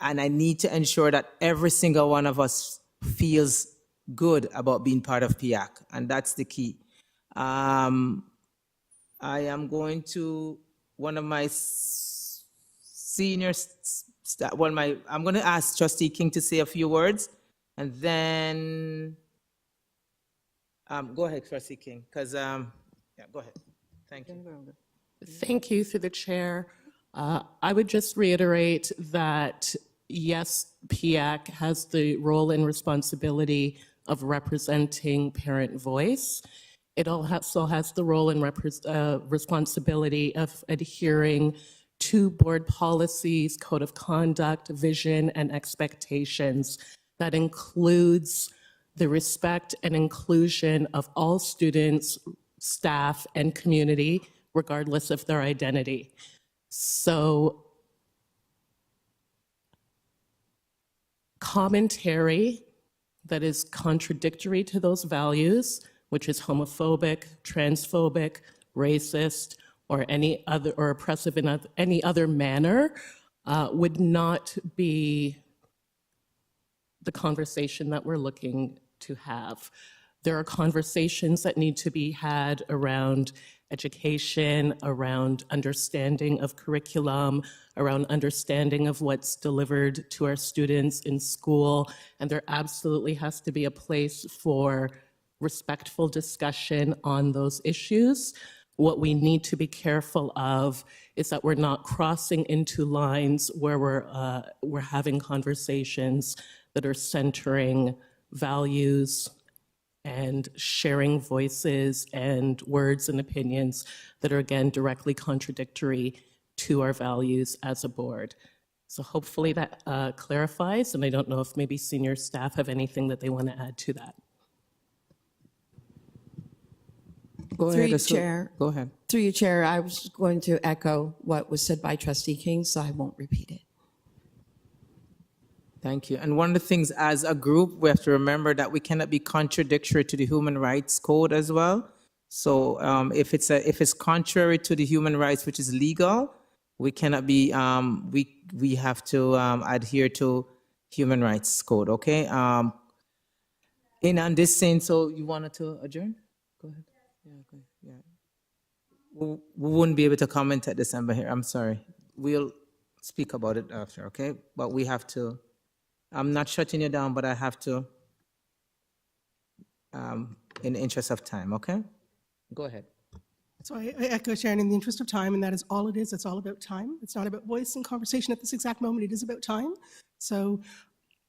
[SPEAKER 1] And I need to ensure that every single one of us feels good about being part of PIAC, and that's the key. I am going to one of my seniors. I'm going to ask Trustee King to say a few words, and then go ahead, Trustee King, because yeah, go ahead. Thank you.
[SPEAKER 5] Thank you through the chair. I would just reiterate that yes, PIAC has the role and responsibility of representing parent voice. It also has the role and responsibility of adhering to board policies, code of conduct, vision, and expectations. That includes the respect and inclusion of all students, staff, and community, regardless of their identity. So commentary that is contradictory to those values, which is homophobic, transphobic, racist, or any other, or oppressive in any other manner, would not be the conversation that we're looking to have. There are conversations that need to be had around education, around understanding of curriculum, around understanding of what's delivered to our students in school, and there absolutely has to be a place for respectful discussion on those issues. What we need to be careful of is that we're not crossing into lines where we're having conversations that are centering values and sharing voices and words and opinions that are, again, directly contradictory to our values as a board. So hopefully that clarifies, and I don't know if maybe senior staff have anything that they want to add to that.
[SPEAKER 1] Go
[SPEAKER 3] Through
[SPEAKER 1] ahead,
[SPEAKER 3] you,
[SPEAKER 1] Asu.
[SPEAKER 3] Chair.
[SPEAKER 1] Go ahead.
[SPEAKER 3] Through you, Chair, I was going to echo what was said by Trustee King, so I won't repeat it.
[SPEAKER 1] Thank you. And one of the things as a group, we have to remember that we cannot be contradictory to the Human Rights Code as well. So if it's contrary to the human rights, which is legal, we cannot be, we have to adhere to Human Rights Code, okay? In on this saying, so you wanted to adjourn? Go ahead. Yeah, okay, yeah. We wouldn't be able to comment at December here, I'm sorry. We'll speak about it after, okay? But we have to, I'm not shutting you down, but I have to, in the interest of time, okay? Go ahead.
[SPEAKER 20] So I echo Sharon in the interest of time, and that is all it is. It's all about time. It's not about voice and conversation at this exact moment. It is about time. So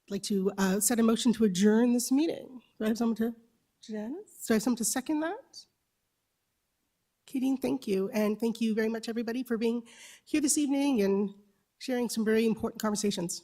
[SPEAKER 20] I'd like to set a motion to adjourn this meeting. Do I have someone to, Janice? Do I have someone to second that? Keating, thank you. And thank you very much, everybody, for being here this evening and sharing some very important conversations.